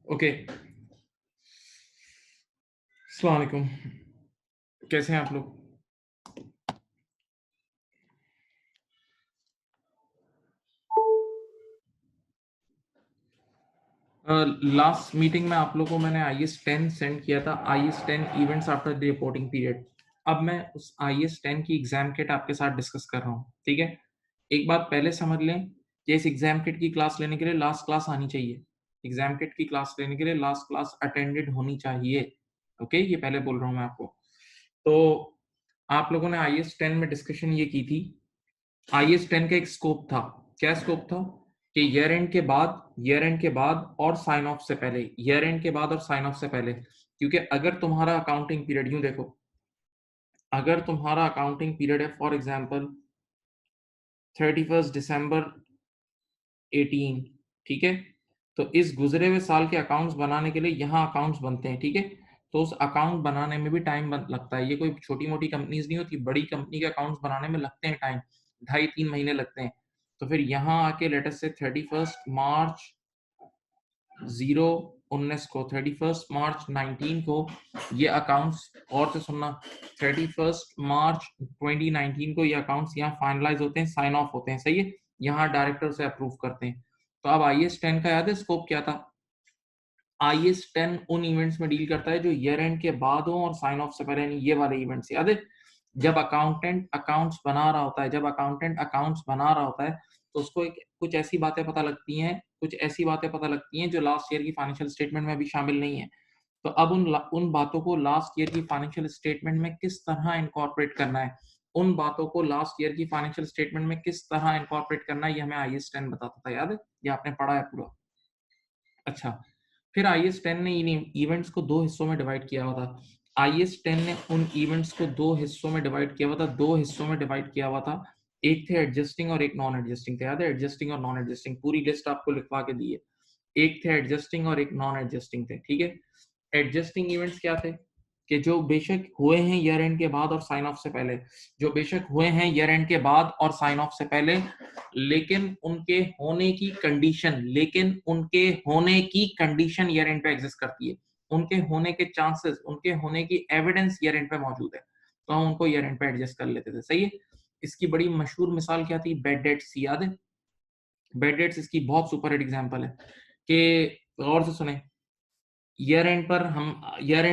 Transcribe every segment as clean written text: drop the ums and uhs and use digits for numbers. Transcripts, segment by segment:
Okay. अस्सलाम वालेकुम। कैसे हैं आप लोग? लास्ट मीटिंग में आप लोगों को मैंने आईएएस 10 सेंड किया था, IAS 10 events after the reporting period. अब मैं उस आईएएस 10 की एग्ज़ाम किट आपके साथ डिस्कस कर रहा हूँ, ठीक है? एक बात पहले समझ लें कि इस एग्ज़ाम किट की क्लास लेने के लिए लास्ट क्लास आनी चाहिए। एग्ज़ाम किट की क्लास लेने के लिए लास्ट क्लास अटेंडेड होनी चाहिए, ओके? ये पहले बोल रहा हूँ मैं आपको। तो आप लोगों ने आईएएस 10 में डिस्कशन ये की थी। आईएएस 10 का एक स्कोप था। क्या स्कोप था? कि ईयर एंड के बाद और साइन ऑफ से पहले, ईयर एंड के बाद और साइन ऑफ से पहले, क्योंकि अगर तुम्हारा अकाउंटिंग पीरियड यूँ देखो, अगर तुम्हारा अकाउंटिंग पीरियड है फॉर एग्ज़ाम्पल 31 दिसंबर 18, ठीक है? तो इस गुज़रे हुए साल के अकाउंट्स बनाने के लिए यहाँ अकाउंट्स बनते हैं, ठीक है? तो उस अकाउंट बनाने में भी टाइम बन लगता है। ये कोई छोटी-मोटी कंपनीज़ नहीं होती, बड़ी कंपनी के अकाउंट्स बनाने में लगते हैं टाइम, ढाई 3 महीने लगते हैं। तो फिर यहाँ आके लेट अस से 31 मार्च 0-19 को, 31 मार्च 19 को ये अकाउंट्स, और से सुनना, 31 मार्च 2019 को ये अकाउंट्स यहाँ फाइनलाइज होते हैं, साइन ऑफ होते हैं, सही है? यहाँ डायरेक्टर से अप्रूव करते हैं। तो अब आईएएस 10 का याद है स्कोप क्या था? आईएएस 10 उन इवेंट्स में डील करता है जो ईयर एंड के बाद हो और साइन ऑफ से पहले, यानी ये वाले इवेंट्स, याद है? जब अकाउंटेंट अकाउंट्स बना रहा होता है, तो उसको एक कुछ ऐसी बातें पता लगती हैं, जो लास्ट ईयर की फाइनेंशियल स्टेटमेंट में अभी शामिल नहीं है। तो अब उन बातों को लास्ट ईयर की फाइनेंशियल स्टेटमेंट में किस तरह इनकॉर्पोरेट करना है, ये हमें आईएएस 10 बताता था, याद है? ये आपने पढ़ा है पूरा। अच्छा, फिर आईएएस 10 ने इन इवेंट्स को 2 हिस्सों में डिवाइड किया हुआ था। आईएएस 10 ने उन इवेंट्स को 2 हिस्सों में डिवाइड किया हुआ था, 2 हिस्सों में डिवाइड किया हुआ था। एक थे एडजस्टिंग और एक नॉन एडजस्टिंग थे, याद है? एडजस्टिंग और नॉन एडजस्टिंग, पूरी लिस्ट आपको लिखवा के दी है। एक थे एडजस्टिंग और एक नॉन एडजस्टिंग थे, ठीक है? एडजस्टिंग इवेंट्स क्या थे? कि जो बेशक हुए हैं ईयर एंड के बाद और साइन ऑफ से पहले, लेकिन उनके होने की कंडीशन ईयर एंड पे एग्जिस्ट करती है। उनके होने के चांसेस, उनके होने की एविडेंस ईयर एंड पे मौजूद है। तो हम उनको ईयर एंड पे एडजस्ट कर लेते थे, सही है? इसकी बड़ी मशहूर मिसाल क्या थी? बैड डेट्स, याद है? बैड डेट्स इसकी बहुत सुपर हिट एग्जांपल है कि गौर से सुने, ईयर एंड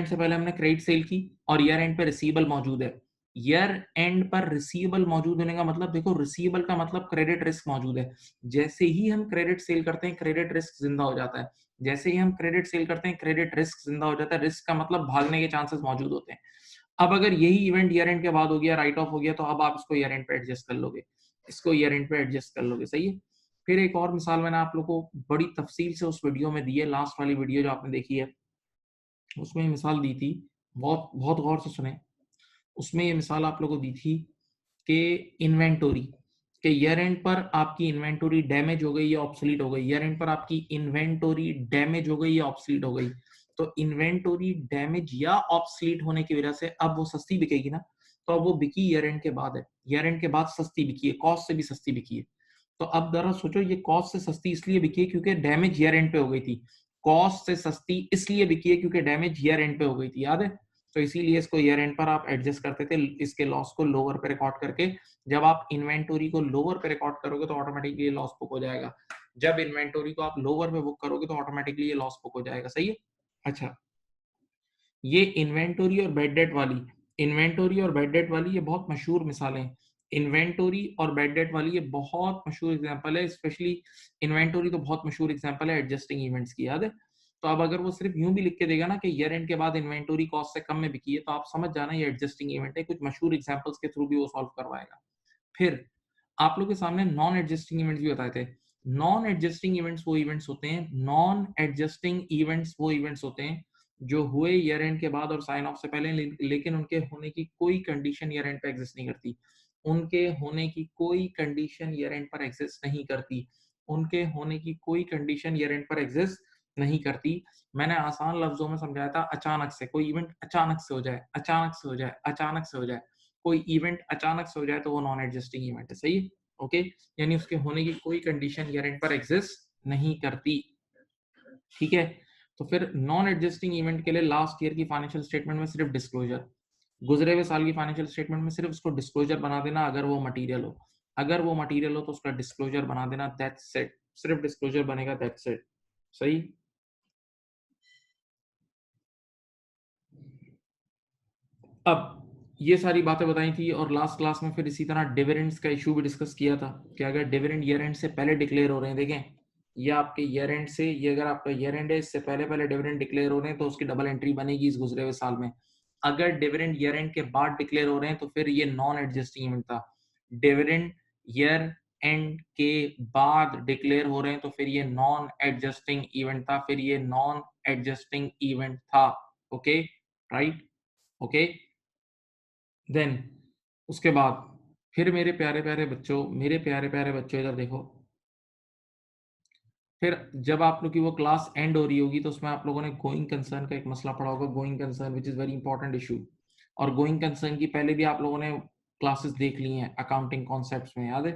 से पहले हमने क्रेडिट सेल की और ईयर एंड पे रिसीवेबल मौजूद है। ईयर एंड पर रिसीवेबल मौजूद होने का मतलब, देखो, रिसीवेबल का मतलब क्रेडिट रिस्क मौजूद है। जैसे ही हम क्रेडिट सेल करते हैं, क्रेडिट रिस्क जिंदा हो जाता है। जैसे ही हम क्रेडिट सेल करते हैं, क्रेडिट रिस्क जिंदा हो जाता है। रिस्क का मतलब भागने के चांसेस मौजूद होते हैं। अब अगर यही इवेंट ईयर एंड के बाद हो गया, राइट ऑफ हो गया, तो अब आप इसको ईयर एंड पे एडजस्ट कर लोगे, सही है? फिर एक और मिसाल मैंने आप लोगों को बड़ी तफसील से उस वीडियो में दी है, लास्ट वाली वीडियो जो आपने देखी है, उसमें मिसाल दी थी, बहुत बहुत गौर से सुने। उसमें ये मिसाल आप लोगों को दी थी कि इन्वेंटोरी, के ईयर एंड पर आपकी इन्वेंटोरी डैमेज हो गई या ऑब्सोलीट हो गई, ईयर एंड पर आपकी इन्वेंटोरी डैमेज हो गई या ऑब्सोलीट हो गई। तो इन्वेंटोरी डैमेज या ऑब्सोलीट होने की वजह से अब वो सस्ती बिकेगी ना, तो अब वो बिकी ईयर एंड के बाद है, ईयर एंड के बाद सस्ती बिकी है, कॉस्ट से भी सस्ती बिकी है। तो अब जरा सोचो, ये कॉस्ट से सस्ती इसलिए बिकी है क्योंकि डैमेज ईयर एंड पे हो गई थी। कॉस्ट से सस्ती इसलिए बिकी है क्योंकि डैमेज ईयर एंड पे हो गई थी, याद है? तो इसीलिए इसको ईयर एंड पर आप एडजस्ट करते थे, इसके लॉस को लोअर पे रिकॉर्ड करके। जब आप इन्वेंटोरी को लोअर पे रिकॉर्ड करोगे तो ऑटोमेटिकली ये लॉस बुक हो जाएगा। जब इन्वेंटोरी को आप लोअर पे बुक करोगे तो ऑटोमेटिकली ये लॉस बुक हो जाएगा, सही है? अच्छा, ये इन्वेंटोरी और बैड डेट वाली ये बहुत मशहूर मिसालें हैं। इन्वेंटोरी और बैड डेट वाली ये बहुत मशहूर एग्जांपल है, स्पेशली इन्वेंटोरी तो बहुत मशहूर एग्जांपल है एडजस्टिंग इवेंट्स की, याद है? तो अब अगर वो सिर्फ यूं भी लिख के देगा ना कि ईयर एंड के बाद इन्वेंटोरी कॉस्ट से कम में बिकी है, तो आप समझ जाना ये एडजस्टिंग इवेंट है। कुछ मशहूर एग्जांपल्स के थ्रू भी वो सॉल्व करवाएगा। फिर आप लोग के सामने नॉन एडजस्टिंग इवेंट्स भी बताए थे। नॉन एडजस्टिंग इवेंट्स वो इवेंट्स होते हैं जो हुए ईयर एंड के बाद और साइन ऑफ से पहले, लेकिन उनके होने की कोई कंडीशन ईयर एंड पे एग्जिस्ट नहीं करती। उनके होने की कोई कंडीशन ईयर एंड पर एग्जिस्ट नहीं करती। उनके होने की कोई कंडीशन ईयर एंड पर एग्जिस्ट नहीं करती। मैंने आसान लफ्जों में समझाया था, अचानक से कोई इवेंट अचानक से हो जाए, अचानक से हो जाए, अचानक से हो जाए, कोई इवेंट अचानक से हो जाए तो वो नॉन एडजस्टिंग इवेंट है, सही है? ओके, यानी उसके होने की कोई कंडीशन ईयर एंड पर एग्जिस्ट नहीं करती, ठीक है? तो फिर नॉन एडजस्टिंग इवेंट के लिए लास्ट ईयर की फाइनेंशियल स्टेटमेंट में सिर्फ डिस्क्लोजर, गुजरे हुए साल की फाइनेंशियल स्टेटमेंट में सिर्फ उसको डिस्क्लोजर बना देना अगर वो मटेरियल हो, अगर वो मटेरियल हो तो उसका डिस्क्लोजर बना देना, दैट्स इट, सिर्फ डिस्क्लोजर बनेगा, दैट्स इट। सही। अब ये सारी बातें बताई थी और लास्ट क्लास में फिर इसी तरह डिविडेंड्स का इशू भी डिस्कस किया था कि अगर डिविडेंड ईयर एंड से पहले डिक्लेयर हो रहे हैं, देखें ये आपके ईयर एंड से, ये अगर आपका ईयर एंड है इससे पहले पहले डिविडेंड डिक्लेयर हो रहे हैं तो उसकी डबल एंट्री बनेगी इस गुजरे हुए साल में। अगर डिविडेंड ईयर एंड के बाद डिक्लेयर हो रहे हैं तो फिर ये नॉन एडजस्टिंग इवेंट था। डिविडेंड ईयर एंड के बाद डिक्लेयर हो रहे हैं तो फिर ये नॉन एडजस्टिंग इवेंट था, फिर ये नॉन एडजस्टिंग इवेंट था। Okay, right, okay. देन उसके बाद फिर मेरे प्यारे प्यारे बच्चों, मेरे प्यारे प्यारे बच्चों इधर देखो, फिर जब आप लोग की वो क्लास एंड हो रही होगी तो उसमें आप लोगों ने गोइंग कंसर्न का एक मसला पढ़ा होगा, going concern which is very important issue. और गोइंग कंसर्न की पहले भी आप लोगों ने क्लासेस देख ली हैं अकाउंटिंग कॉन्सेप्ट्स में, याद है?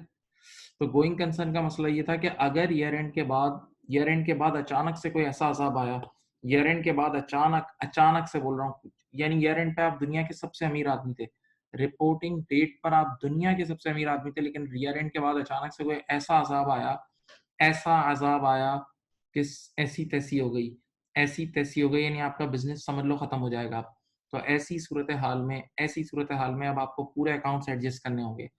तो गोइंग कंसर्न का मसला ये था कि अगर ईयर एंड के बाद अचानक से कोई ऐसा अजाब आया, ईयर एंड के बाद अचानक अचानक से बोल रहा हूँ, यानी ईयर एंड पे आप दुनिया के सबसे अमीर आदमी थे, रिपोर्टिंग डेट पर आप दुनिया के सबसे अमीर आदमी थे, लेकिन ईयर एंड के बाद अचानक से कोई ऐसा अजाब आया, ऐसा अजाब आया कि ऐसी तैसी हो गई, ऐसी तैसी हो गई, यानी आपका बिजनेस समझ लो खत्म हो जाएगा। तो ऐसी सूरत हाल में अब आपको पूरे अकाउंट्स एडजस्ट करने होंगे,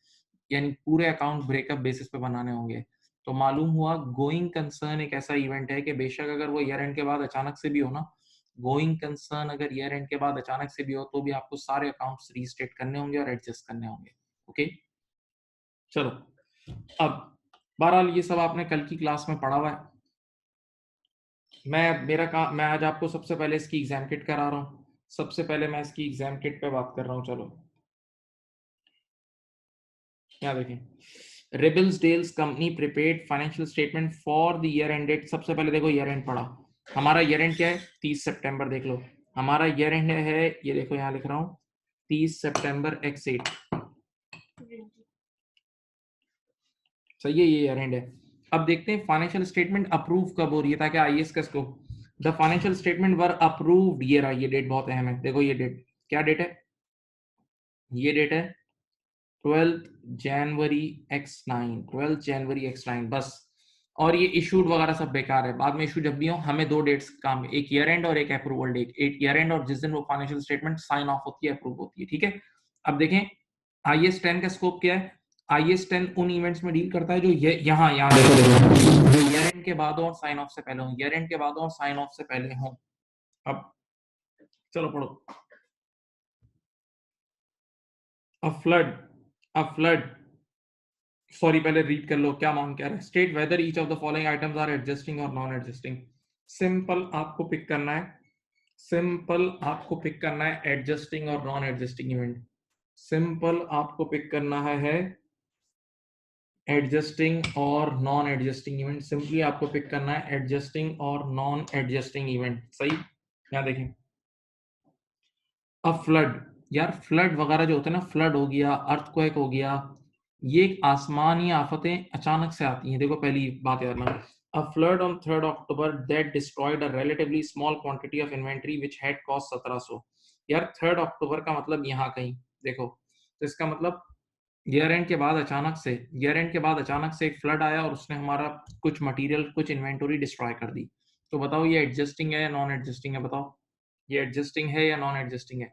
यानी पूरे अकाउंट ब्रेकअप बेसिस पे बनाने होंगे। तो मालूम हुआ गोइंग कंसर्न एक ऐसा इवेंट है कि बेशक अगर वो ईयर एंड के बाद अचानक से भी हो ना, गोइंग कंसर्न अगर ईयर एंड के बाद अचानक से भी हो तो भी आपको सारे अकाउंट्स रीस्टेट करने होंगे और एडजस्ट करने होंगे। ओके, चलो। अब बहरहाल ये सब आपने कल की क्लास में पढ़ा हुआ है। मैं आज आपको सबसे पहले इसकी एग्जाम किट करा रहा हूँ। सबसे पहले मैं इसकी एग्जाम किट पे बात कर रहा हूँ। चलो यहाँ देखें, Ribbles Dales company prepared financial statement for the year ended. सबसे पहले देखो ईयर एंड पढ़ा, हमारा ईयर एंड क्या है? 30 सितंबर। देख लो हमारा ईयर एंड है, ये देखो यहाँ लिख रहा हूँ 30 सितंबर x8। सही है, ये ईयर एंड है। अब देखते हैं फाइनेंशियल स्टेटमेंट अप्रूव कब हो रही है, ताकि आईएएस का इसको the financial statement were approved, ये रहा, ये डेट बहुत अहम है। देखो ये डेट क्या डेट है? ये डेट है 12 जनवरी x9, 12 जनवरी x9 बस। और ये इशूड वगैरह सब बेकार है, बाद में इशू जब भी हो हमें दो डेट्स काम, एक ईयर एंड और एक अप्रूवल डेट। एक ईयर एंड और जिस दिन वो फाइनेंशियल स्टेटमेंट साइन ऑफ होती है, अप्रूव होती है, ठीक है। अब देखें आईएएस 10 का स्कोप क्या है? आईएएस 10 उन इवेंट्स में डील करता है जो यहाँ यहाँ देखो जो ईयर एंड के बाद हो और साइन ऑफ से पहले हो, ईयर एंड के बाद हो और साइन ऑफ से पहले हो। अब चलो पढ़ो। A flood, a flood, sorry पहले रीड कर लो क्या मांग कर रहा है। State whether each of the following items are adjusting और नॉन एडजस्टिंग। सिंपल आपको पिक करना है, सिंपल आपको पिक करना है एडजस्टिंग और नॉन एडजस्टिंग इवेंट। सिंपल आपको पिक करना है एडजस्टिंग और नॉन एडजस्टिंग इवेंट। सिंपली आपको पिक करना है एडजस्टिंग और नॉन एडजस्टिंग इवेंट। सही, यहाँ देखें अब फ्लड, यार फ्लड वगैरह जो होते हैं ना, फ्लड हो गया, अर्थक्वेक हो गया, ये आसमानी आफतें अचानक से आती हैं। देखो पहली बात याद रखना, अ flood on 3 October that destroyed a relatively small quantity of inventory which had cost 1700। यार 3 अक्टूबर का मतलब यहाँ कहीं देखो, तो इसका मतलब ईयर एंड के बाद अचानक से, ईयर एंड के बाद अचानक से एक फ्लड आया और उसने हमारा कुछ मटेरियल, कुछ इन्वेंटरी डिस्ट्रॉय कर दी। तो बताओ ये एडजस्टिंग है या नॉन एडजस्टिंग है? बताओ ये एडजस्टिंग है या नॉन एडजस्टिंग है?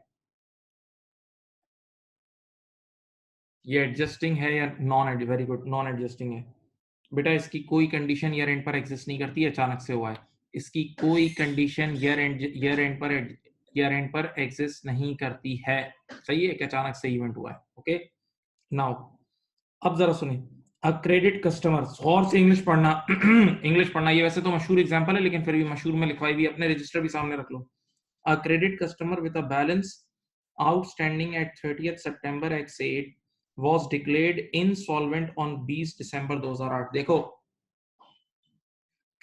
ये एडजस्टिंग है या non, very good, non adjusting है। बेटा इसकी कोई कंडीशन ईयर एंड पर एग्जिस्ट नहीं करती, अचानक से हुआ है। इसकी कोई कंडीशन ईयर एंड पर एग्जिस्ट नहीं करती है। सही है कि अचानक से इवेंट हुआ है। ओके, नाउ अब जरा सुनिए, अ क्रेडिट कस्टमर, और से इंग्लिश पढ़ना इंग्लिश पढ़ना, ये वैसे तो मशहूर एग्जांपल है लेकिन फिर भी मशहूर में लिखवाई भी, अपने रजिस्टर भी सामने रख लो। A credit customer with a balance outstanding at 30th September X8 was declared insolvent on 20 दिसंबर 2008। देखो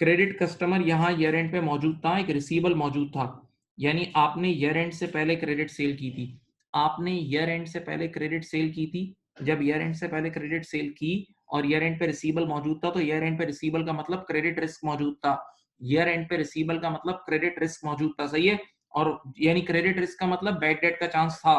क्रेडिट कस्टमर यहाँ ईयर एंड पे मौजूद था, एक रिसीवेबल मौजूद था, यानी आपने ईयर एंड से पहले क्रेडिट सेल की थी, आपने ईयर एंड से पहले क्रेडिट सेल की थी। जब ईयर एंड से पहले क्रेडिट सेल की और ईयर एंड पे रिसीवेबल मौजूद था, तो ईयर एंड पे रिसीवेबल का मतलब क्रेडिट रिस्क मौजूद था। ईयर एंड पे रिसीवेबल का मतलब क्रेडिट रिस्क मौजूद था, सही है, और यानी क्रेडिट रिस्क का मतलब बैड डेट का चांस था,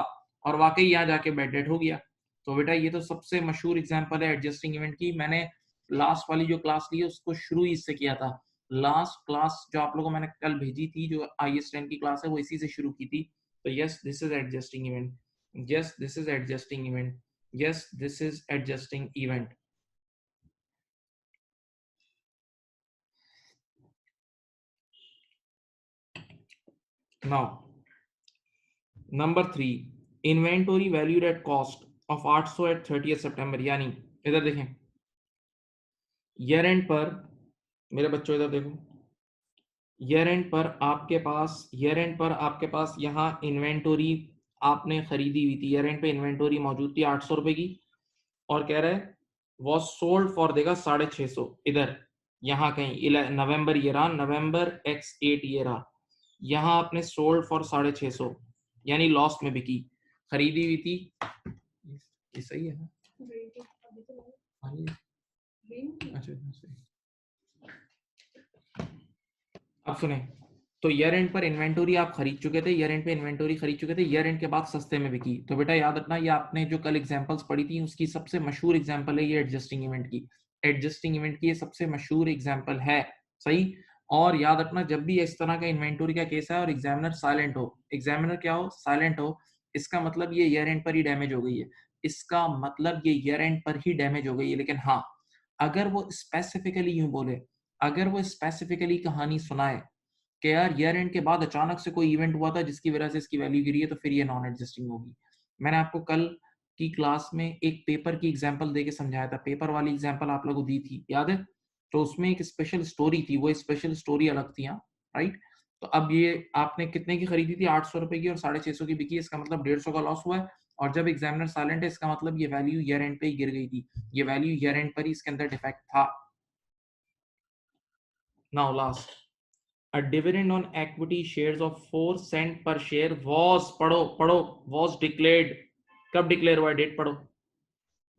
और वाकई यहाँ जाके बैड डेट हो गया। तो बेटा ये तो सबसे मशहूर एग्जांपल है एडजस्टिंग इवेंट की। मैंने लास्ट वाली जो क्लास ली है उसको शुरू ही इससे किया था। लास्ट क्लास जो आप लोगों को मैंने कल भेजी थी, जो IS 10 की क्लास है, वो इसी से शुरू की थी। तो yes this is adjusting event, yes this is adjusting event, yes this is adjusting event. Now number 3, inventory valued at cost of 800 at 30 September, यानी इधर देखें, ईयर एंड पर, मेरे बच्चों इधर देखो, ईयर एंड पर आपके पास यहाँ इन्वेंटरी आपने खरीदी हुई थी, ईयर एंड पे इन्वेंटरी मौजूद थी 800 रुपए की, और कह रहा है वॉज सोल्ड फॉर, देगा 650, इधर यहाँ कहीं नवंबर ये रहा, नवंबर X8 ये रहा, यहाँ आपने सोल्ड फॉर 650, यानी लॉस में बिकी, खरीदी हुई थी, ये सही है ना? अच्छा सही। अब सुने, तो ईयर एंड पर इन्वेंटरी आप खरीद चुके थे, ईयर एंड पे इन्वेंटरी खरीद चुके थे, ईयर एंड के बाद सस्ते में बिकी, तो बेटा याद रखना, ये आपने जो कल एग्जांपल्स पढ़ी थी उसकी सबसे मशहूर एग्जांपल है ये एडजस्टिंग इवेंट की, एडजस्टिंग इवेंट की ये सबसे मशहूर एग्जांपल है, सही। और याद रखना, जब भी इस तरह का इन्वेंटरी का केस है और एग्जामिनर साइलेंट हो, एग्जामिनर क्या हो, साइलेंट हो, इसका मतलब ये ईयर एंड पर ही डैमेज हो गई है, इसका मतलब ये ईयर एंड पर ही डैमेज हो गई है। लेकिन हाँ, अगर वो स्पेसिफिकली यूं बोले, अगर वो स्पेसिफिकली कहानी सुनाए कि यार ईयर एंड के बाद अचानक से कोई इवेंट हुआ था जिसकी वजह से इसकी वैल्यू गिरी है, तो फिर ये नॉन एडजस्टिंग होगी। मैंने आपको कल की क्लास में एक पेपर की एग्जांपल देके समझाया था, पेपर वाली एग्जांपल आप लोगों को दी थी, याद है? तो उसमें एक स्पेशल स्टोरी थी, वो स्पेशल स्टोरी अलग थी, हाँ, राइट। तो अब ये आपने कितने की खरीदी थी, 800 रुपए की, और 650 की बिकी, इसका मतलब 150 का लॉस हुआ है। और जब एग्जामिनर साइलेंट है, इसका मतलब ये वैल्यू ईयर एंड पे ही गिर गई थी, ये वैल्यू ईयर एंड पर ही इसके अंदर डिफेक्ट था। Now last, a dividend on equity shares of 4 cent per share was, पढ़ो पढ़ो, was declared, कब डिक्लेयर हुआ, डेट पढ़ो,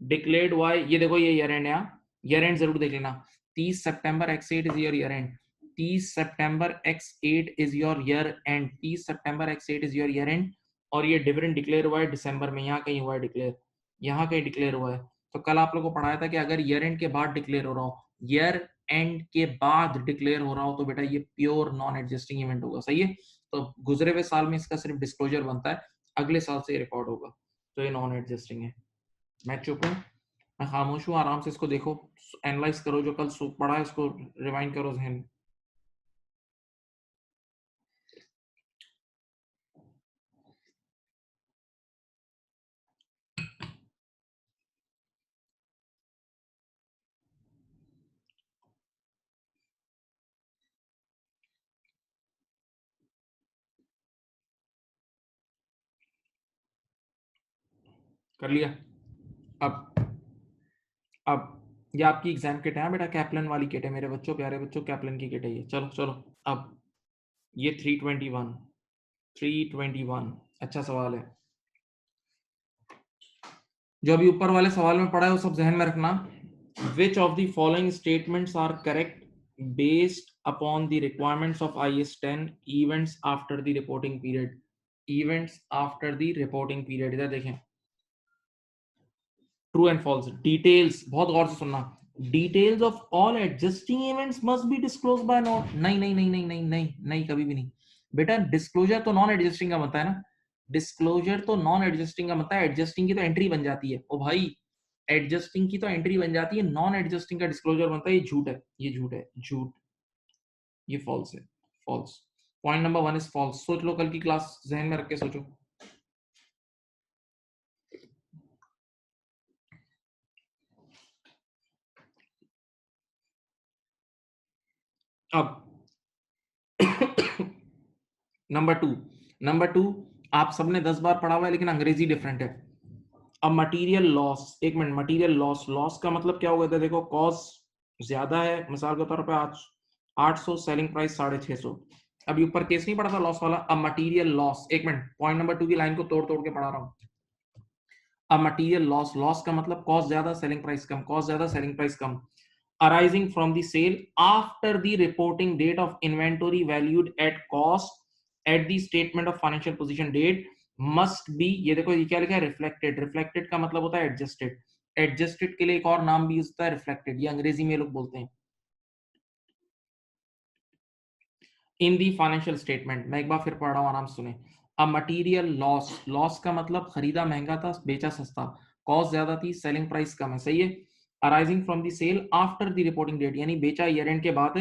डिक्लेयर्ड हुआ, ये देखो ये ईयर एंड है, ईयर एंड जरूर देख लेना, 30 सितंबर X8 is your year and, 30 September X8 is your year and, 30 September X8 is your year and, और ये डिविडेंड डिक्लेयर हुआ है दिसंबर में, यहाँ कहीं हुआ है डिक्लेयर, यहाँ कहीं डिक्लेयर हुआ है। तो कल आप लोगों को पढ़ाया था कि अगर ईयर एंड के बाद डिक्लेयर हो रहा हो, ईयर एंड के बाद डिक्लेयर हो रहा हो, तो बेटा ये प्योर नॉन एडजस्टिंग इवेंट होगा, सही है। तो गुजरे हुए साल में इसका सिर्फ डिस्क्लोजर बनता है, अगले साल से रिकॉर्ड होगा, तो ये नॉन एडजस्टिंग है। मैं चुप हूँ, मैं खामोश हूँ, आराम से इसको देखो, एनालाइज करो, जो कल पढ़ा है इसको रिवाइंड करो जहन में। कर लिया? अब ये आपकी एग्जाम किट है बेटा, कैप्लन वाली किट है मेरे बच्चों, प्यारे बच्चों, कैप्लन की किट है ये। चलो चलो, अब ये 321, 321 अच्छा सवाल है, जो अभी ऊपर वाले सवाल में पढ़ा है वो सब जहन में रखना। Which of the following statements are correct based upon the requirements of IS 10 events after the reporting period? Events after the reporting period, इधर देखें, ट्रू एंड फॉल्स, डिटेल्स, बहुत गौर से सुनना, details of all adjusting events must be disclose bye not, नहीं नहीं नहीं नहीं नहीं नहीं नहीं, कभी भी नहीं बेटा, डिस्क्लोजर तो नॉन एडजस्टिंग का बनता है ना, डिस्क्लोजर तो नॉन एडजस्टिंग का बनता है, एडजस्टिंग की तो एंट्री बन जाती है, ओ भाई, एडजस्टिंग की तो एंट्री बन जाती है, नॉन एडजस्टिंग का डिस्क्लोजर बनता है, ये झूठ है, ये झूठ है, झूठ, ये फॉल्स है, false. Point number 1 is false, सोच लो, कल की क्लास जहन में रख के सोचो। अब नंबर टू आप सबने 10 बार पढ़ा हुआ है, लेकिन अंग्रेजी डिफरेंट है। अब मटेरियल लॉस, एक मिनट, मटेरियल लॉस, लॉस का मतलब क्या होगा था, देखो कॉस्ट ज्यादा है, मिसाल के तौर पे 800, सेलिंग प्राइस 650, अभी ऊपर केस नहीं पड़ा था लॉस वाला। अब मटेरियल लॉस, एक मिनट, पॉइंट नंबर 2 की लाइन को तोड़ तोड़ के पढ़ा रहा हूं। अब मटेरियल लॉस, लॉस का मतलब कॉस्ट ज्यादा सेलिंग प्राइस कम, कॉस्ट ज्यादा selling price come, arising from the sale after the reporting date of inventory valued at cost at the statement of financial position date must be, ये देखो ये क्या लिखा है, reflected. Reflected का मतलब होता है adjusted. Adjusted के लिए एक और नाम भी होता है reflected, ये अंग्रेजी में लोग बोलते हैं. इन दी फाइनेंशियल स्टेटमेंट, मैं एक बार फिर पढ़ रहा हूँ, आराम से सुने. अ मटीरियल लॉस, लॉस का मतलब खरीदा महंगा था बेचा सस्ता, कॉस्ट ज्यादा थी सेलिंग प्राइस कम है, सही है. Arising from the sale after the reporting date, यानी बेचा ईयर एंड के बाद,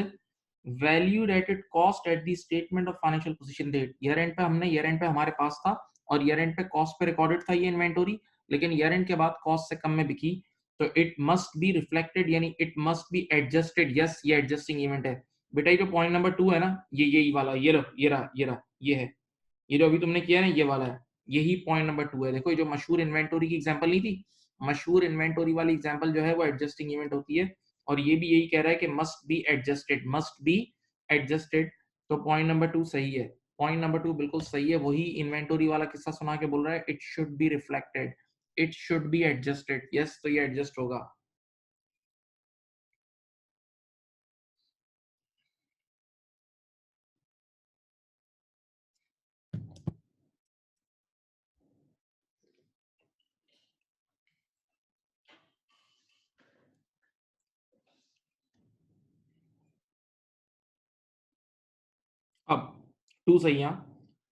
valued at it cost at the statement of financial position date, year end पे हमने, ईयर एंड पे हमारे पास था और ईयर एंड पे कॉस्ट पे रिकॉर्डेड था ये इन्वेंटोरी, लेकिन ईयर एंड के बाद कॉस्ट से कम में बिकी, तो इट मस्ट बी रिफ्लेक्टेड, यानी it must be adjusted. Yes, ये एडजस्टिंग इवेंट है बेटा. ये जो पॉइंट नंबर 2 है ना, ये यही वाला, ये रहा, ये रहा, ये रहा, ये है, ये जो अभी तुमने किया है ना, ये वाला है, यही पॉइंट नंबर 2 है. देखो ये जो मशहूर इन्वेंटोरी की एग्जांपल नहीं थी, मशहूर इन्वेंटोरी वाली एग्जांपल जो है वो एडजस्टिंग इवेंट होती है, और ये भी यही कह रहा है कि must be adjusted, must be adjusted. तो पॉइंट नंबर 2 सही है, पॉइंट नंबर 2 बिल्कुल सही है. वही इन्वेंटोरी वाला किस्सा सुना के बोल रहा है, it should be reflected, it should be adjusted. Yes, तो ये एडजस्ट होगा. अब 2 सही है.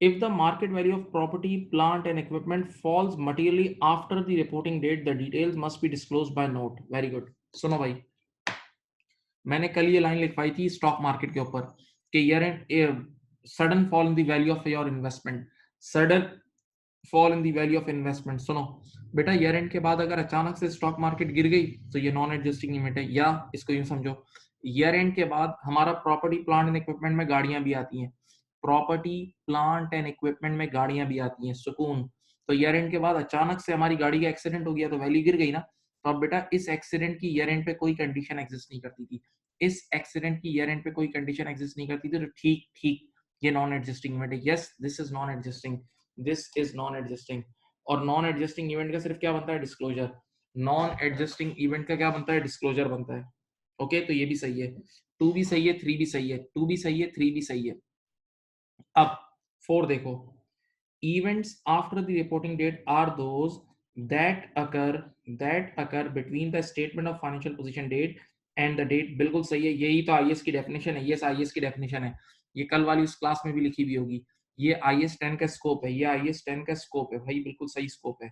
If the market value of property, plant and equipment falls materially after the reporting date, the details must be disclosed by note. Very good. सुनो भाई, मैंने कल ये लाइन लिखवाई थी स्टॉक मार्केट के ऊपर कि year and sudden fall in the value of your investment, sudden fall in the value of investment. सुनो बेटा, ईयर एंड के बाद अगर अचानक से स्टॉक मार्केट गिर गई तो ये नॉन एडजस्टिंग इवेंट है. या इसको यूं समझो, ईयर एंड के बाद हमारा प्रॉपर्टी प्लांट एंड इक्विपमेंट में गाड़ियां भी आती हैं, प्रॉपर्टी प्लांट एंड इक्विपमेंट में गाड़ियां भी आती हैं, सुकून. तो ईयर एंड के बाद अचानक से हमारी गाड़ी का एक्सीडेंट हो गया तो वैल्यू गिर गई ना. तो अब बेटा इस एक्सीडेंट की ईयर एंड पे कोई कंडीशन एग्जिस्ट नहीं करती थी, इस एक्सीडेंट की ईयर एंड पे कोई कंडीशन एग्जिस्ट नहीं करती थी, तो ठीक ठीक ये नॉन एडजस्टिंग इवेंट है. Yes, this is non adjusting, this is non adjusting. और नॉन एडजस्टिंग इवेंट का सिर्फ क्या बनता है, डिस्क्लोजर. नॉन एडजस्टिंग इवेंट का क्या बनता है, डिस्क्लोजर बनता है. ओके, तो ये भी सही है, 2 भी सही है, 3 भी सही है, 2 भी सही है, 3 भी सही है. अब 4 देखो, events after the reporting date are those that occur between the statement of financial position date and the date. बिल्कुल सही है, यही तो आईएएस की डेफिनेशन है. यस, आईएएस की डेफिनेशन है, ये कल वाली उस क्लास में भी लिखी हुई होगी. ये आईएएस 10 का स्कोप है, ये आईएएस 10 का स्कोप है भाई, बिल्कुल सही स्कोप है.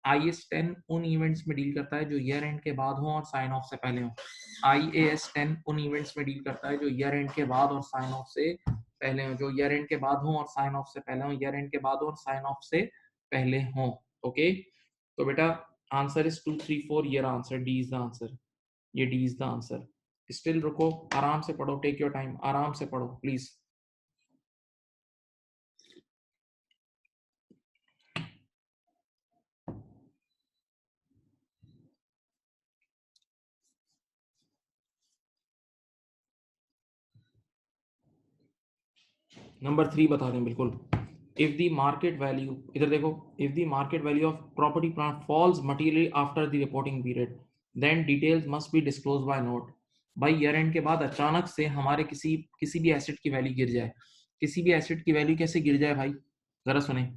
आईएएस 10 उन इवेंट्स में डील करता है जो ईयर एंड के बाद हो और साइन ऑफ से पहले हो. आईएएस 10 उन इवेंट्स में डील करता है जो ईयर एंड के बाद और साइन ऑफ से पहले हो, जो ईयर एंड के बाद हो और साइन ऑफ से पहले हो, ईयर एंड के बाद और साइन ऑफ से पहले हो. ओके, तो बेटा आंसर इज 2 3 4, ये answer D is the answer, ये D is the answer. Still रुको, आराम से पढ़ो, टेक योर टाइम, आराम से पढ़ो प्लीज. नंबर 3 बता दें बिल्कुल. इफ द मार्केट वैल्यू, इधर देखो, if the market value of property plant falls materially after the reporting period, then details must be disclose by note. भाई ईयर एंड के बाद अचानक से हमारे किसी किसी भी एसेट की वैल्यू गिर जाए, किसी भी एसेट की वैल्यू कैसे गिर जाए भाई, जरा सुने.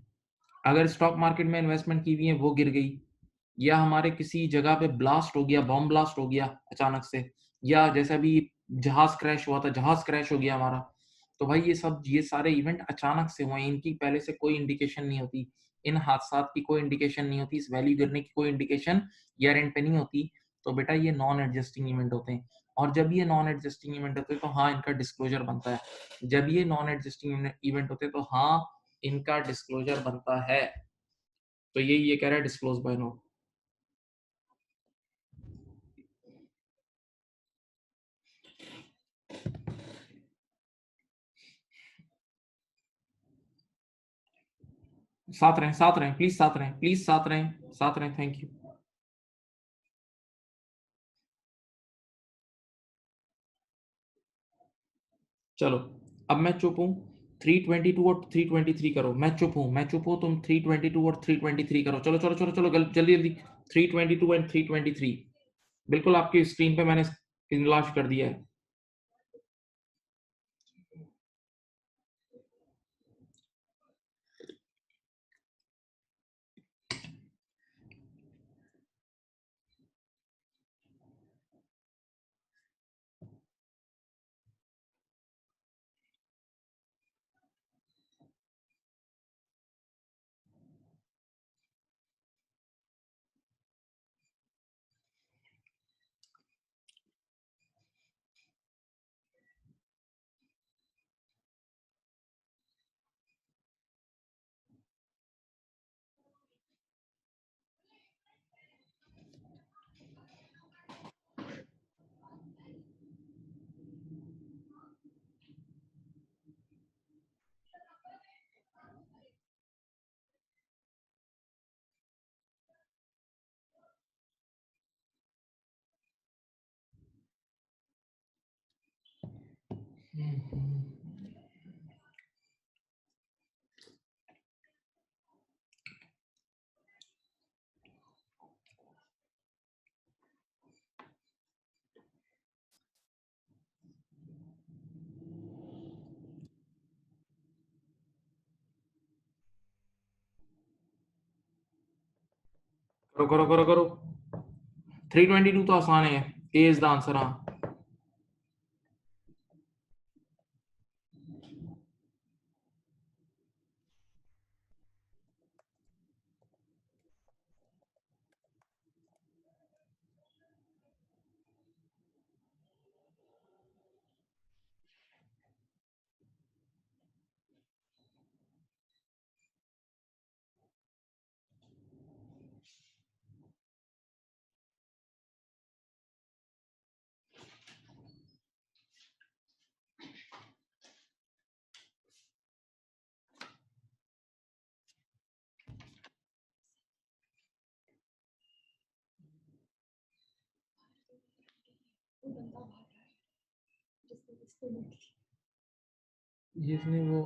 अगर स्टॉक मार्केट में इन्वेस्टमेंट की हुई है वो गिर गई, या हमारे किसी जगह पे ब्लास्ट हो गया, बॉम्ब ब्लास्ट हो गया अचानक से, या जैसे अभी जहाज क्रैश हुआ था, जहाज क्रैश हो गया हमारा, तो भाई ये सारे इवेंट अचानक से हुए, इनकी पहले से कोई इंडिकेशन नहीं होती, इन हादसा की कोई इंडिकेशन नहीं होती, इस वैल्यू गिरने की कोई इंडिकेशन ईयर एंड पे नहीं होती, तो बेटा ये नॉन एडजस्टिंग इवेंट होते हैं. और जब ये नॉन एडजस्टिंग इवेंट होते हैं तो हाँ इनका डिस्क्लोजर बनता है. जब ये नॉन एडजस्टिंग इवेंट होते हैं तो हाँ इनका डिस्क्लोजर बनता है. तो ये कह रहा है डिस्क्लोज बाय नोट. साथ रहें, साथ रहें प्लीज, साथ रहें प्लीज, साथ रहें, साथ रहें, थैंक यू. चलो, अब मैं चुप हूँ, 322 और 323 करो. मैं चुप हूँ, मैं चुप हूँ, तुम 322 और 323 करो. चलो चलो चलो चलो, जल्दी जल्दी. 322 एंड 323 बिल्कुल आपकी स्क्रीन पे मैंने इनलाश कर दिया है। करो करो करो करो। 322 तो आसान है, ए इज द आंसर। हाँ ये इसने वो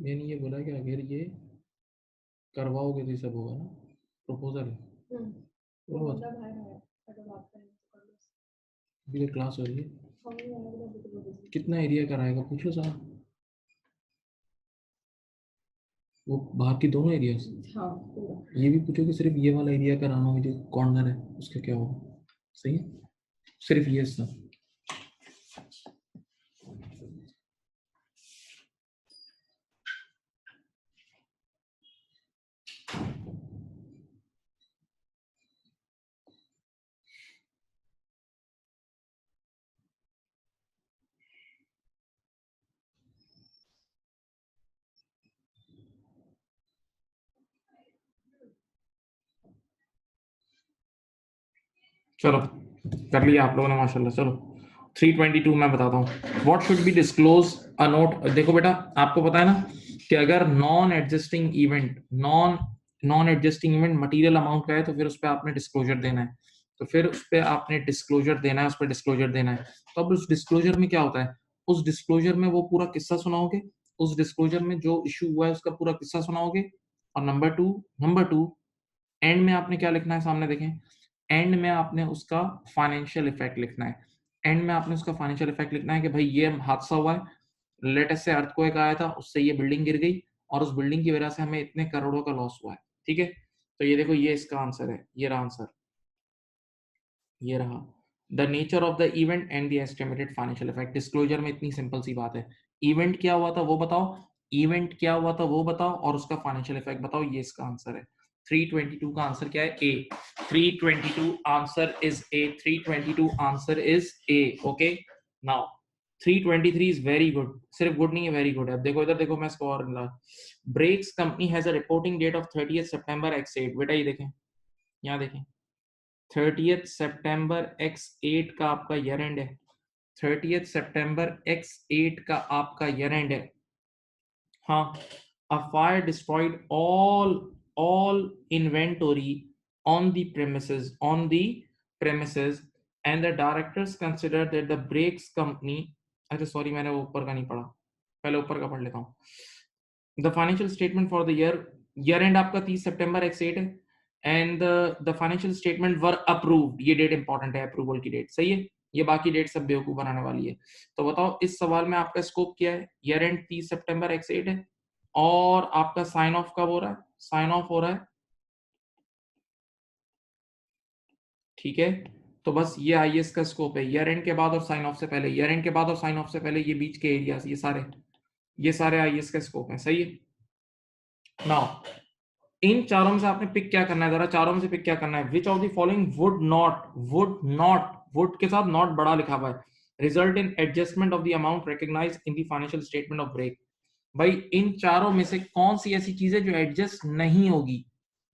मैंने ये बोला कि अगर ये करवाओगे तो ये सब होगा ना, प्रपोजल। वो बंदा बाहर है, अगर बात करें तो कर लो। अभी तो क्लास हो रही है। कितना एरिया कराएगा पूछो साहब। वो बाहर की दोनों एरिया। हाँ पूरा। ये भी पूछो कि सिर्फ ये वाला एरिया कराना हो, जो कॉर्नर है उसका क्या होगा। सही है, सिर्फ ये सब। चलो कर लिया आप लोगों ने माशाल्लाह। चलो 322 मैं बताता हूँ। What should be disclose a note. देखो बेटा, आपको पता है ना कि अगर non adjusting event non adjusting event material amount का है तो फिर उस पर आपने डिस्क्लोजर देना है। तो फिर उस पर आपने डिस्क्लोजर देना है, उस पर डिस्क्लोजर देना है। तो अब उस डिस्क्लोजर में क्या होता है, उस डिस्क्लोजर में वो पूरा किस्सा सुनाओगे, उस डिस्क्लोजर में जो इशू हुआ है उसका पूरा किस्सा सुनाओगे। और नंबर टू एंड में आपने क्या लिखना है, सामने देखें। एंड में आपने उसका फाइनेंशियल इफेक्ट लिखना है। एंड में आपने उसका फाइनेंशियल इफेक्ट लिखना है कि भाई ये हादसा हुआ है, लेटेस्ट से अर्थक्वेक आया था, उससे ये बिल्डिंग गिर गई और उस बिल्डिंग की वजह से हमें इतने करोड़ों का लॉस हुआ है। ठीक है, तो ये देखो, ये इसका आंसर है, ये रहा आंसर, ये रहा। The nature of the event and the estimated financial effect. Disclosure में इतनी सिंपल सी बात है, इवेंट क्या हुआ था वो बताओ, इवेंट क्या हुआ था वो बताओ, और उसका फाइनेंशियल इफेक्ट बताओ, ये इसका आंसर है। 322 का आंसर क्या है, ए। 322 answer is a, 322 answer is a. Okay, now 323 is very good, सिर्फ गुड नहीं है, वेरी गुड है। अब देखो इधर देखो, मैं score breaks company has a reporting date of 30th September x8। बेटा ये देखें, यहाँ देखें, 30th सितंबर x8 का आपका ईयर एंड है। 30th सितंबर x8 का आपका ईयर एंड है। हाँ, a fire destroyed all inventory on the premises and the directors considered that the brakes company। अच्छा सॉरी, मैंने वो ऊपर का नहीं पढ़ा, पहले ऊपर का पढ़ लेता हूँ। The financial statement for the year and आपका 30 सितंबर x8 है, and the financial statement were approved. ये डेट इंपॉर्टेंट है, अप्रूवल की डेट, सही है। ये बाकी डेट सब बेवकूफ बनाने वाली है। तो बताओ इस सवाल में आपका स्कोप क्या है? ईयर एंड 30 सितंबर X8 है और आपका साइन ऑफ कब हो रहा है? साइन ऑफ हो रहा है, ठीक है। तो बस ये आईएएस का स्कोप है, ईयर एंड के बाद और साइन ऑफ से पहले, ईयर एंड के बाद और साइन ऑफ से पहले, ये बीच के एरियाज, ये सारे आईएएस का स्कोप है, सही है। नाउ इन चारों में से आपने पिक क्या करना है, जरा चारों में से पिक क्या करना है? Which of the following would के साथ नॉट बड़ा लिखा हुआ है, result in adjustment of the amount recognised in the financial statement of break. भाई इन चारों में से कौन सी ऐसी चीज है जो एडजस्ट नहीं होगी?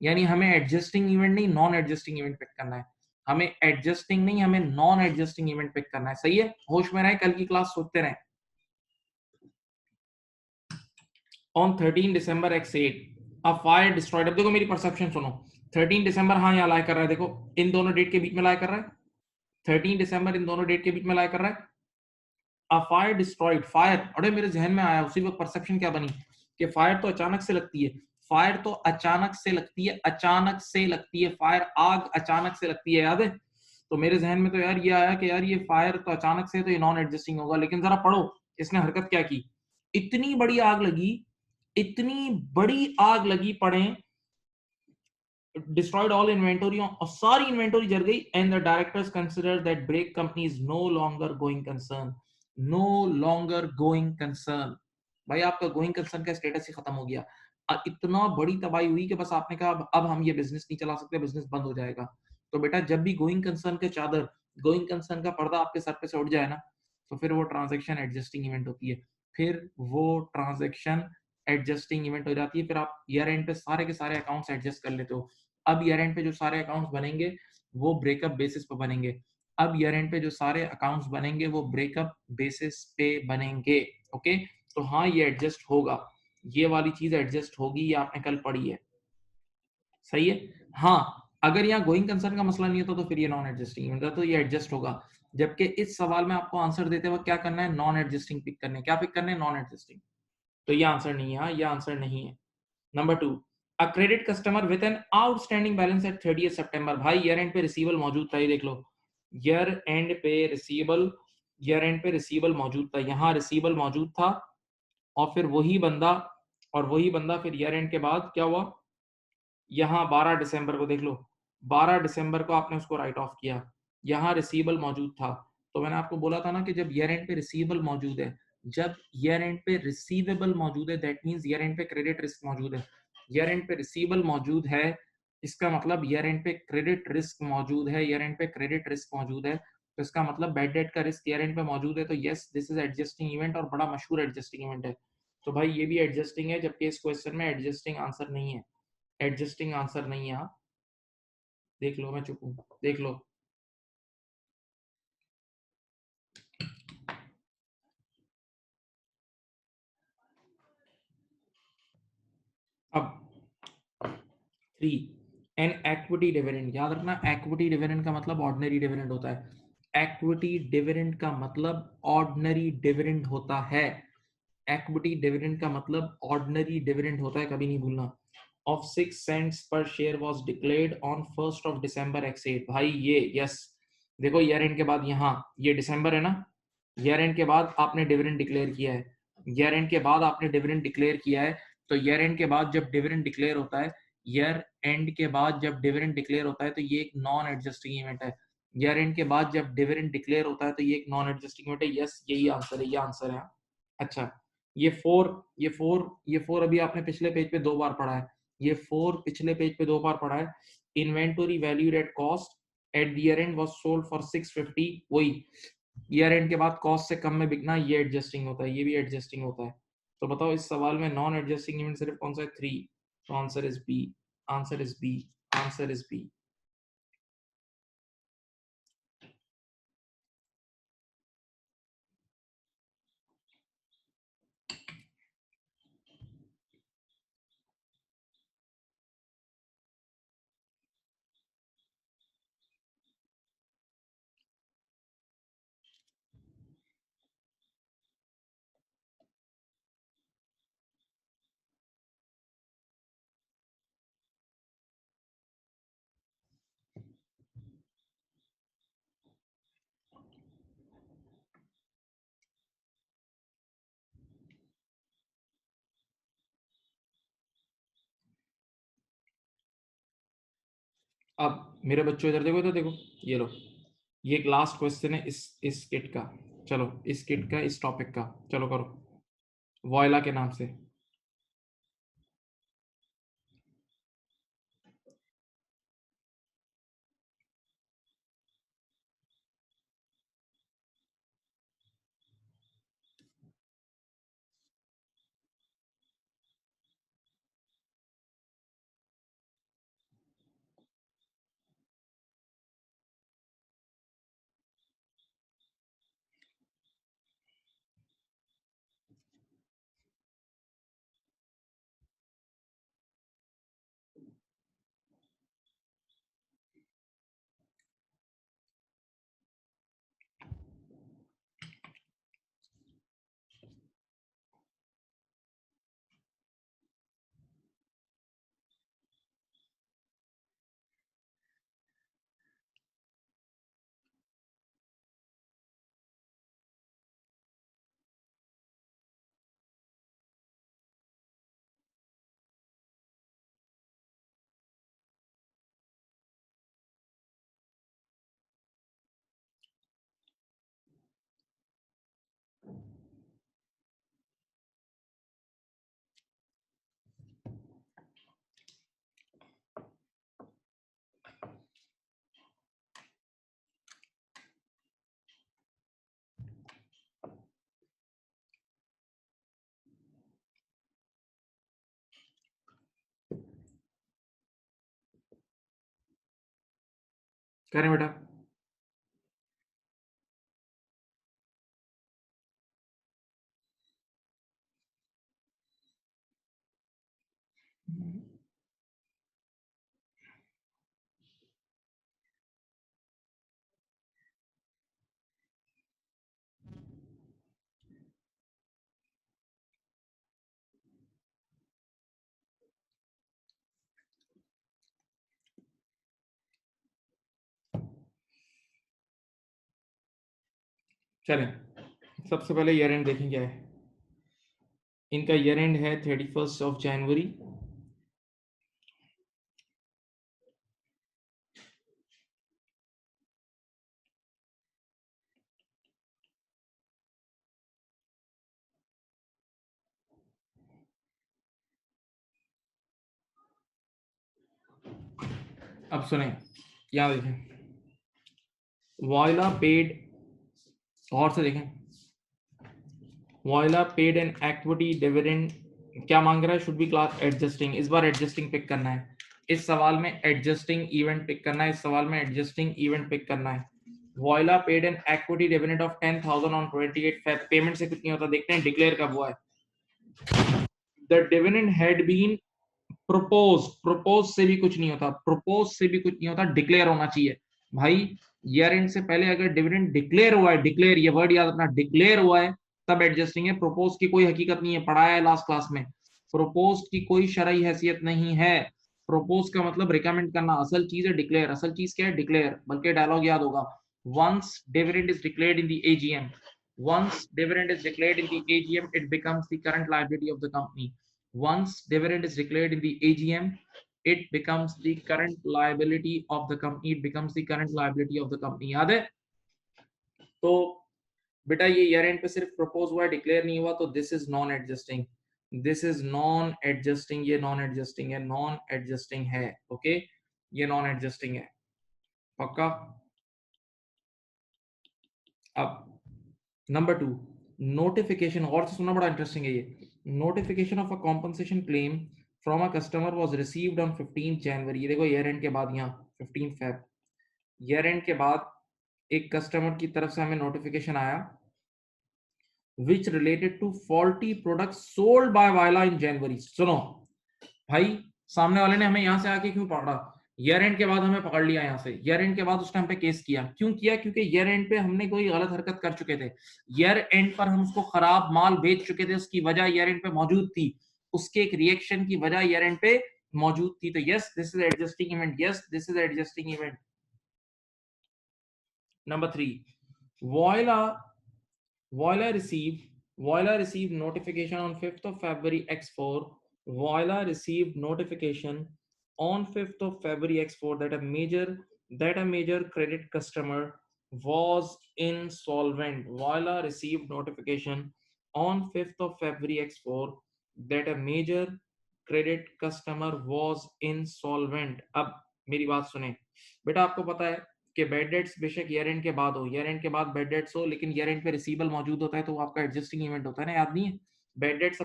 यानी हमें एडजस्टिंग इवेंट नहीं, नॉन एडजस्टिंग इवेंट पिक करना है। हमें एडजस्टिंग नहीं, हमें नॉन एडजस्टिंग इवेंट पिक करना है, सही है। होश में रहे, कल की क्लास सोचते रहे। On 13 December X8 a fire destroyed, अब देखो मेरी परसेप्शन सुनो। 13 दिसंबर, हाँ यहाँ लाई कर रहा है, देखो इन दोनों डेट के बीच में लाई कर रहा है। 13 दिसंबर इन दोनों डेट के बीच में लाई कर रहा है। अ फायर डिस्ट्रॉयड, फायर, अरे मेरे जहन में आया उसी वक्त परसेप्शन क्या बनी कि फायर तो अचानक से लगती है, फायर तो अचानक से लगती है, अचानक से लगती है फायर, आग अचानक से लगती है, याद है। तो मेरे जहन में तो यार ये आया कि यार ये फायर तो अचानक से है, तो ये नॉन एडजस्टिंग होगा। लेकिन जरा पढ़ो इसने हरकत क्या की। इतनी बड़ी आग लगी, इतनी बड़ी आग लगी, पढ़े, destroyed all inventory, और सारी इन्वेंटरी जल गई, and the directors consider that break company is no longer going concern, no longer going concern. भाई आपका गोइंग कंसर्न का स्टेटस ही खत्म हो गया। इतना बड़ी तबाही हुई कि बस आपने कहा अब हम ये बिजनेस नहीं चला सकते, बिजनेस बंद हो जाएगा। तो बेटा जब भी गोइंग कंसर्न के चादर, गोइंग कंसर्न का पर्दा आपके सर पे से उठ जाए ना, तो फिर वो ट्रांजेक्शन एडजस्टिंग इवेंट होती है, फिर वो ट्रांजेक्शन एडजस्टिंग इवेंट हो जाती है। फिर आप ईयर एंड पे सारे के सारे अकाउंट्स एडजस्ट कर लेते हो। अब ईयर एंड पे जो सारे अकाउंट्स बनेंगे वो ब्रेकअप बेसिस पे बनेंगे। अब ईयर एंड पे जो सारे अकाउंट्स बनेंगे वो ब्रेकअप बेसिस पे बनेंगे। ओके, तो हाँ ये एडजस्ट होगा, ये वाली चीज एडजस्ट होगी, ये आपने कल पढ़ी है, सही है। हाँ, अगर यहाँ गोइंग कंसर्न का मसला नहीं होता तो फिर ये नॉन एडजस्टिंग इवेंट है, तो ये एडजस्ट होगा। जबकि इस सवाल में आपको आंसर देते वक्त क्या करना है? नॉन एडजस्टिंग पिक करने, क्या पिक करने? Non adjusting. तो ये आंसर नहीं है, हाँ ये आंसर नहीं है। Number 2, a credit customer with an outstanding balance at 30 September. भाई ईयर एंड पे रिसीवेबल मौजूद था, ये देख लो, ईयर एंड पे रिसीवेबल, ईयर एंड पे रिसीवेबल मौजूद था, यहाँ रिसीवेबल मौजूद था। और फिर वही बंदा, फिर ईयर एंड के बाद क्या हुआ? यहाँ 12 दिसंबर को देख लो, 12 दिसंबर को आपने उसको राइट ऑफ किया, यहाँ रिसीवेबल मौजूद था। तो मैंने आपको बोला था ना कि जब ईयर एंड पे रिसीवेबल मौजूद है, जब ईयर एंड पे रिसीवेबल मौजूद है, दैट मींस ईयर एंड पे क्रेडिट रिस्क मौजूद है। ईयर एंड पे रिसीवेबल मौजूद है, इसका मतलब ईयर एंड पे क्रेडिट रिस्क मौजूद है, ईयर एंड पे क्रेडिट रिस्क मौजूद है, तो इसका मतलब बैड डेट का रिस्क ईयर एंड पे मौजूद है। तो yes, this is adjusting event और बड़ा मशहूर एडजस्टिंग इवेंट है। तो भाई ये भी एडजस्टिंग है, जबकि इस क्वेश्चन में एडजस्टिंग आंसर नहीं है, एडजस्टिंग आंसर नहीं है। हाँ, देख लो, मैं चुप हूँ, देख लो। अब 3, एन इक्विटी डिविडेंड, याद रखना इक्विटी डिविडेंड का मतलब ऑर्डिनरी डिविडेंड होता है। इक्विटी डिविडेंड का मतलब ऑर्डिनरी डिविडेंड होता है। इक्विटी डिविडेंड का मतलब ऑर्डिनरी डिविडेंड होता है, कभी नहीं भूलना। ऑफ 6 सेंट्स पर share was declared on 1st of December X8। भाई ये यस, देखो ईयर एंड के बाद यहाँ ये दिसंबर है ना, ईयर एंड के बाद आपने डिविडेंड डिक्लेयर किया है, ईयर एंड के बाद आपने डिविडेंड डिक्लेयर किया है। तो ईयर एंड के बाद जब डिविडेंड डिक्लेयर होता है, ईयर एंड के बाद जब डिविडेंड डिक्लेयर होता है तो ये एक नॉन एडजस्टिंग इवेंट है। ईयर एंड के बाद जब डिविडेंड डिक्लेयर होता है तो ये एक नॉन एडजस्टिंग इवेंट है। यस, यही आंसर है, ये आंसर है। अच्छा, ये फोर अभी आपने पिछले पेज पे 2 बार पढ़ा है, ये फोर पिछले पेज पे 2 बार पढ़ा है। Inventory valued at cost at the year and was sold for 650, वही ईयर एंड के बाद कॉस्ट से कम में बिकना, ये एडजस्टिंग होता है, ये भी एडजस्टिंग होता है। तो बताओ इस सवाल में नॉन एडजस्टिंग इवेंट सिर्फ कौन सा है? 3। तो answer is B, answer is B, answer is B. अब मेरे बच्चों इधर देखो, इधर देखो, ये लो, ये एक लास्ट क्वेश्चन है इस किट का। चलो इस किट का, इस टॉपिक का, चलो करो, वॉयला के नाम से। करें बेटा। चलें, सबसे पहले ईयर एंड देखें क्या है। इनका ईयर एंड है 31 जनवरी। अब सुने, यहाँ देखें, वॉयला पेड, और से देखें, voila paid an equity dividend, क्या मांग रहा है, शुड बी क्लास एडजस्टिंग, इस बार एडजस्टिंग पिक करना है, इस सवाल में एडजस्टिंग इवेंट पिक करना है, इस सवाल में एडजस्टिंग इवेंट पिक करना है। Voila paid an equity dividend of 10,000 on 28 Feb, payment से कुछ नहीं होता, देखते हैं डिक्लेयर कब हुआ है। The dividend had been propose से भी कुछ नहीं होता, प्रोपोज से भी कुछ नहीं होता, डिक्लेयर होना चाहिए भाई। ईयर एंड से पहले अगर डिविडेंड डिक्लेयर हुआ है, डिक्लेयर, ये वर्ड याद रखना, डिक्लेयर हुआ है तब एडजस्टिंग है। प्रोपोज की कोई हकीकत नहीं है, पढ़ाया है लास्ट क्लास में, प्रोपोज की कोई शरई हैसियत नहीं है। प्रोपोज का मतलब रिकमेंड करना, असल चीज है डिक्लेयर। असल चीज क्या है, डिक्लेयर। बल्कि डायलॉग याद होगा, once dividend is declared in the AGM, once dividend is declared in the AGM, it becomes the current liability of the company. Once dividend is declared in the AGM, it becomes the current liability of the company. It becomes the current liability of the company. याद है? तो बेटा ये year end पे सिर्फ propose हुआ है, declare नहीं हुआ, तो this is non adjusting, this is non adjusting, ये नॉन एडजस्टिंग है, नॉन एडजस्टिंग है। ओके, ये नॉन एडजस्टिंग है, पक्का। अब नंबर 2, नोटिफिकेशन, और से सुनना, बड़ा इंटरेस्टिंग है ये। Notification of a compensation claim from a customer was received on 15 जनवरी। ये देखो ईयर एंड के बाद, यहाँ 15 फेब, ईयर एंड के बाद एक कस्टमर की तरफ से हमें नोटिफिकेशन आया, which related to faulty products sold by Viola in January। सुनो भाई, सामने वाले ने हमें यहाँ से आके क्यों पकड़ा, ईयर एंड के बाद हमें पकड़ लिया यहाँ से, ईयर एंड के बाद उसने हम पे केस किया, क्यों किया, क्योंकि ईयर एंड पे हमने कोई गलत हरकत कर चुके थे, ईयर एंड पर हम उसको खराब माल बेच चुके थे, उसकी वजह ईयर एंड पे मौजूद थी, उसके एक रिएक्शन की वजह ईयर एंड पे मौजूद थी। तो yes, this is adjusting event, yes this is adjusting event. Number 3, voila Voila received notification on 5th of February X4. Voila received notification on 5th of February X4 that a major credit customer was insolvent. Voila received notification on 5th of February X4 that a major credit customer was insolvent. अब मेरी बात सुने बेटा, आपको पता है कि bad debts बेशक ईयर एंड के बाद हो, ईयर एंड के बाद बैड डेट्स हो, लेकिन ईयर एंड पे रिसीवेबल मौजूद होता है, तो वो आपका एडजस्टिंग इवेंट होता है ना, याद नहीं है? बैड डेट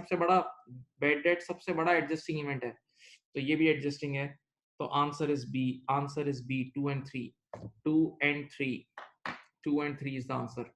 सबसे बड़ा एडजस्टिंग इवेंट है, तो ये भी एडजस्टिंग है। तो answer is B 2 and 3, 2 and 3, 2 and 3 is the answer.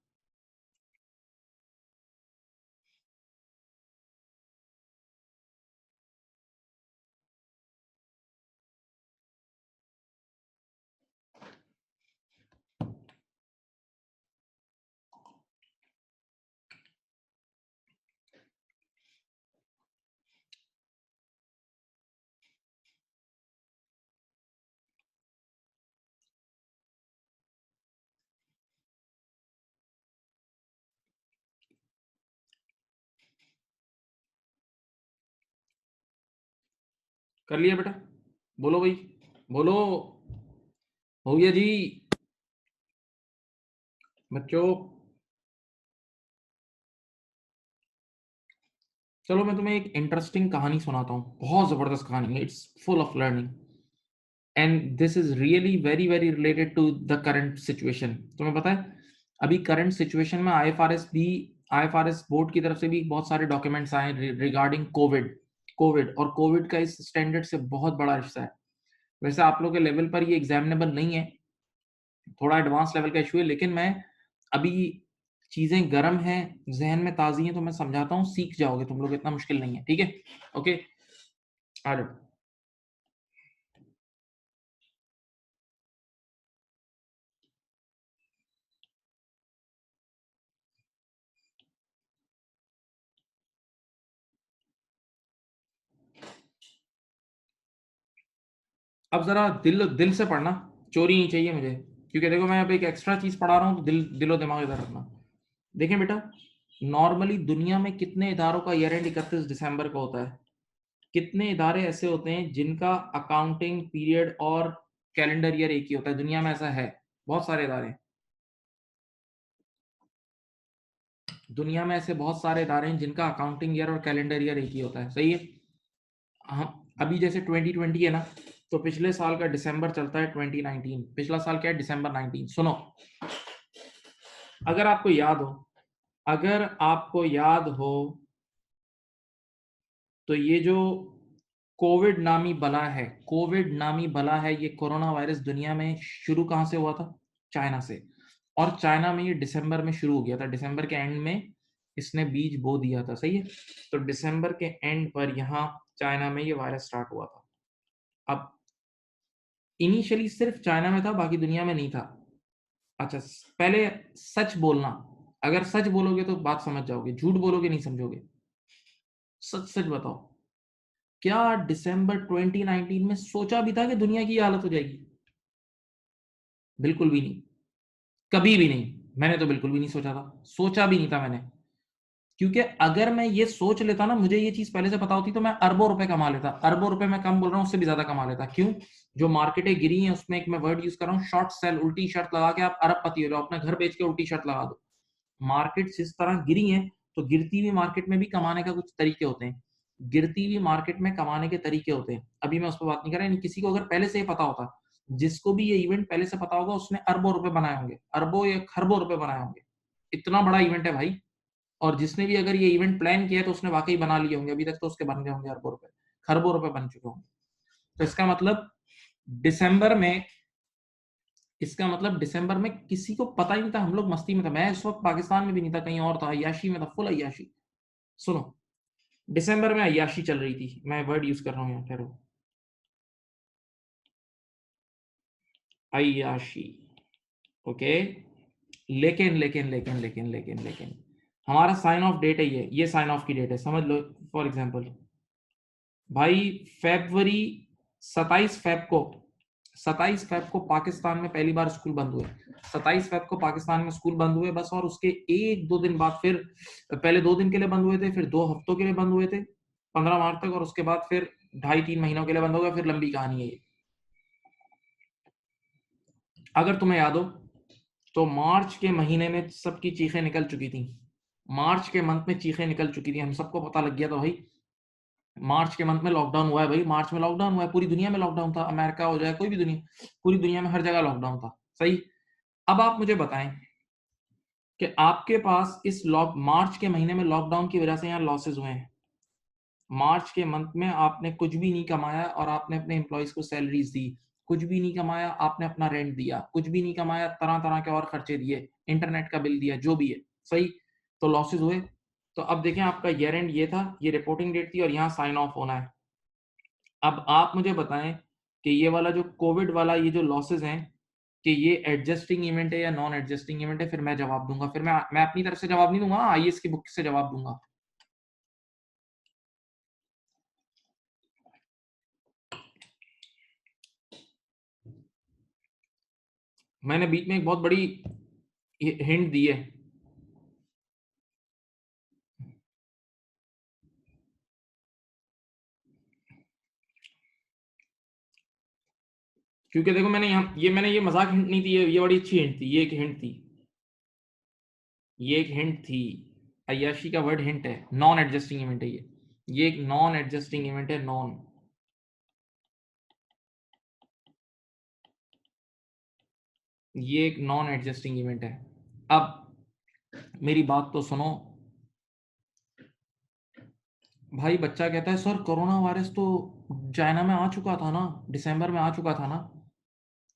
कर लिया बेटा? बोलो भाई, बोलो। हो गया जी बच्चों? चलो मैं तुम्हें एक इंटरेस्टिंग कहानी सुनाता हूँ, बहुत जबरदस्त कहानी है, it's full of learning and this is really very very related to the current situation. तुम्हें पता है अभी करंट सिचुएशन में आईएफआरएस बोर्ड की तरफ से भी बहुत सारे डॉक्यूमेंट्स आए रिगार्डिंग कोविड और कोविड का इस स्टैंडर्ड से बहुत बड़ा रिश्ता है। वैसे आप लोगों के लेवल पर ये एग्जामिनेबल नहीं है, थोड़ा एडवांस लेवल का इशू है, लेकिन मैं अभी चीजें गर्म हैं, जहन में ताजी हैं, तो मैं समझाता हूँ, सीख जाओगे तुम लोग, इतना मुश्किल नहीं है, ठीक है? ओके, आ जाओ। अब जरा दिल दिल से पढ़ना, चोरी नहीं चाहिए मुझे, क्योंकि देखो मैं अब एक एक्स्ट्रा चीज पढ़ा रहा हूँ, तो दिलो दिमाग इधर रखना। देखें बेटा, नॉर्मली दुनिया में कितने इदारों का ईयर एंड 31 दिसंबर को होता है? कितने इदारे ऐसे होते हैं जिनका अकाउंटिंग पीरियड और कैलेंडर ईयर एक ही होता है? दुनिया में ऐसा है, बहुत सारे इदारे हैं। दुनिया में ऐसे बहुत सारे इदारे हैं जिनका अकाउंटिंग ईयर और कैलेंडर ईयर एक ही होता है, सही है? हम अभी जैसे 2020 है ना, तो पिछले साल का दिसंबर चलता है 2019, पिछला साल क्या है? दिसंबर 19। सुनो, अगर आपको याद हो, अगर आपको याद हो तो ये जो कोविड नामी बला है, ये कोरोना वायरस दुनिया में शुरू कहां से हुआ था? चाइना से। और चाइना में ये दिसंबर में शुरू हो गया था, दिसंबर के एंड में इसने बीज बो दिया था, सही है? तो दिसंबर के एंड पर यहाँ चाइना में ये वायरस स्टार्ट हुआ था। अब इनिशियली सिर्फ चाइना में था, बाकी दुनिया में नहीं था। अच्छा, पहले सच बोलना, अगर सच बोलोगे तो बात समझ जाओगे, झूठ बोलोगे नहीं समझोगे। सच सच बताओ, क्या दिसंबर 2019 में सोचा भी था कि दुनिया की ये हालत हो जाएगी? बिल्कुल भी नहीं, कभी भी नहीं। मैंने तो बिल्कुल भी नहीं सोचा था, सोचा भी नहीं था मैंने, क्योंकि अगर मैं ये सोच लेता ना, मुझे ये चीज पहले से पता होती, तो मैं अरबों रुपए कमा लेता। अरबों रुपए मैं कम बोल रहा हूँ, उससे भी ज्यादा कमा लेता। क्यों? जो मार्केटें गिरी हैं उसमें एक मैं वर्ड यूज कर रहा हूँ, शॉर्ट सेल, उल्टी शर्त लगा के आप अरबपति हो जाओ, अपना घर बेच के उल्टी शर्त लगा दो। मार्केट जिस तरह गिरी है, तो गिरती हुई मार्केट में भी कमाने का कुछ तरीके होते हैं, गिरती हुई मार्केट में कमाने के तरीके होते हैं। अभी मैं उस पर बात नहीं कर रहा, किसी को अगर पहले से ही पता होता, जिसको भी ये इवेंट पहले से पता होगा, उसने अरबों रुपए बनाए होंगे, अरबों या खरबों रुपए बनाए होंगे। इतना बड़ा इवेंट है भाई, और जिसने भी अगर ये इवेंट प्लान किया है, तो उसने वाकई बना लिए होंगे, अभी तक तो उसके बन गए होंगे अरबों रुपए, खरबों रुपए बन चुके होंगे। तो दिसंबर में इसका मतलब दिसंबर में किसी को पता ही नहीं था, हम लोग मस्ती में था, मैं इस वक्त पाकिस्तान में भी नहीं था, कहीं और था, अय्याशी में था, फुल अय्याशी। सुनो, दिसंबर में अय्याशी चल रही थी, मैं वर्ड यूज कर रहा हूँ यहाँ, ठहरो, अय्याशी। ओके, लेकिन हमारा साइन ऑफ डेट है, ये साइन ऑफ की डेट है, समझ लो। फॉर एग्जांपल भाई, फेब्रुवरी 27 फेब को पाकिस्तान में पहली बार स्कूल बंद हुए। 27 फेब को पाकिस्तान में स्कूल बंद हुए बस, और उसके 1-2 दिन बाद फिर, पहले 2 दिन के लिए बंद हुए थे, फिर 2 हफ्तों के लिए बंद हुए थे, 15 मार्च तक, और उसके बाद फिर 2.5-3 महीनों के लिए बंद हो गया, फिर लंबी कहानी है ये। अगर तुम्हें याद हो तो मार्च के महीने में सबकी चीखें निकल चुकी थी, मार्च के मंथ में चीखें निकल चुकी थी, हम सबको पता लग गया था भाई मार्च के मंथ में लॉकडाउन हुआ है, भाई मार्च में लॉकडाउन हुआ है, पूरी दुनिया में लॉकडाउन था, अमेरिका हो जाए कोई भी दुनिया, पूरी दुनिया में हर जगह लॉकडाउन था। सही। अब आप मुझे बताएं कि आपके पास इस लॉक मार्च के महीने में लॉकडाउन की वजह से यहाँ लॉसेज हुए हैं। मार्च के मंथ में आपने कुछ भी नहीं कमाया और आपने अपने एम्प्लॉइज को सैलरीज दी, कुछ भी नहीं कमाया, आपने अपना रेंट दिया, कुछ भी नहीं कमाया, तरह तरह के और खर्चे दिए, इंटरनेट का बिल दिया, जो भी है। सही। तो लॉसेज हुए। तो अब देखें आपका ईयर एंड ये था, ये रिपोर्टिंग डेट थी और यहाँ साइन ऑफ होना है। अब आप मुझे बताएं कि ये वाला जो कोविड वाला ये जो लॉसेज हैं कि ये एडजस्टिंग इवेंट है या नॉन एडजस्टिंग इवेंट है, फिर मैं जवाब दूंगा, फिर मैं अपनी तरफ से जवाब नहीं दूंगा, आईएएस की बुक से जवाब दूंगा। मैंने बीच में एक बहुत बड़ी हिंट दी है। क्योंकि देखो मैंने ये मजाक हिंट नहीं दी है, ये बड़ी अच्छी हिंट थी, ये एक हिंट थी, ये एक हिंट थी। अय्याशी का वर्ड हिंट है, नॉन एडजस्टिंग इवेंट है ये एक नॉन एडजस्टिंग इवेंट है, नॉन। ये एक नॉन एडजस्टिंग इवेंट है। अब मेरी बात तो सुनो भाई, बच्चा कहता है सर कोरोना वायरस तो चाइना में आ चुका था ना, दिसंबर में आ चुका था ना।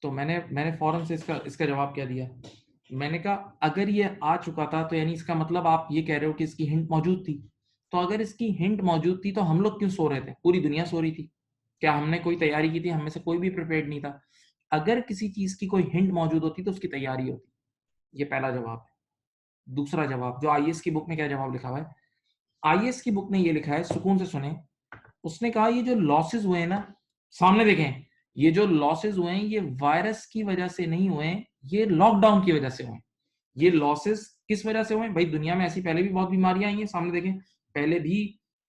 तो मैंने फौरन से इसका इसका जवाब क्या दिया, मैंने कहा अगर ये आ चुका था तो यानी इसका मतलब आप ये कह रहे हो कि इसकी हिंट मौजूद थी। तो अगर इसकी हिंट मौजूद थी तो हम लोग क्यों सो रहे थे, पूरी दुनिया सो रही थी? क्या हमने कोई तैयारी की थी? हम में से कोई भी प्रिपेयर्ड नहीं था। अगर किसी चीज की कोई हिंट मौजूद होती तो उसकी तैयारी होती। ये पहला जवाब है। दूसरा जवाब, जो आईएएस की बुक में क्या जवाब लिखा हुआ है, आईएएस की बुक में ये लिखा है, सुकून से सुने। उसने कहा ये जो लॉसेस हुए हैं ना, सामने देखें, ये जो लॉसेस हुए हैं ये वायरस की वजह से नहीं हुए, ये लॉकडाउन की वजह से हुए। ये लॉसेस किस वजह से हुए? भाई दुनिया में ऐसी पहले भी बहुत बीमारियां आई हैं, सामने देखें, पहले भी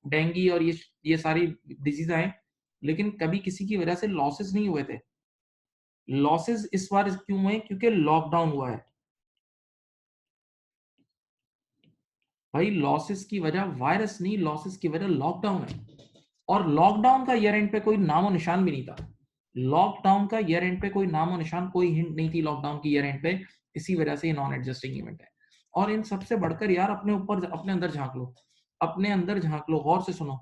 डेंगू और ये सारी डिजीज आए, लेकिन कभी किसी की वजह से लॉसेस नहीं हुए थे। लॉसेस इस बार क्यों हुए? क्योंकि लॉकडाउन हुआ है। भाई लॉसेस की वजह वायरस नहीं, लॉसेस की वजह लॉकडाउन है। और लॉकडाउन का ईयर एंड पे कोई नामो निशान भी नहीं था। लॉकडाउन का ईयर एंड पे कोई नामो निशान, कोई हिंट नहीं थी लॉकडाउन की ईयर एंड पे। इसी वजह से ये नॉन एडजस्टिंग इवेंट है। और इन सबसे बढ़कर यार अपने ऊपर, अपने अंदर झांक लो, अपने अंदर झांक लो, गौर से सुनो,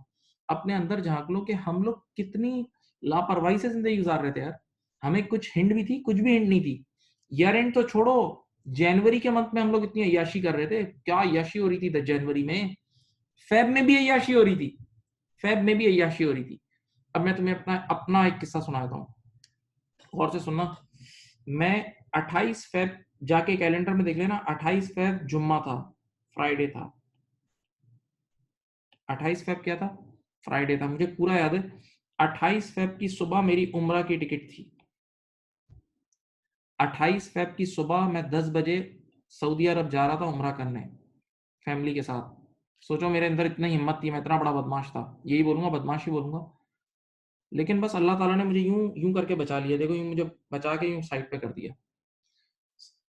अपने अंदर झांक लो कि हम लोग कितनी लापरवाही से जिंदगी गुजार रहे थे यार। हमें कुछ हिंट भी थी, कुछ भी हिंट नहीं थी। ईयर एंड तो छोड़ो, जनवरी के मंथ में हम लोग इतनी अय्याशी कर रहे थे, क्या अय्याशी हो रही थी जनवरी में। फेब में भी अय्याशी हो रही थी, फेब में भी अय्याशी हो रही थी। अब मैं तुम्हें अपना अपना एक किस्सा सुनाता हूँ, गौर से सुनना। मैं 28 फेब, जाके कैलेंडर में देख लेना, 28 फेब जुम्मा था, फ्राइडे था। 28 फेब क्या था? फ्राइडे था, मुझे पूरा याद है। 28 फेब की सुबह मेरी उम्रा की टिकट थी। 28 फेब की सुबह मैं 10 बजे सऊदी अरब जा रहा था उम्रा करने, फैमिली के साथ। सोचो मेरे अंदर इतनी हिम्मत थी, मैं इतना बड़ा बदमाश था, यही बोलूंगा, बदमाश ही बोलूंगा। लेकिन बस अल्लाह ताला ने मुझे यूं यूं करके बचा लिया, देखो यूं मुझे बचा के यूं साइड पे कर दिया।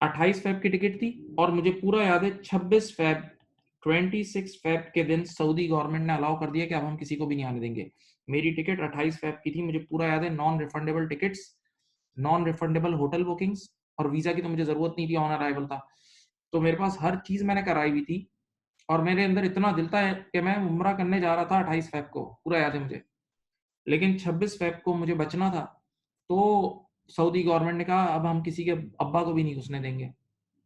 28 फेब की टिकट थी और मुझे पूरा याद है 26 फेब, 26 फेब के दिन सऊदी गवर्नमेंट ने अलाउ कर दिया कि अब हम किसी को भी नहीं आने देंगे। मेरी टिकट 28 फेब की थी, मुझे पूरा याद है, non refundable tickets, non refundable hotel bookings, और वीजा की तो मुझे जरूरत नहीं थी, ऑन अराइवल था। तो मेरे पास हर चीज मैंने कराई हुई थी। और मेरे अंदर इतना दिल था कि मैं उम्रा करने जा रहा था 28 फेब को, पूरा याद है मुझे। लेकिन 26 फेब को मुझे बचना था, तो सऊदी गवर्नमेंट ने कहा अब हम किसी के अब्बा को भी नहीं घुसने देंगे।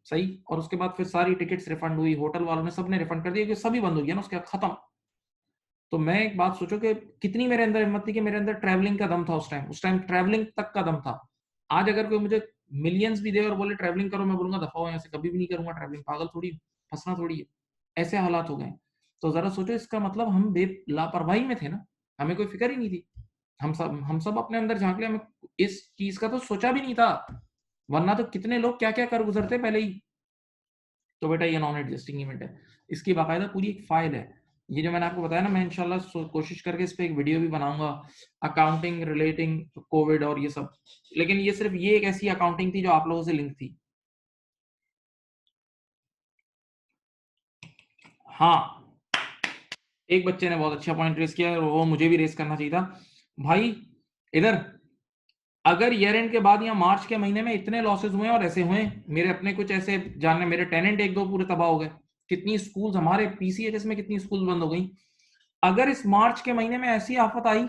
सही। और उसके बाद फिर सारी टिकट्स रिफंड हुई, होटल वालों ने सबने रिफंड कर दिया, क्योंकि सभी बंद हो गया ना उसके बाद, खत्म। तो मैं एक बात सोचो कि कितनी मेरे अंदर हिम्मत थी, कि मेरे अंदर ट्रैवलिंग का दम था उस टाइम ट्रैवलिंग तक का दम था। आज अगर कोई मुझे मिलियंस भी दे और बोले ट्रैवलिंग करो, मैं बोलूंगा दफा हो यहाँ से, कभी भी नहीं करूंगा ट्रैवलिंग, पागल थोड़ी, फंसना थोड़ी है। ऐसे हालात हो गए। तो जरा सोचो, इसका मतलब हम बे लापरवाही में थे ना, हमें कोई फिक्र ही नहीं थी। हम सब अपने अंदर झांक ले, हमें इस चीज का तो सोचा भी नहीं था, वरना तो कितने लोग क्या क्या कर गुजरते पहले ही। तो बेटा ये नॉन एडजस्टिंग इवेंट है, इसकी बाकायदा पूरी एक फाइल है। ये जो मैंने आपको बताया ना, मैं इंशाल्लाह कोशिश करके इस पे एक वीडियो भी बनाऊंगा, अकाउंटिंग रिलेटिंग कोविड और ये सब। लेकिन ये सिर्फ ये एक ऐसी अकाउंटिंग थी जो आप लोगों से लिंक थी। हाँ, एक बच्चे ने बहुत अच्छा पॉइंट रेस किया और वो मुझे भी रेस करना चाहिए था। भाई इधर, अगर ईयर एंड के बाद या मार्च के महीने में इतने लॉसेस हुए और ऐसे हुए, मेरे अपने कुछ ऐसे जानने, मेरे टेनेंट एक दो पूरे तबाह हो गए, कितनी स्कूल्स हमारे पीसीएचएस में कितनी स्कूल बंद हो गई। अगर इस मार्च के महीने में ऐसी आफत आई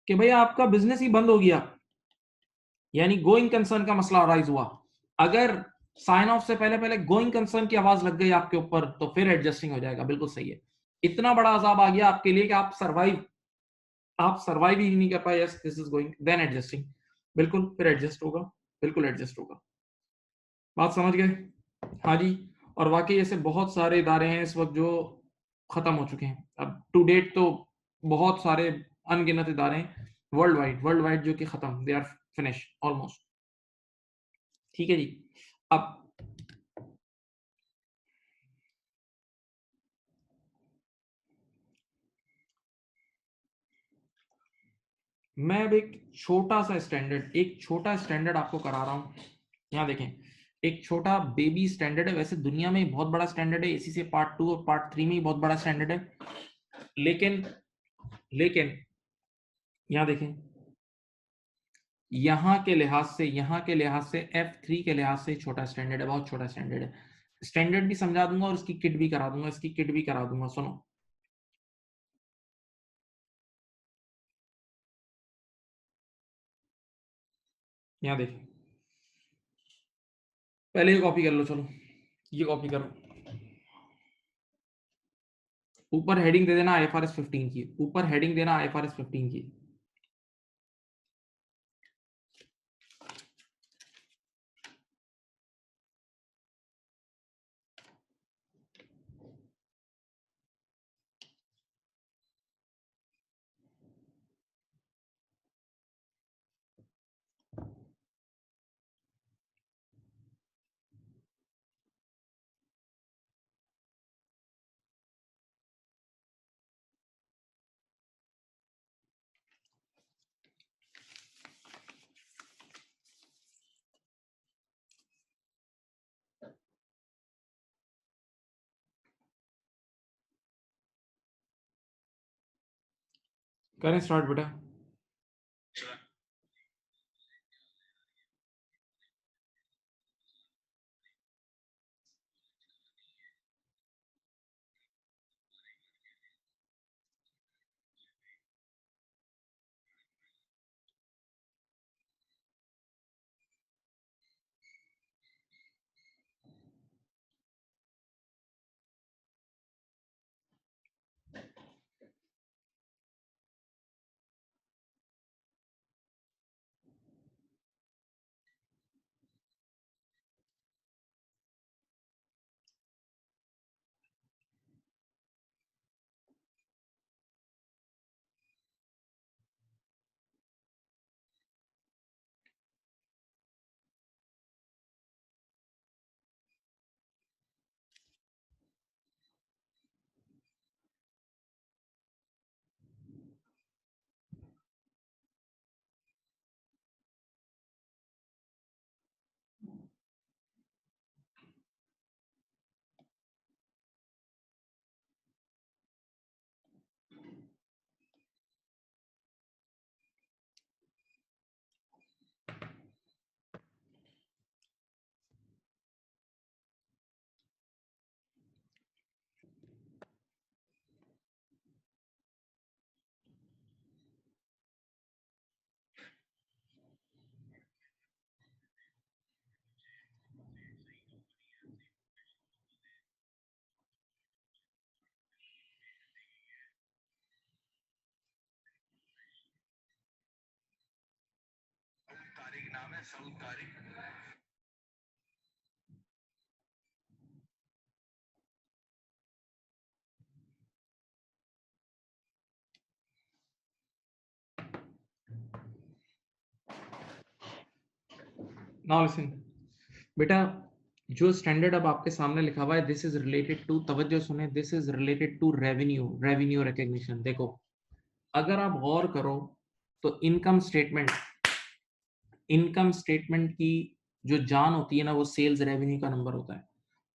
कि भैया आपका बिजनेस ही बंद हो गया, यानी गोइंग कंसर्न का मसला अराइज हुआ, अगर साइन ऑफ से पहले पहले गोइंग कंसर्न की आवाज लग गई आपके ऊपर, तो फिर एडजस्टिंग हो जाएगा। बिल्कुल सही है। इतना बड़ा अजाब आ गया आपके लिए कि आप सरवाइव ही नहीं कर पाए, yes this is going then adjusting, बिल्कुल फिर एडजस्ट होगा, बिल्कुल एडजस्ट होगा। बात समझ गए? हाँ जी। और वाकई ऐसे बहुत सारे इदारे हैं इस वक्त जो खत्म हो चुके हैं। अब टू डेट तो बहुत सारे अनगिनत इदारे हैं वर्ल्ड वाइड जो कि खत्म, दे आर फिनिश ऑलमोस्ट। ठीक है जी। अब मैं अब एक छोटा स्टैंडर्ड आपको करा रहा हूं। यहाँ देखें, एक छोटा बेबी स्टैंडर्ड है। वैसे दुनिया में बहुत बड़ा स्टैंडर्ड है, इसी से पार्ट 2 और पार्ट 3 में ही बहुत बड़ा स्टैंडर्ड है। लेकिन लेकिन यहाँ देखें, यहाँ के लिहाज से F3 के लिहाज से छोटा स्टैंडर्ड है, बहुत छोटा स्टैंडर्ड है। स्टैंडर्ड भी समझा दूंगा और इसकी किट भी करा दूंगा, इसकी किट भी करा दूंगा। सुनो, यहाँ देखिए, पहले ये कॉपी कर लो, चलो ये कॉपी करो। ऊपर हेडिंग दे देना IFRS 15 की, ऊपर हेडिंग देना IFRS 15 की। करें स्टार्ट बेटा। नाउ लिसन बेटा, जो स्टैंडर्ड अब आपके सामने लिखा हुआ है, दिस इज रिलेटेड टू, तवज्जो सुने, this is related to revenue recognition. देखो, अगर आप गौर करो तो इनकम स्टेटमेंट की जो जान होती है ना, वो सेल्स रेवेन्यू का नंबर होता है।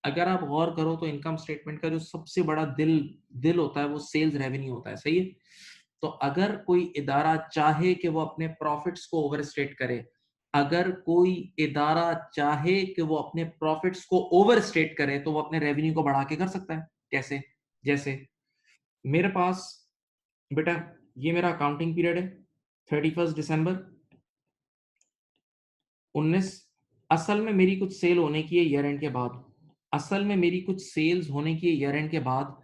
अगर आप गौर करो तो इनकम स्टेटमेंट का जो सबसे बड़ा दिल होता है वो सेल्स रेवेन्यू होता है, सही है। तो अगर कोई इदारा चाहे कि वो अपने प्रॉफिट्स को ओवरस्टेट करे, अगर कोई इदारा चाहे कि वो अपने प्रॉफिट्स को ओवरस्टेट करे, तो वो अपने रेवेन्यू को बढ़ा के कर सकता है। कैसे? जैसे मेरे पास, बेटा, ये मेरा अकाउंटिंग पीरियड है 31 दिसंबर 19। असल में मेरी कुछ सेल होने की है ईयर एंड के बाद, असल में मेरी कुछ सेल्स होने की है ईयर एंड के बाद।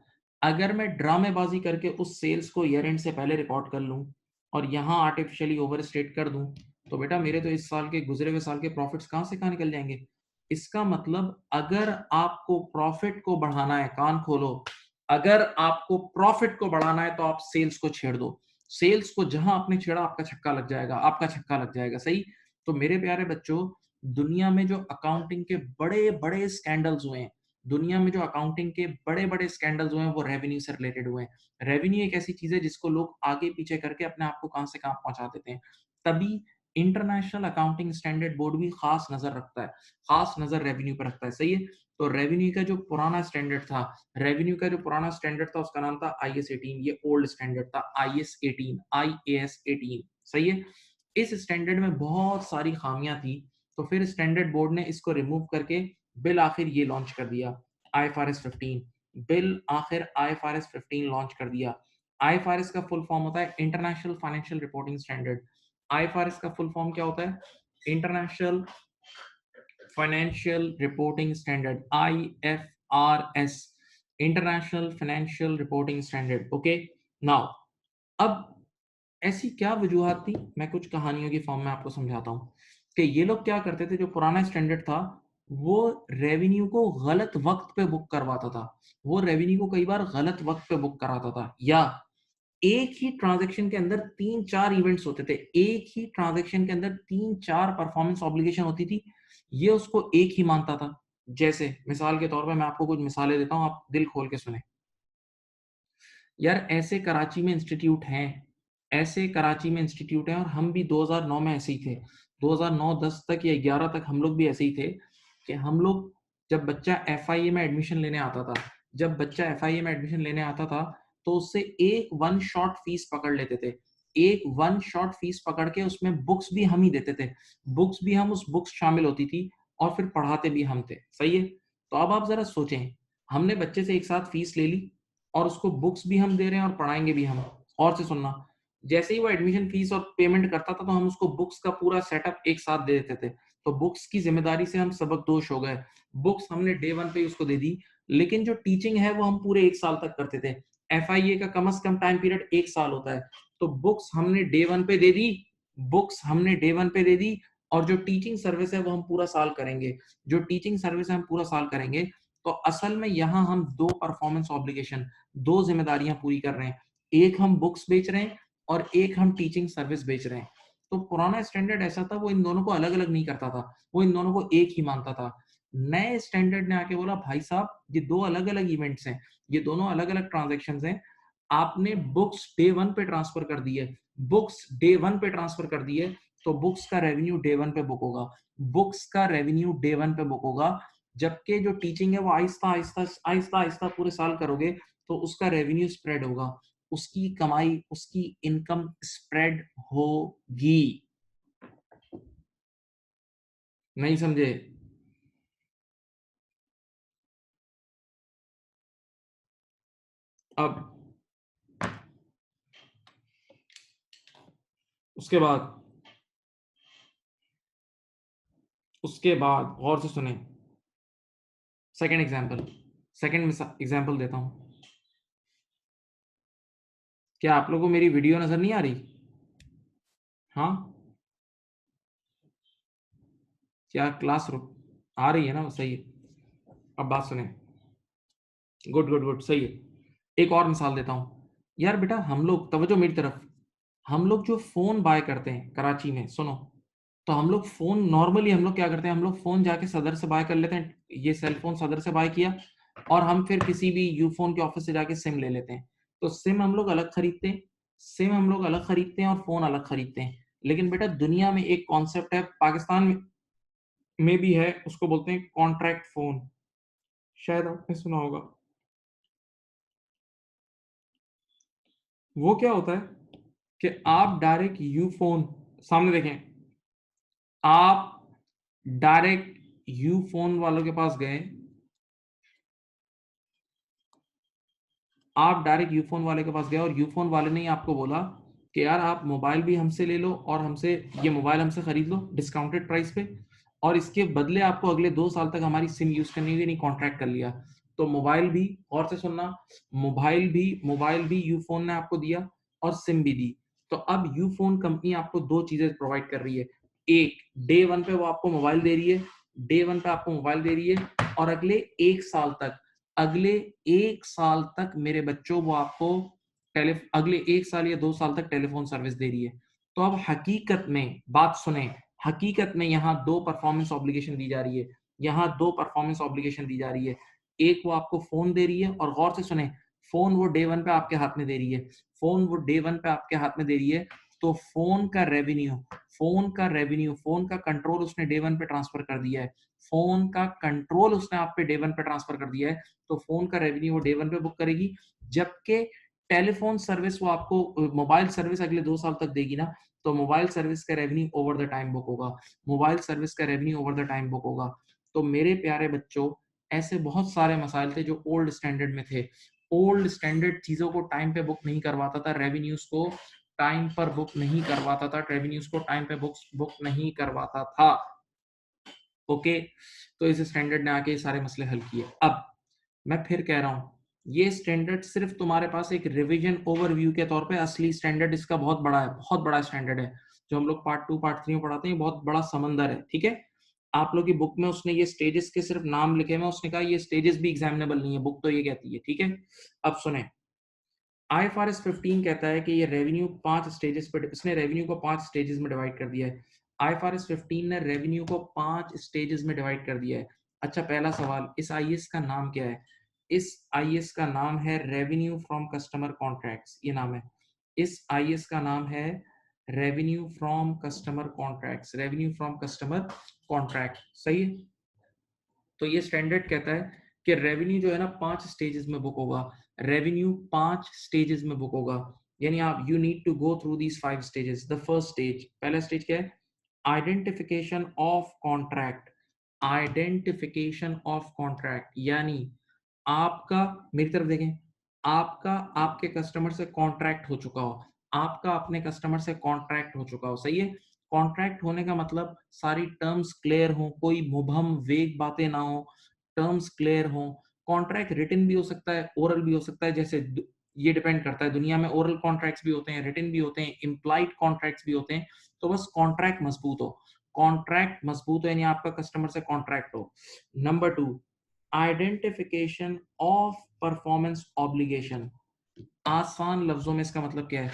अगर मैं ड्रामेबाजी करके उस सेल्स को ईयर एंड से पहले रिकॉर्ड कर लूं और यहां आर्टिफिशियली ओवरस्टेट कर दूं, तो बेटा मेरे तो इस साल के, गुजरे हुए साल के प्रॉफिट्स कहां से कहां निकल जाएंगे। इसका मतलब अगर आपको प्रॉफिट को बढ़ाना है, कान खोलो, अगर आपको प्रॉफिट को बढ़ाना है तो आप सेल्स को छेड़ दो। सेल्स को जहां आपने छेड़ा, आपका छक्का लग जाएगा, आपका छक्का लग जाएगा, सही। तो मेरे प्यारे बच्चों, दुनिया में जो अकाउंटिंग के बड़े बड़े स्कैंडल्स हुए हैं, दुनिया में जो अकाउंटिंग के बड़े बड़े स्कैंडल्स हुए हैं, वो रेवेन्यू से रिलेटेड हुए हैं। रेवेन्यू एक ऐसी चीज है जिसको लोग आगे पीछे करके अपने आप को कहां से कहां पहुंचा देते हैं। तभी इंटरनेशनल अकाउंटिंग स्टैंडर्ड बोर्ड भी खास नजर रखता है, खास नजर रेवेन्यू पर रखता है, सही है। तो रेवेन्यू का जो पुराना स्टैंडर्ड था, रेवेन्यू का जो पुराना स्टैंडर्ड था, उसका नाम था IS 18। ये ओल्ड स्टैंडर्ड था, IAS 18, सही है। इस स्टैंडर्ड में बहुत सारी खामियां थी, तो फिर स्टैंडर्ड बोर्ड ने इसको रिमूव करके बिल आखिर ये लॉन्च कर दिया, IFRS 15। बिल आखिर IFRS 15 लॉन्च कर दिया। IFRS का फुल फॉर्म होता है international financial reporting standard. IFRS का फुल फॉर्म क्या होता है? International financial reporting standard, IFRS, international financial reporting standard. Okay, now, अब ऐसी क्या वजूहत थी, मैं कुछ कहानियों की फॉर्म में आपको समझाता हूँ कि ये लोग क्या करते थे। जो पुराना स्टैंडर्ड था, वो रेवेन्यू को गलत वक्त पे बुक करवाता था, वो रेवेन्यू को कई बार गलत वक्त पे बुक कराता था, या एक ही ट्रांजैक्शन के अंदर तीन चार इवेंट्स होते थे, एक ही ट्रांजैक्शन के अंदर तीन चार परफॉर्मेंस ऑब्लिगेशन होती थी, ये उसको एक ही मानता था। जैसे मिसाल के तौर पर मैं आपको कुछ मिसालें देता हूं, आप दिल खोल के सुने। यार ऐसे कराची में इंस्टीट्यूट हैं, ऐसे कराची में इंस्टीट्यूट हैं, और हम भी 2009 में ऐसे ही थे। 2009-10 तक या 11 तक हम लोग भी ऐसे ही थे कि हम लोग, जब बच्चा FIA में एडमिशन लेने आता था, जब बच्चा FIA में एडमिशन लेने आता था, तो उससे एक वन शॉट फीस पकड़ लेते थे। एक वन शॉट फीस पकड़ के उसमें बुक्स भी हम ही देते थे, बुक्स भी हम, उस बुक्स शामिल होती थी, और फिर पढ़ाते भी हम थे, सही है। तो अब आप जरा सोचें, हमने बच्चे से एक साथ फीस ले ली, और उसको बुक्स भी हम दे रहे हैं और पढ़ाएंगे भी हम। और से सुनना, जैसे ही वो एडमिशन फीस और पेमेंट करता था, तो हम उसको बुक्स का पूरा सेटअप एक साथ दे देते थे। तो बुक्स की जिम्मेदारी से हम सबक दोष हो गए, बुक्स हमने डे वन पे उसको दे दी। लेकिन जो टीचिंग है वो हम पूरे एक साल तक करते थे। FIA का कम से कम टाइम पीरियड एक साल होता है। तो बुक्स हमने डे वन पे दे दी, बुक्स हमने डे वन पे दे दी, और जो टीचिंग सर्विस है वो हम पूरा साल करेंगे, जो टीचिंग सर्विस है हम पूरा साल करेंगे। तो असल में यहाँ हम दो परफॉर्मेंस ऑब्लिगेशन, दो जिम्मेदारियां पूरी कर रहे हैं, एक हम बुक्स बेच रहे हैं और एक हम टीचिंग सर्विस बेच रहे हैं। तो पुराना स्टैंडर्ड ऐसा था, वो इन दोनों को अलग अलग नहीं करता था, वो इन दोनों को एक ही मानता था। नए स्टैंडर्ड ने आके बोला, भाई साहब ये दो अलग अलग इवेंट्स हैं, ये दोनों अलग अलग ट्रांजेक्शन हैं, आपने बुक्स डे वन पे ट्रांसफर कर दी है, बुक्स डे वन पे ट्रांसफर कर दी है, तो बुक्स का रेवेन्यू डे वन पे बुक होगा, बुक्स का रेवेन्यू डे वन पे बुक होगा। जबकि जो टीचिंग है वो आहिस्ता आहिस्ता आहिस्ता आहिस्ता पूरे साल करोगे, तो उसका रेवेन्यू स्प्रेड होगा, उसकी कमाई, उसकी इनकम स्प्रेड होगी। नहीं समझे? अब उसके बाद, गौर से सुने, सेकंड एग्जांपल, सेकंड एग्जांपल देता हूं। क्या आप लोगों को मेरी वीडियो नजर नहीं आ रही? हाँ, क्या क्लास आ रही है ना? सही है। अब बात सुने, गुड गुड गुड, सही है। एक और मिसाल देता हूं। यार बेटा, हम लोग, तवज्जो मेरी तरफ, हम लोग जो फोन बाय करते हैं कराची में, सुनो, तो हम लोग फोन नॉर्मली हम लोग क्या करते हैं, हम लोग फोन जाके सदर से बाय कर लेते हैं, ये सेल फोन सदर से बाय किया और हम फिर किसी भी यूफोन के ऑफिस से जाके सिम ले लेते हैं। तो सिम हम लोग अलग खरीदते हैं, सिम हम लोग अलग खरीदते हैं और फोन अलग खरीदते हैं। लेकिन बेटा दुनिया में एक कॉन्सेप्ट है, पाकिस्तान में भी है, उसको बोलते हैं कॉन्ट्रैक्ट फोन, शायद आपने सुना होगा। वो क्या होता है कि आप डायरेक्ट यूफोन, सामने देखें, आप डायरेक्ट यूफोन वालों के पास गए, आप डायरेक्ट यूफोन वाले के पास गए और यूफोन वाले ने ही आपको बोला कि यार आप मोबाइल भी हमसे ले लो और हमसे ये मोबाइल हमसे खरीद लो डिस्काउंटेड प्राइस पे, और इसके बदले आपको अगले 2 साल तक हमारी सिम यूज करनी होगी, नहीं कॉन्ट्रैक्ट कर लिया। तो मोबाइल भी, और से सुनना, मोबाइल भी यूफोन ने आपको दिया और सिम भी दी। तो अब यूफोन कंपनी आपको दो चीजें प्रोवाइड कर रही है, एक, डे वन पे वो आपको मोबाइल दे रही है, डे वन पे आपको मोबाइल दे रही है, और अगले 1 साल तक मेरे बच्चों वो आपको अगले 1 साल या 2 साल तक टेलीफोन सर्विस दे रही है। तो अब हकीकत में बात सुने, हकीकत में यहाँ दो परफॉर्मेंस ऑब्लिगेशन दी जा रही है, यहाँ दो परफॉर्मेंस ऑब्लिगेशन दी जा रही है। एक वो आपको फोन दे रही है, और गौर से सुने, फोन वो डे वन पे आपके हाथ में दे रही है, फोन वो डे वन पे आपके हाथ में दे रही है। तो फोन का कंट्रोल उसने डे वन पे ट्रांसफर कर दिया है, फोन का कंट्रोल उसने आप पे डे वन पे ट्रांसफर कर दिया है। तो फोन का रेवेन्यू वो डे वन पे बुक करेगी, जबकि टेलीफोन सर्विस वो आपको मोबाइल सर्विस अगले 2 साल तक देगी ना, तो मोबाइल सर्विस का revenue over the time book होगा, मोबाइल सर्विस का revenue over the time book होगा। तो मेरे प्यारे बच्चों, ऐसे बहुत सारे मसाइल थे जो ओल्ड स्टैंडर्ड में थे। ओल्ड स्टैंडर्ड चीजों को टाइम पे बुक नहीं करवाता था, रेवेन्यूज को टाइम पर बुक नहीं करवाता था, रेवेन्यूज को टाइम पे बुक नहीं करवाता था। ओके, तो इस स्टैंडर्ड ने आके सारे मसले हल किए। अब मैं फिर कह रहा हूं, ये स्टैंडर्ड सिर्फ तुम्हारे पास एक रिवीजन ओवरव्यू के तौर पे, असली स्टैंडर्ड इसका बहुत बड़ा है, बहुत बड़ा स्टैंडर्ड है, जो हम लोग पार्ट 2 पार्ट 3 में पढ़ाते हैं, बहुत बड़ा समंदर है। ठीक है, आप लोग की बुक में उसने ये स्टेजेस के सिर्फ नाम लिखे हुए, उसने कहा ये स्टेजेस भी एग्जामिनेबल नहीं है, बुक तो ये कहती है। ठीक है, अब सुने, IFRS 15 कहता है कि ये रेवेन्यू 5 स्टेजेस पे, इसने रेवेन्यू को 5 स्टेजेस में डिवाइड कर दिया है। IFRS 15 ने रेवेन्यू को 5 स्टेजेस में डिवाइड कर दिया है। अच्छा, पहला सवाल, इस आईएस का नाम क्या है? इस आईएस का नाम है रेवेन्यू फ्रॉम कस्टमर कॉन्ट्रैक्ट्स, ये नाम है। इस आईएस का नाम है revenue from customer contracts, revenue from customer contract, सही है। तो ये स्टैंडर्ड कहता है कि रेवेन्यू जो है ना 5 स्टेजेस में बुक होगा, रेवेन्यू 5 स्टेजेस में बुक होगा। यानी आप, you need to go through these 5 stages. The first stage, पहला स्टेज क्या है? Identification of contract, identification of contract, यानी आपका, मेरी तरफ देखें, आपका आपके कस्टमर से कॉन्ट्रैक्ट हो चुका हो, आपका अपने कस्टमर से कॉन्ट्रैक्ट हो चुका हो, सही है। कॉन्ट्रैक्ट होने का मतलब सारी टर्म्स क्लियर हो, कोई मुबहम वेग बातें ना हो, टर्म्स क्लियर हो। कॉन्ट्रैक्ट रिटन भी हो सकता है, ओरल भी हो सकता है, जैसे ये डिपेंड करता है, दुनिया में ओरल कॉन्ट्रैक्ट्स भी होते हैं, रिटन भी होते हैं, इम्प्लाइड कॉन्ट्रैक्ट्स भी होते हैं। तो बस कॉन्ट्रैक्ट मजबूत हो, कॉन्ट्रैक्ट मजबूत हो, यानी आपका कस्टमर से कॉन्ट्रैक्ट हो। Number 2, identification of performance obligation. आसान लफ्जों में इसका मतलब क्या है?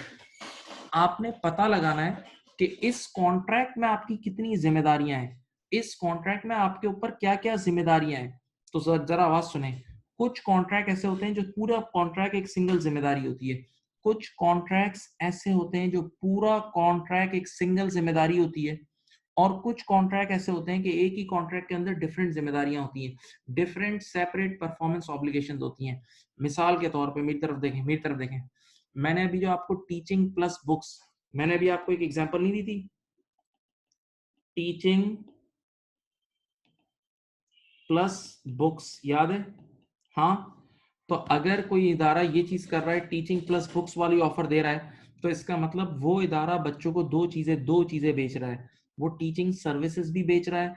आपने पता लगाना है कि इस कॉन्ट्रैक्ट में आपकी कितनी जिम्मेदारियां हैं, इस कॉन्ट्रैक्ट में आपके ऊपर क्या क्या जिम्मेदारियां हैं। तो जरा आवाज सुने, कुछ कॉन्ट्रैक्ट ऐसे होते हैं जो पूरा कॉन्ट्रैक्ट एक सिंगल जिम्मेदारी होती है, कुछ कॉन्ट्रैक्ट्स ऐसे होते हैं जो पूरा कॉन्ट्रैक्ट एक सिंगल जिम्मेदारी होती है, और कुछ कॉन्ट्रैक्ट ऐसे होते हैं कि एक ही कॉन्ट्रैक्ट के अंदर डिफरेंट जिम्मेदारियां होती हैं, डिफरेंट सेपरेट परफॉर्मेंस ऑब्लिगेशंस होती हैं। मिसाल के तौर पे, मेरी तरफ देखें, मैंने अभी जो आपको टीचिंग प्लस बुक्स, मैंने अभी आपको एक एग्जांपल नहीं दी थी, टीचिंग प्लस बुक्स, याद है? हाँ, तो अगर कोई इदारा ये चीज कर रहा है, टीचिंग प्लस बुक्स वाली ऑफर दे रहा है, तो इसका मतलब वो इदारा बच्चों को दो चीजें बेच रहा है, वो टीचिंग सर्विसेज भी बेच रहा है,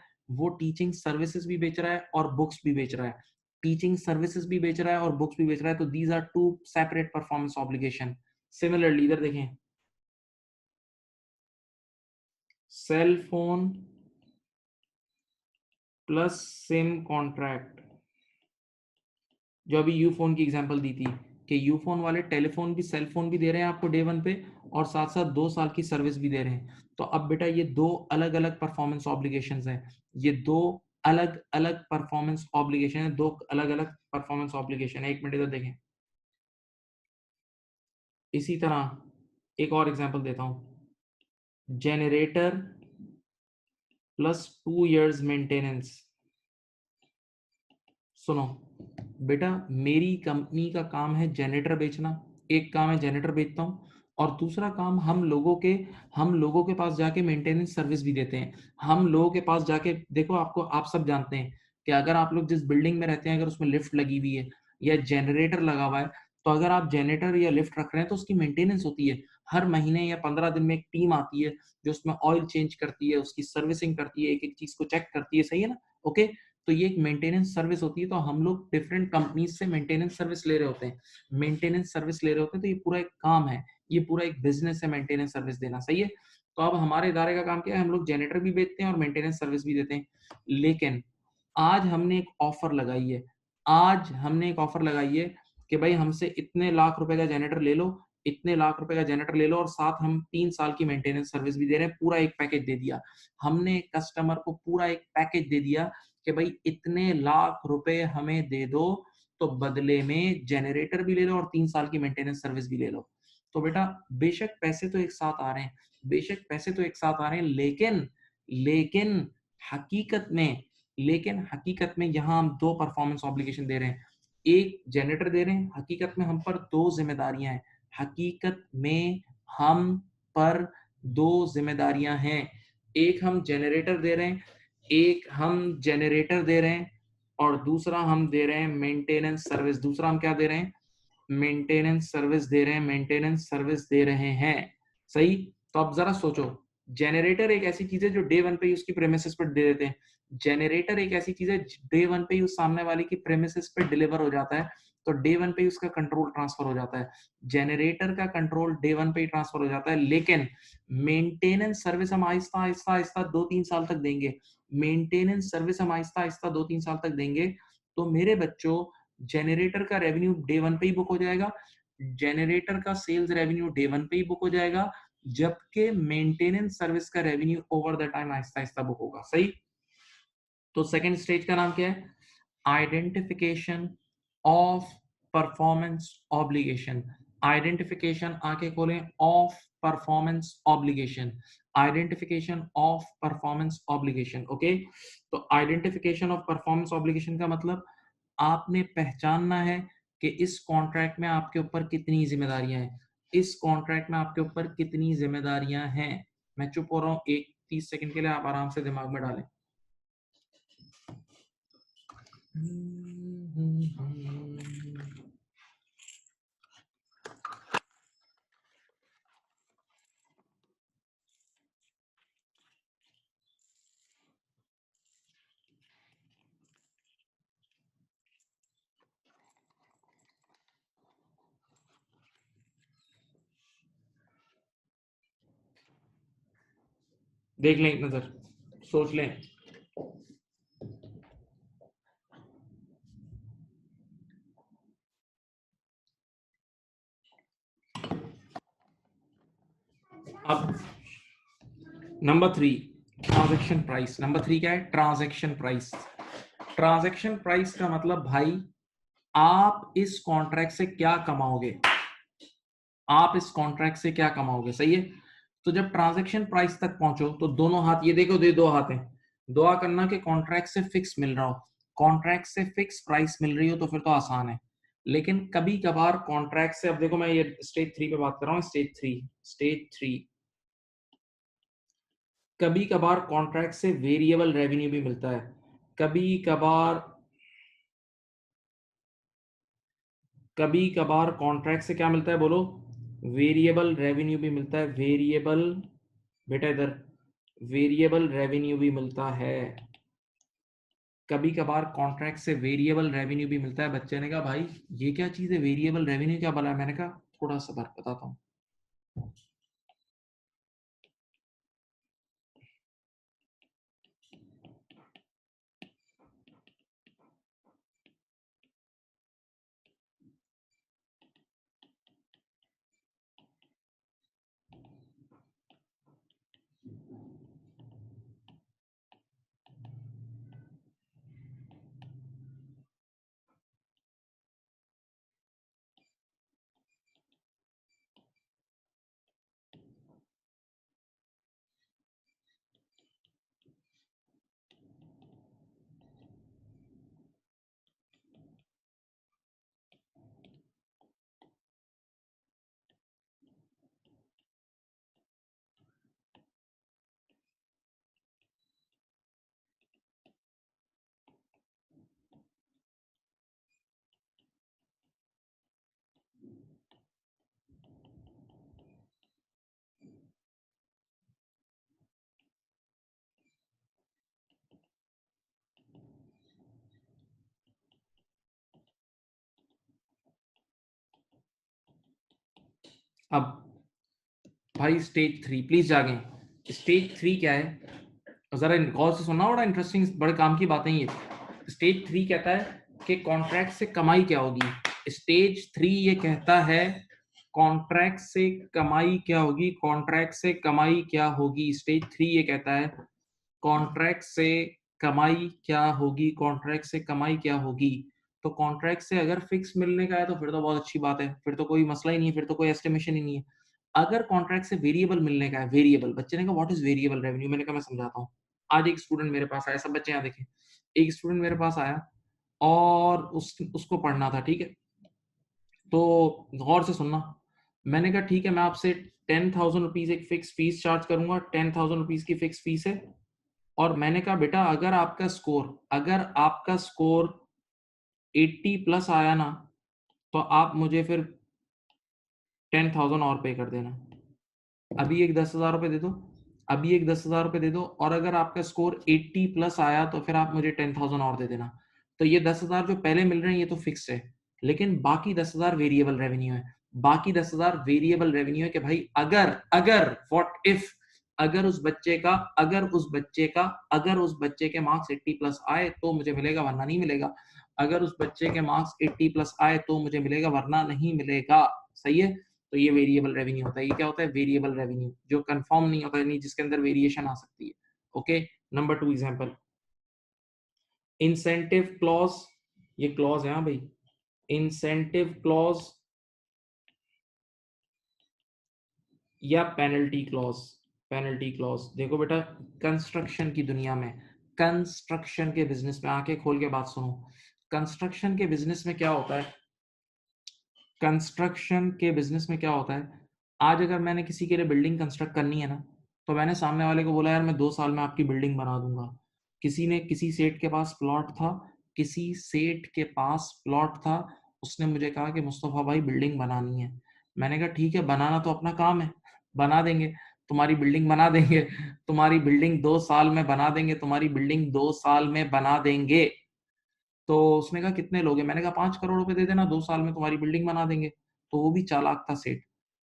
और बुक्स भी बेच रहा है, टीचिंग सर्विसेज भी बेच रहा है और बुक्स भी बेच रहा है। तो these are two separate performance obligation. Similarly इधर देखें, cell phone plus SIM contract, जो अभी यू फोन की एग्जांपल दी थी, कि यूफोन वाले टेलीफोन भी सेल फोन भी दे रहे हैं आपको डे वन पे और साथ साथ 2 साल की सर्विस भी दे रहे हैं। तो अब बेटा ये दो अलग अलग परफॉर्मेंस ऑब्लिगेशंस हैं, ये दो अलग अलग परफॉर्मेंस ऑब्लिगेशन है, दो अलग अलग परफॉर्मेंस ऑब्लिगेशन है। 1 मिनट इधर देखें। इसी तरह एक और एग्जांपल देता हूं, जनरेटर प्लस 2 years मेंटेनेंस। सुनो बेटा, मेरी कंपनी का काम है जनरेटर बेचना, एक काम है जनरेटर बेचता हूँ और दूसरा काम हम लोगों के पास जाके मेंटेनेंस सर्विस भी देते हैं। हम लोगों के पास जाके देखो, आपको आप सब जानते हैं कि अगर आप लोग जिस बिल्डिंग में रहते हैं अगर उसमें लिफ्ट लगी हुई है या जनरेटर लगा हुआ है, तो अगर आप जनरेटर या लिफ्ट रख रहे हैं तो उसकी मेंटेनेंस होती है। हर महीने या 15 दिन में एक टीम आती है जो उसमें ऑयल चेंज करती है, उसकी सर्विसिंग करती है, एक एक चीज को चेक करती है, सही है ना? ओके, तो ये एक मेंटेनेंस सर्विस होती है। तो हम लोग डिफरेंट कंपनीज से मेंटेनेंस सर्विस ले रहे होते हैं, मेंटेनेंस सर्विस ले रहे होते हैं। तो ये पूरा एक काम है, ये पूरा एक बिजनेस है मेंटेनेंस सर्विस देना, सही है? तो अब हमारे इदारे का काम क्या है, हम लोग जनरेटर भी बेचते हैं और मेंटेनेंस सर्विस भी देते हैं। लेकिन आज हमने एक ऑफर लगाई है, आज हमने एक ऑफर लगाई है कि भाई हमसे इतने लाख रुपए का जनरेटर ले लो, इतने लाख रुपए का जनरेटर ले लो और साथ हम 3 साल की मेंटेनेंस सर्विस भी दे रहे हैं। पूरा एक पैकेज दे दिया हमने कस्टमर को, पूरा एक पैकेज दे दिया कि भाई इतने लाख रुपए हमें दे दो, तो बदले में जनरेटर भी ले लो और 3 साल की मेंटेनेंस सर्विस भी ले लो। तो बेटा बेशक पैसे तो एक साथ आ रहे हैं, बेशक पैसे तो एक साथ आ रहे हैं, लेकिन लेकिन हकीकत में हकीकत में यहाँ हम दो परफॉर्मेंस ऑब्लिगेशन दे रहे हैं। एक जनरेटर दे रहे हैं, हकीकत में हम पर दो जिम्मेदारियां हैं, हकीकत में हम पर दो जिम्मेदारियां हैं। एक हम जनरेटर दे रहे हैं, एक हम जनरेटर दे रहे हैं और दूसरा हम दे रहे हैं मेंटेनेंस सर्विस। दूसरा हम क्या दे रहे हैं? मेंटेनेंस सर्विस दे रहे हैं, मेंटेनेंस सर्विस दे रहे हैं, सही? तो अब जरा सोचो, जनरेटर एक ऐसी चीज है जो डे वन पे ही उसकी प्रेमिसेस पर दे देते हैं। जनरेटर एक ऐसी चीज है डे वन पे ही उस सामने वाले की प्रेमिसेस पे डिलीवर हो जाता है, तो डे वन पे ही उसका कंट्रोल ट्रांसफर हो जाता है। जनरेटर का कंट्रोल डे वन पे ही ट्रांसफर हो जाता है, लेकिन मेंटेनेंस सर्विस हम आहिस्ता आहिस्ता आहिस्ता 2-3 साल तक देंगे। मेंटेनेंस सर्विस हम आहिस्ता आहिस्ता 2-3 साल तक देंगे। तो मेरे बच्चों, जनरेटर का रेवेन्यू डे वन पे ही बुक हो जाएगा, जनरेटर का सेल्स रेवेन्यू डे वन पे ही बुक हो जाएगा, जबकि मेंटेनेंस सर्विस का revenue over the time Aahista Aahista book होगा, सही? तो सेकंड स्टेज का नाम क्या है? Identification of performance obligation. Identification, आंखें खोलें, of performance obligation. Identification of performance obligation, okay? तो आइडेंटिफिकेशन ऑफ परफॉर्मेंस ऑब्लिगेशन का मतलब आपने पहचानना है कि इस कॉन्ट्रैक्ट में आपके ऊपर कितनी जिम्मेदारियां हैं, इस कॉन्ट्रैक्ट में आपके ऊपर कितनी जिम्मेदारियां हैं। मैं चुप हो रहा हूं, एक 30 सेकंड के लिए आप आराम से दिमाग में डालें। देख लें एक नजर, सोच लें। अब नंबर 3, ट्रांजैक्शन प्राइस। नंबर 3 क्या है? Transaction price. ट्रांजैक्शन प्राइस का मतलब भाई, आप इस कॉन्ट्रैक्ट से क्या कमाओगे, आप इस कॉन्ट्रैक्ट से क्या कमाओगे, सही है? तो जब ट्रांजैक्शन प्राइस तक पहुंचो तो दोनों हाथ, ये देखो दो हाथ हैं, दुआ करना कि कॉन्ट्रैक्ट से फिक्स मिल रहा हो। कॉन्ट्रैक्ट से फिक्स प्राइस मिल रही हो तो फिर तो आसान है। लेकिन कभी कभार कॉन्ट्रैक्ट से, अब देखो मैं ये स्टेज 3 पे बात कर रहा हूँ, स्टेज 3, कभी कभार कॉन्ट्रैक्ट से वेरिएबल रेवेन्यू भी मिलता है। कभी कभार कॉन्ट्रैक्ट से क्या मिलता है, बोलो? वेरिएबल रेवेन्यू भी मिलता है, वेरिएबल, बेटा इधर, वेरिएबल रेवेन्यू भी मिलता है। कभी कभार कॉन्ट्रैक्ट से वेरिएबल रेवेन्यू भी मिलता है। बच्चे ने कहा भाई ये क्या चीज है, वेरिएबल रेवेन्यू क्या बोला? मैंने कहा थोड़ा सा बात बताता हूँ। अब भाई स्टेज 3 प्लीज जागें। स्टेज 3 क्या है, जरा गौर से सुनना, बड़ा इंटरेस्टिंग, बड़े काम की बातें ये। स्टेज 3 कहता है कि कॉन्ट्रैक्ट से कमाई क्या होगी। स्टेज 3 ये कहता है कॉन्ट्रैक्ट से कमाई क्या होगी, कॉन्ट्रैक्ट से कमाई क्या होगी। स्टेज 3 ये कहता है कॉन्ट्रैक्ट से कमाई क्या होगी, कॉन्ट्रैक्ट से कमाई क्या होगी। तो कॉन्ट्रैक्ट से अगर फिक्स मिलने का है तो फिर तो बहुत अच्छी बात है, फिर तो कोई मसला ही नहीं है, फिर तो कोई एस्टिमेशन ही नहीं है। अगर कॉन्ट्रैक्ट से वेरिएबल मिलने का है, वेरिएबल, बच्चे ने कहा व्हाट इज वेरिएबल रेवेन्यू, मैंने कहा मैं समझाता हूँ। आज एक स्टूडेंट मेरे पास आया, सब बच्चे यहाँ देखें, एक स्टूडेंट मेरे पास आया और उसको पढ़ना था, ठीक है। तो गौर से सुनना, मैंने कहा ठीक है मैं आपसे 10,000 रुपीज एक फिक्स फीस चार्ज करूंगा, 10,000 रुपीज की फिक्स फीस है। और मैंने कहा बेटा अगर आपका स्कोर 80 प्लस आया ना, तो आप मुझे फिर 10,000 और पे कर देना। अभी एक 10,000 रुपये दे दो, अभी एक 10,000 रुपये दे दो, और अगर आपका स्कोर 80 प्लस आया तो फिर आप मुझे 10,000 और दे देना। तो ये 10,000 जो पहले मिल रहे हैं ये तो फिक्स है, लेकिन बाकी 10,000 वेरिएबल रेवेन्यू है। बाकी 10,000 वेरिएबल रेवेन्यू है कि भाई अगर अगर व्हाट इफ, अगर उस बच्चे का अगर उस बच्चे का अगर उस बच्चे के मार्क्स 80 प्लस आए तो मुझे मिलेगा, वरना नहीं मिलेगा। अगर उस बच्चे के मार्क्स 80 प्लस आए तो मुझे मिलेगा, वरना नहीं मिलेगा। सही है। तो ये वेरिएबल रेवेन्यू होता है। ये क्या होता है, वेरिएबल रेवेन्यू, जो कंफर्म नहीं होता, नहीं जिसके अंदर वेरिएशन आ सकती है। Okay, number 2 example, incentive clause. ये क्लॉज है, हाँ भाई, इंसेंटिव क्लॉज या पेनल्टी क्लॉज। पेनल्टी क्लॉज देखो बेटा, कंस्ट्रक्शन की दुनिया में, कंस्ट्रक्शन के बिजनेस में, आंखें खोल के बात सुनो, कंस्ट्रक्शन के बिजनेस में क्या होता है, कंस्ट्रक्शन के बिजनेस में क्या होता है, आज अगर मैंने किसी के लिए बिल्डिंग कंस्ट्रक्ट करनी है ना, तो मैंने सामने वाले को बोला यार मैं 2 साल में आपकी बिल्डिंग बना दूंगा। किसी ने, किसी सेठ के पास प्लॉट था, किसी सेठ के पास प्लॉट था, उसने मुझे कहा कि मुस्तफा भाई बिल्डिंग बनानी है। मैंने कहा ठीक है, बनाना तो अपना काम है, बना देंगे, तुम्हारी बिल्डिंग बना देंगे, तुम्हारी बिल्डिंग 2 साल में बना देंगे, तुम्हारी बिल्डिंग 2 साल में बना देंगे। तो उसने कहा कितने लोगे, मैंने कहा 5 करोड़ रुपए दे देना, 2 साल में तुम्हारी बिल्डिंग बना देंगे। तो वो भी चालाक था सेठ,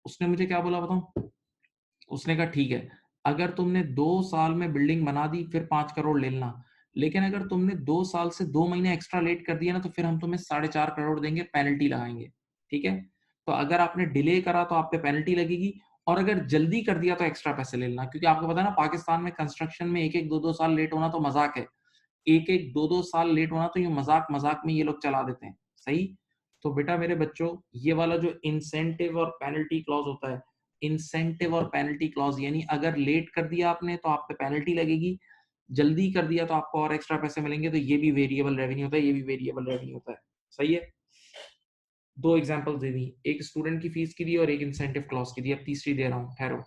उसने मुझे क्या बोला बताऊं, उसने कहा ठीक है, अगर तुमने 2 साल में बिल्डिंग बना दी फिर 5 करोड़ ले लेना, लेकिन अगर तुमने 2 साल से 2 महीने एक्स्ट्रा लेट कर दिया ना, तो फिर हम तुम्हें 4.5 करोड़ देंगे, पेनल्टी लगाएंगे। ठीक है। तो अगर आपने डिले करा तो आप पे पेनल्टी लगेगी, और अगर जल्दी कर दिया तो एक्स्ट्रा पैसे ले लेना, क्योंकि आपको पता है ना पाकिस्तान में कंस्ट्रक्शन में एक एक दो दो साल लेट होना तो मजाक है। एक एक दो दो साल लेट होना तो ये मजाक मजाक में ये लोग चला देते हैं। सही। तो बेटा मेरे बच्चों, ये वाला जो इंसेंटिव और पेनल्टी क्लॉज होता है, इंसेंटिव और पेनल्टी क्लॉज यानी अगर लेट कर दिया आपने तो आप पे पेनल्टी लगेगी, जल्दी कर दिया तो आपको और एक्स्ट्रा पैसे मिलेंगे, तो ये भी वेरिएबल रेवेन्यू होता है, ये भी वेरिएबल रेवेन्यू होता है। सही है। दो एग्जांपल्स दे दी, एक स्टूडेंट की फीस की दी और एक इंसेंटिव क्लॉज की दी, अब तीसरी दे रहा हूँ, ठहरो।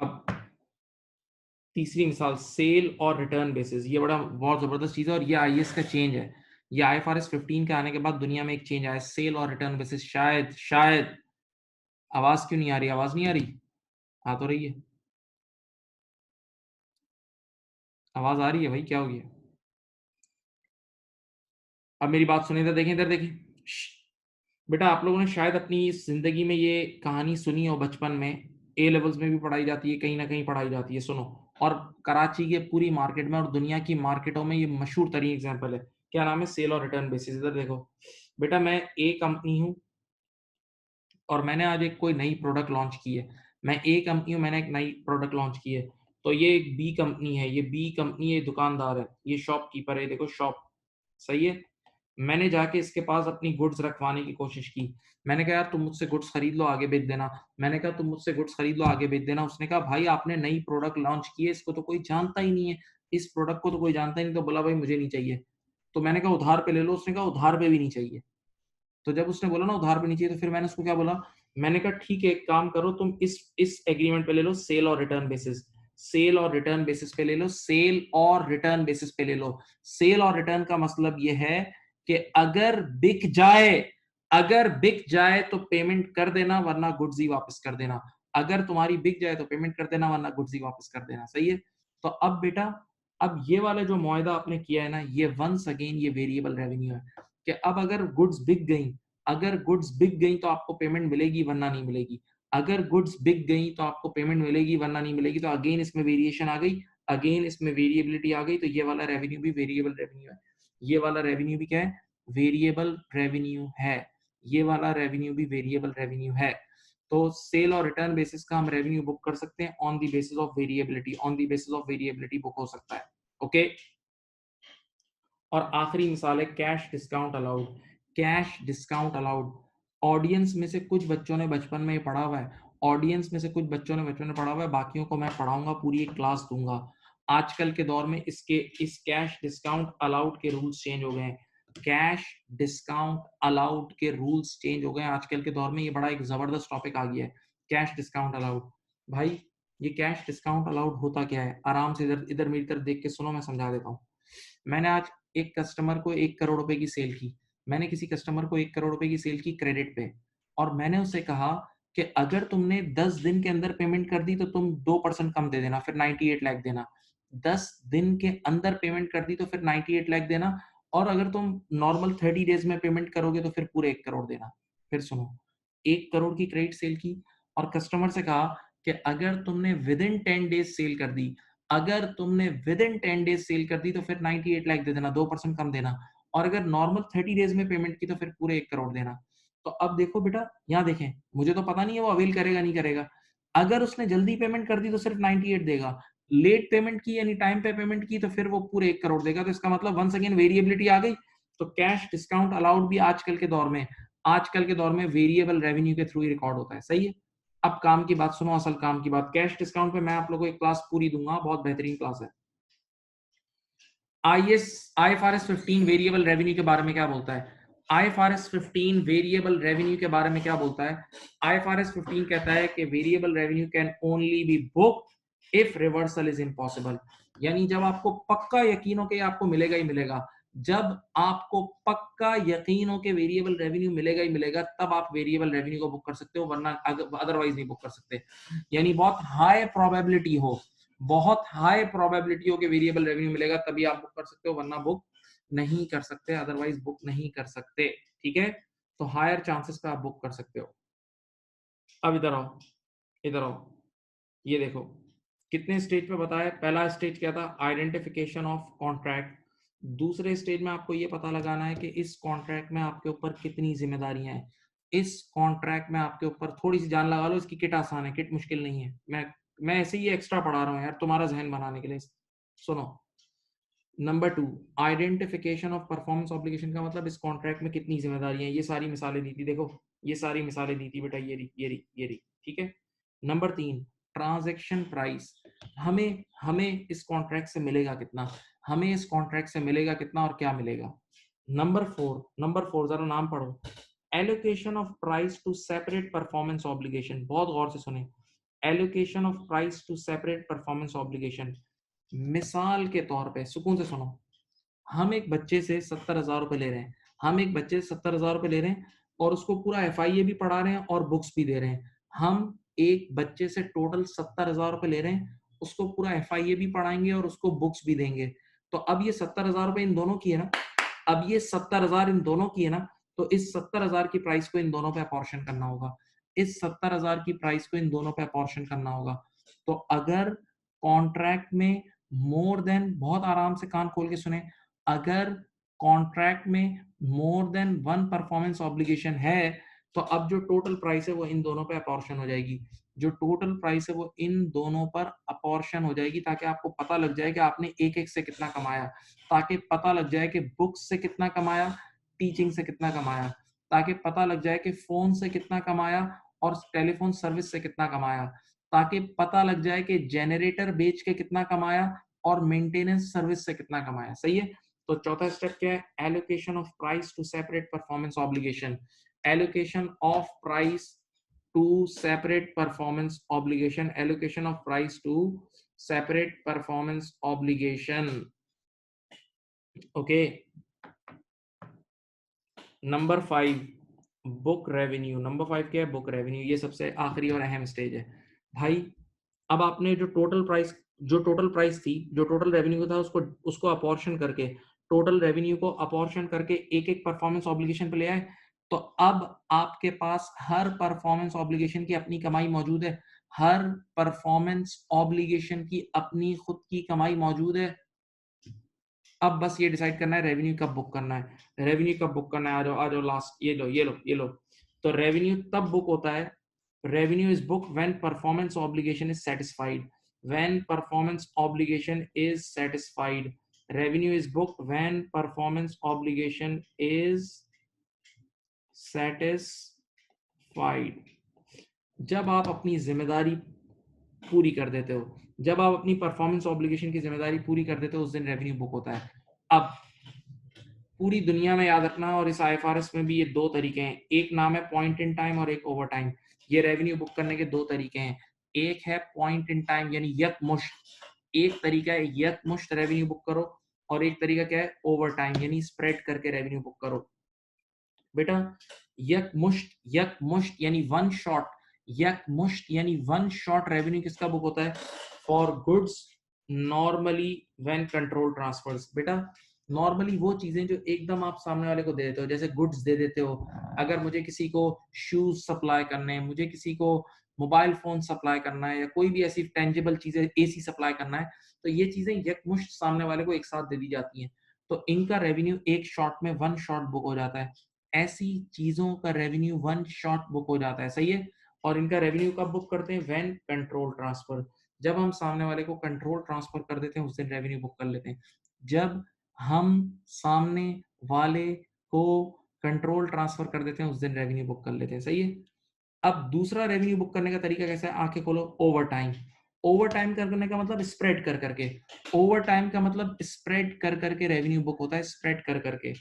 अब तीसरी मिसाल, सेल और रिटर्न बेसिस, ये बड़ा बहुत जबरदस्त चीज है, और ये आईएएस का चेंज है। ये आईएफआरएस 15 के आने के बाद दुनिया में एक चेंज आया, सेल और रिटर्न बेसिस। शायद आवाज क्यों नहीं आ रही, आवाज नहीं आ रही, आ तो रही है, आवाज आ रही है भाई, क्या हो गया। अब मेरी बात सुनिए, इधर देखें, इधर देखें। श्श, बेटा आप लोगों ने शायद अपनी जिंदगी में ये कहानी सुनी हो बचपन में, ए लेवल्स में भी पढ़ाई जाती है, कहीं ना कहीं पढ़ाई जाती है, सुनो। और कराची के पूरी मार्केट में और दुनिया की मार्केटों में ये मशहूर तरीन एग्जाम्पल है। क्या नाम है? सेल और रिटर्न बेसिस। इधर देखो बेटा, मैं ए कंपनी हूँ और मैंने आज एक कोई नई प्रोडक्ट लॉन्च की है। मैं ए कंपनी हूँ, मैंने एक नई प्रोडक्ट लॉन्च की है। तो ये एक बी कंपनी है, ये बी कंपनी, ये दुकानदार है, ये शॉपकीपर है, देखो शॉप, सही है। मैंने जाके इसके पास अपनी गुड्स रखवाने की कोशिश की। मैंने कहा यार तुम मुझसे गुड्स खरीद लो, आगे बेच देना। मैंने कहा तुम मुझसे गुड्स खरीद लो, आगे बेच देना। उसने कहा भाई आपने नई प्रोडक्ट लॉन्च की है, इसको तो कोई जानता ही नहीं है, इस प्रोडक्ट को तो कोई जानता ही नहीं। तो बोला भाई मुझे नहीं चाहिए। तो मैंने कहा उधार पे ले लो। उसने कहा उधार पे भी नहीं चाहिए। तो जब उसने बोला ना उधार पे नहीं चाहिए, तो फिर मैंने उसको क्या बोला, मैंने कहा ठीक है एक काम करो, तुम इस एग्रीमेंट पे ले लो, सेल और रिटर्न बेसिस। सेल और रिटर्न बेसिस पे ले लो, सेल और रिटर्न बेसिस पे ले लो। सेल और रिटर्न का मतलब ये है कि अगर बिक जाए तो पेमेंट कर देना, वरना गुड्स ही वापस कर देना। अगर तुम्हारी बिक जाए तो पेमेंट कर देना, वरना गुड्स ही वापस कर देना, सही है। तो अब बेटा, अब ये वाला जो मुआहदा आपने किया है ना, ये वंस अगेन ये वेरिएबल रेवेन्यू है। कि अब अगर गुड्स बिक गई तो आपको पेमेंट मिलेगी, वरना नहीं मिलेगी। अगर गुड्स बिक गई तो आपको पेमेंट मिलेगी, वरना नहीं मिलेगी। तो अगेन इसमें वेरिएशन आ गई, अगेन इसमें वेरिएबिलिटी आ गई। तो ये वाला रेवेन्यू भी वेरिएबल रेवेन्यू है। ये वाला रेवेन्यू भी क्या है? वेरिएबल रेवेन्यू है। ये वाला रेवेन्यू भी वेरिएबल रेवेन्यू है। तो सेल और रिटर्न बेसिस का हम रेवेन्यू बुक कर सकते हैं on the basis of variability, on the basis of variability book हो सकता है। ओके। और आखिरी मिसाल है cash discount allowed. Cash discount allowed, audience में से कुछ बच्चों ने बचपन में ये पढ़ा हुआ है, ऑडियंस में से कुछ बच्चों ने बचपन में पढ़ा हुआ है, बाकियों को मैं पढ़ाऊंगा, पूरी एक क्लास दूंगा। आजकल के दौर में इस कैश डिस्काउंट अलाउड के रूल्स चेंज हो गए हैं। कैश डिस्काउंट अलाउड के रूल्स चेंज हो गए हैं आजकल के दौर में। ये बड़ा एक जबरदस्त टॉपिक आ गया है, कैश डिस्काउंट अलाउड। भाई ये कैश डिस्काउंट अलाउड होता क्या है? आराम से इधर इधर मेरी तरफ देख के सुनो, मैं समझा देता हूँ। मैंने आज एक कस्टमर को 1 करोड़ रुपए की सेल की। मैंने किसी कस्टमर को 1 करोड़ रुपए की सेल की क्रेडिट पे, और मैंने उससे कहा कि अगर तुमने 10 दिन के अंदर पेमेंट कर दी तो तुम 2% कम दे देना, फिर 98 लाख देना। 10 दिन के अंदर पेमेंट कर दी तो फिर 98 लाख देना, और अगर तुम नॉर्मल 30 डेज में पेमेंट करोगे तो फिर पूरे 1 करोड़ देना। फिर सुनो, 1 करोड़ की क्रेडिट सेल की, और कस्टमर से कहा कि अगर तुमने विद इन 10 डेज सेल कर दी, अगर तुमने विद इन 10 डेज सेल कर दी तो फिर 98 लाख दे देना, 2% कम देना, और अगर नॉर्मल 30 डेज में पेमेंट की तो फिर पूरे 1 करोड़ देना। तो अब देखो बेटा, यहाँ देखें, मुझे तो पता नहीं है वो अवेल करेगा नहीं करेगा। अगर उसने जल्दी पेमेंट कर दी तो सिर्फ 98 देगा, लेट पेमेंट की यानी टाइम पे पेमेंट की तो फिर वो पूरे 1 करोड़ देगा। तो इसका मतलब वंस अगेन वेरिएबिलिटी आ गई। तो कैश डिस्काउंट अलाउड भी आजकल के दौर में वेरिएबल रेवेन्यू के थ्रू ही रिकॉर्ड होता है, सही है। अब काम की बात सुनो, असल काम की बात। कैश डिस्काउंट पे मैं आप लोगों को एक क्लास पूरी दूंगा, बहुत बेहतरीन क्लास है। आईएफआरएस 15 वेरिएबल रेवेन्यू के बारे में क्या बोलता है? आईएफआरएस 15 वेरिएबल रेवेन्यू के बारे में क्या बोलता है? आईएफआरएस 15 कहता है कि variable revenue can only be booked if reversal is impossible. यानी जब आपको पक्का यकीन हो कि आपको मिलेगा ही मिलेगा, जब आपको पक्का यकीन हो कि वेरिएबल रेवेन्यू मिलेगा ही मिलेगा, तब आप वेरिएबल रेवेन्यू को बुक कर सकते हो, वरना अदरवाइज नहीं बुक कर सकते। यानी बहुत हाई प्रोबेबिलिटी हो कि वेरिएबल रेवेन्यू मिलेगा, तभी आप बुक कर सकते हो, वरना बुक नहीं कर सकते, अदरवाइज बुक नहीं कर सकते। ठीक है, तो हायर चांसेस पे आप बुक कर सकते हो। अब इधर आओ, इधर आओ, ये देखो कितने स्टेज पे बताया। पहला स्टेज क्या था? Identification of contract. दूसरे स्टेज में आपको ये पता लगाना है कि इस कॉन्ट्रैक्ट में आपके ऊपर कितनी जिम्मेदारियां हैं। इस कॉन्ट्रैक्ट में आपके ऊपर थोड़ी सी जान लगा लो। इसकी किट आसान है, किट मुश्किल नहीं है। मैं ऐसे ही एक्स्ट्रा पढ़ा रहा हूँ यार, तुम्हारा जहन बनाने के लिए। सुनो, number 2, identification of performance obligation का मतलब इस कॉन्ट्रैक्ट में कितनी जिम्मेदारियां हैं। ये सारी मिसालें दी थी, देखो ये सारी मिसालें दी थी बेटा, ये रही, ठीक है। Number 3, transaction price. हमें हमें इस कॉन्ट्रैक्ट से मिलेगा कितना, हमें इस कॉन्ट्रैक्ट से मिलेगा कितना और क्या मिलेगा। नंबर 4 जरा नाम पढ़ो। Allocation of price to separate performance obligation. बहुत गौर से सुने, allocation of price to separate performance obligation. मिसाल के तौर पे सुकून से सुनो, हम एक बच्चे से 70,000 रुपए ले रहे हैं, हम एक बच्चे से 70,000 रुपए ले रहे हैं, और उसको पूरा FIA भी पढ़ा रहे हैं और बुक्स भी दे रहे हैं। हम एक बच्चे से टोटल 70,000 रुपए ले रहे हैं, उसको पूरा FIA भी पढ़ाएंगे और उसको बुक्स भी देंगे। तो अब ये 70,000 रुपए इन दोनों की है ना, अब ये 70,000 इन दोनों की है ना, तो इस 70,000 की प्राइस को इन दोनों पे अपॉर्शन करना होगा, इस 70,000 की प्राइस को इन दोनों पे अपॉर्शन करना होगा। तो अगर कॉन्ट्रैक्ट में मोर देन, बहुत आराम से कान खोल के सुने, अगर कॉन्ट्रैक्ट में more than one performance obligation है, तो अब जो टोटल प्राइस है वो इन दोनों पे अपॉर्शन हो जाएगी। जो टोटल प्राइस है वो इन दोनों पर अपॉर्शन हो जाएगी, ताकि आपको पता लग जाए कि आपने एक-एक से कितना कमाया, ताकि पता लग जाए कि बुक्स से कितना कमाया, टीचिंग से कितना कमाया, ताकि पता लग जाए कि फ़ोन से कितना कमाया और टेलीफ़ोन सर्विस से कितना कमाया, ताकि पता लग जाए कि जनरेटर बेच के कितना कमाया और मेंटेनेंस सर्विस से कितना कमाया। सही है? तो चौथा स्टेप क्या है? Allocation of price to separate performance obligation. Allocation of price to separate performance obligation. Allocation of price to separate performance obligation. Okay. Number 5, book revenue. Number 5 क्या है? Book revenue. ये सबसे आखिरी और अहम स्टेज है। भाई, अब आपने जो टोटल प्राइस थी, जो टोटल रेवेन्यू था, उसको उसको अपॉर्शन करके, टोटल रेवेन्यू को अपॉर्शन करके एक-एक परफॉर्मेंस ऑब्लिगेशन पे ले आए। तो अब आपके पास हर परफॉर्मेंस ऑब्लिगेशन की अपनी कमाई मौजूद है। हर परफॉर्मेंस ऑब्लिगेशन की अपनी खुद की कमाई मौजूद है। अब बस ये डिसाइड करना है रेवेन्यू कब बुक करना है। रेवेन्यू कब बुक करना है? आ जाओ लास्ट, ये लो। तो रेवेन्यू तब बुक होता है, revenue is book when performance obligation is satisfied. When performance obligation is satisfied. Revenue is book when performance obligation is satisfied. जब आप अपनी जिम्मेदारी पूरी कर देते हो, जब आप अपनी परफॉर्मेंस ऑब्लिगेशन की जिम्मेदारी पूरी कर देते हो, उस दिन रेवेन्यू बुक होता है। अब पूरी दुनिया में याद रखना, और इस आईएफआरएस में भी ये दो तरीके हैं। एक नाम है पॉइंट इन टाइम और एक ओवर टाइम। ये रेवेन्यू बुक करने के दो तरीके हैं। एक है पॉइंट इन टाइम, यानी यकमुश्त। एक तरीका है यकमुश्त रेवेन्यू बुक करो, और एक तरीका क्या है? ओवर टाइम, यानी स्प्रेड करके रेवेन्यू बुक करो। बेटा, यकमुश्त यानी वन शॉट, यकमुश्त यानी वन शॉट रेवेन्यू किसका बुक होता है? For goods normally when control transfers. बेटा, नॉर्मली वो चीजें जो एकदम आप सामने वाले को दे देते हो, जैसे गुड्स दे देते हो। अगर मुझे किसी को शूज सप्लाई करने हैं, मुझे किसी को मोबाइल फोन सप्लाई करना है, या कोई भी ऐसी टेंजिबल चीजें, एसी सप्लाई करना है, तो ये चीजें यकमुश्त सामने वाले को एक साथ दे दी जाती हैं। तो इनका रेवेन्यू एक शॉट में, वन शॉट बुक हो जाता है। ऐसी चीजों का रेवेन्यू वन शॉट बुक हो जाता है। सही है? और इनका रेवेन्यू कब बुक करते हैं? When control transfer. जब हम सामने वाले को कंट्रोल ट्रांसफर कर देते हैं, उस दिन रेवेन्यू बुक कर लेते हैं। जब हम सामने वाले को कंट्रोल ट्रांसफर कर देते हैं, उस दिन रेवेन्यू बुक कर लेते हैं। सही है? अब दूसरा रेवेन्यू बुक करने का तरीका कैसा है? आंखें खोलो, ओवर टाइम। ओवर टाइम करने का मतलब स्प्रेड कर करके। ओवर टाइम का मतलब स्प्रेड कर करके रेवेन्यू बुक होता है, स्प्रेड कर करके,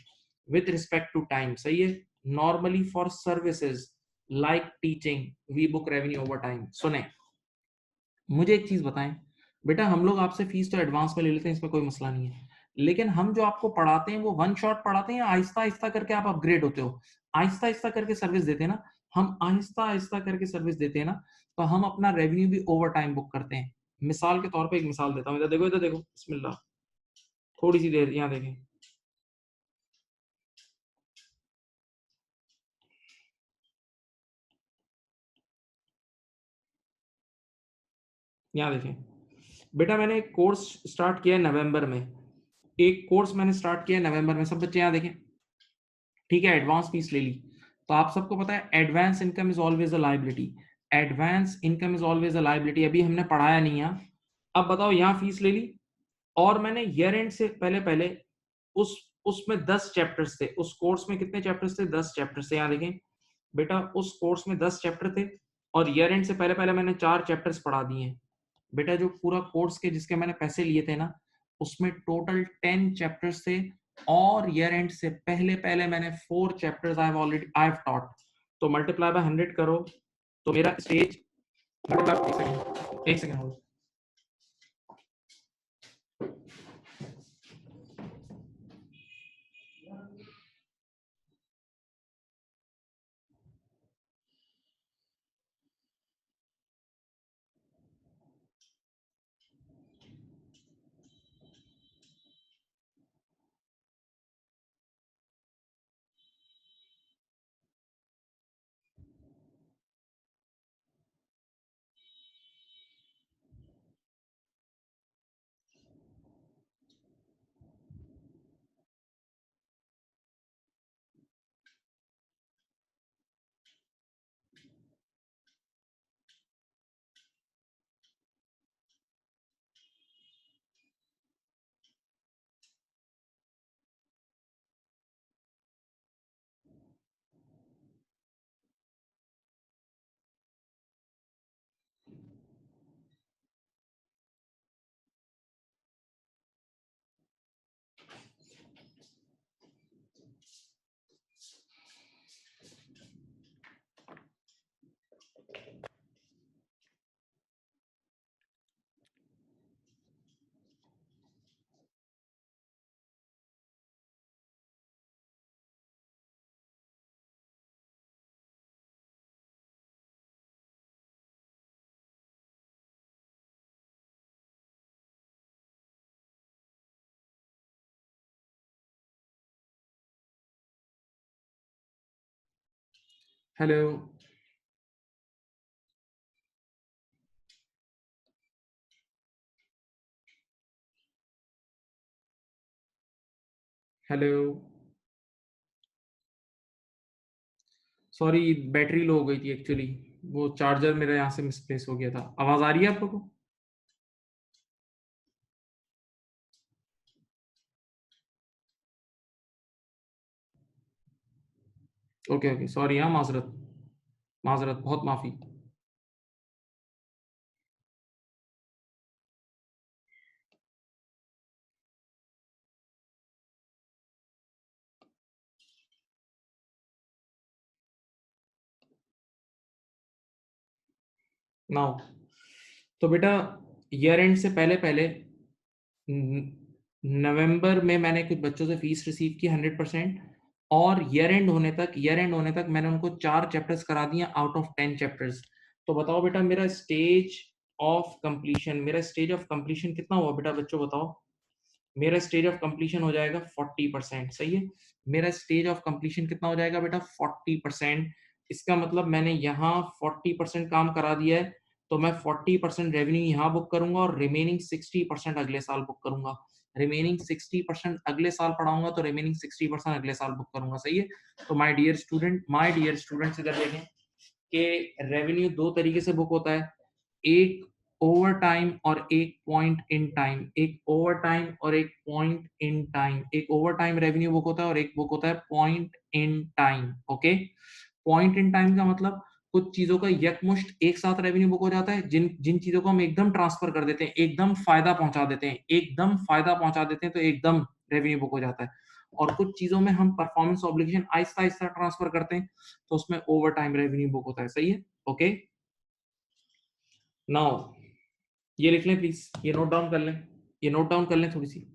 विद रिस्पेक्ट टू टाइम। सही है? Normally for services like teaching we book revenue over time. सुने, मुझे एक चीज बताएं। बेटा, हम लोग आपसे फीस तो एडवांस में ले लेते हैं, इसमें कोई मसला नहीं है, लेकिन हम जो आपको पढ़ाते हैं वो वन शॉट पढ़ाते हैं, या आहिस्ता आहिस्ता करके आप अपग्रेड होते हो? आहिस्ता आहिस्ता करके सर्विस देते हैं ना। हम आहिस्ता आहिस्ता करके सर्विस देते हैं ना, तो हम अपना रेवेन्यू भी ओवर टाइम बुक करते हैं। मिसाल के तौर पे एक मिसाल देता हूँ, इधर देखो, इधर देखो, बिस्मिल्लाह। थोड़ी सी देर यहाँ देखें, यहाँ देखें। बेटा, मैंने एक कोर्स स्टार्ट किया है नवंबर में। एक कोर्स मैंने स्टार्ट किया है नवंबर में। सब बच्चे यहाँ देखें। ठीक है, एडवांस फीस ले ली। तो आप सबको पता है advance income is always a liability. Advance income is always a liability. अभी हमने पढ़ाया नहीं है। अब बताओ, यहाँ फीस ले ली, और मैंने ईयर एंड से पहले पहले उस उसमें 10 चैप्टर्स थे। उस कोर्स में कितने चैप्टर्स थे? 10 चैप्टर्स थे। यहाँ देखें बेटा, उस कोर्स में 10 चैप्टर थे, और ईयर एंड से पहले पहले मैंने 4 चैप्टर्स पढ़ा दिए हैं। बेटा, जो पूरा कोर्स के जिसके मैंने पैसे लिए थे ना, उसमें टोटल 10 चैप्टर्स थे, और ईयर एंड से पहले पहले मैंने 4 चैप्टर्स आई हैव टॉट। तो मल्टीप्लाई बाय 100 करो, तो मेरा स्टेज, एक second hold. Hello, hello. Sorry, battery low हो गई थी एक्चुअली। वो चार्जर मेरा यहाँ से मिसप्लेस हो गया था। आवाज आ रही है आप लोगों को? ओके ओके, सॉरी, हाँ, माजरत, माजरत, बहुत माफी। नाउ, तो बेटा, ईयर एंड से पहले पहले नवंबर में मैंने कुछ बच्चों से फीस रिसीव की 100%। और ईयर एंड होने तक मैंने उनको 4 चैप्टर्स करा दिए आउट ऑफ 10 चैप्टर्स। तो बताओ बेटा, मेरा स्टेज ऑफ कंप्लीशन कितना हुआ बेटा? बच्चों बताओ। मेरा स्टेज ऑफ कंप्लीशन हो जाएगा 40%। सही है। मेरा स्टेज ऑफ कंप्लीशन कितना हो जाएगा बेटा? 40%। इसका मतलब मैंने यहाँ 40% काम करा दिया है, तो मैं 40% रेवेन्यू यहाँ बुक करूंगा और रिमेनिंग 60% अगले साल बुक करूंगा। रिमेनिंग 60% अगले साल पढ़ाऊंगा, तो रिमेनिंग 60% अगले साल बुक करूंगा। सही है। तो माय डियर स्टूडेंट्स, इधर देखें कि रेवेन्यू दो तरीके से बुक होता है। एक ओवर टाइम और एक पॉइंट इन टाइम। एक ओवर टाइम और एक पॉइंट इन टाइम। एक ओवर टाइम रेवेन्यू बुक होता है और एक बुक होता है point in time. Okay. Point in time का मतलब कुछ चीजों का यकमुश्त एक साथ रेवेन्यू बुक हो जाता है, जिन जिन चीजों को हम एकदम ट्रांसफर कर देते हैं, एकदम फायदा पहुंचा देते हैं, एकदम फायदा पहुंचा देते हैं, तो एकदम रेवेन्यू बुक हो जाता है। और कुछ चीजों में हम performance obligation Aahista Aahista transfer करते हैं, तो उसमें ओवर टाइम रेवेन्यू बुक होता है। सही है। ओके। नाउ, ये लिख लें प्लीज, ये नोट डाउन कर लें, ये नोट डाउन कर लें थोड़ी सी।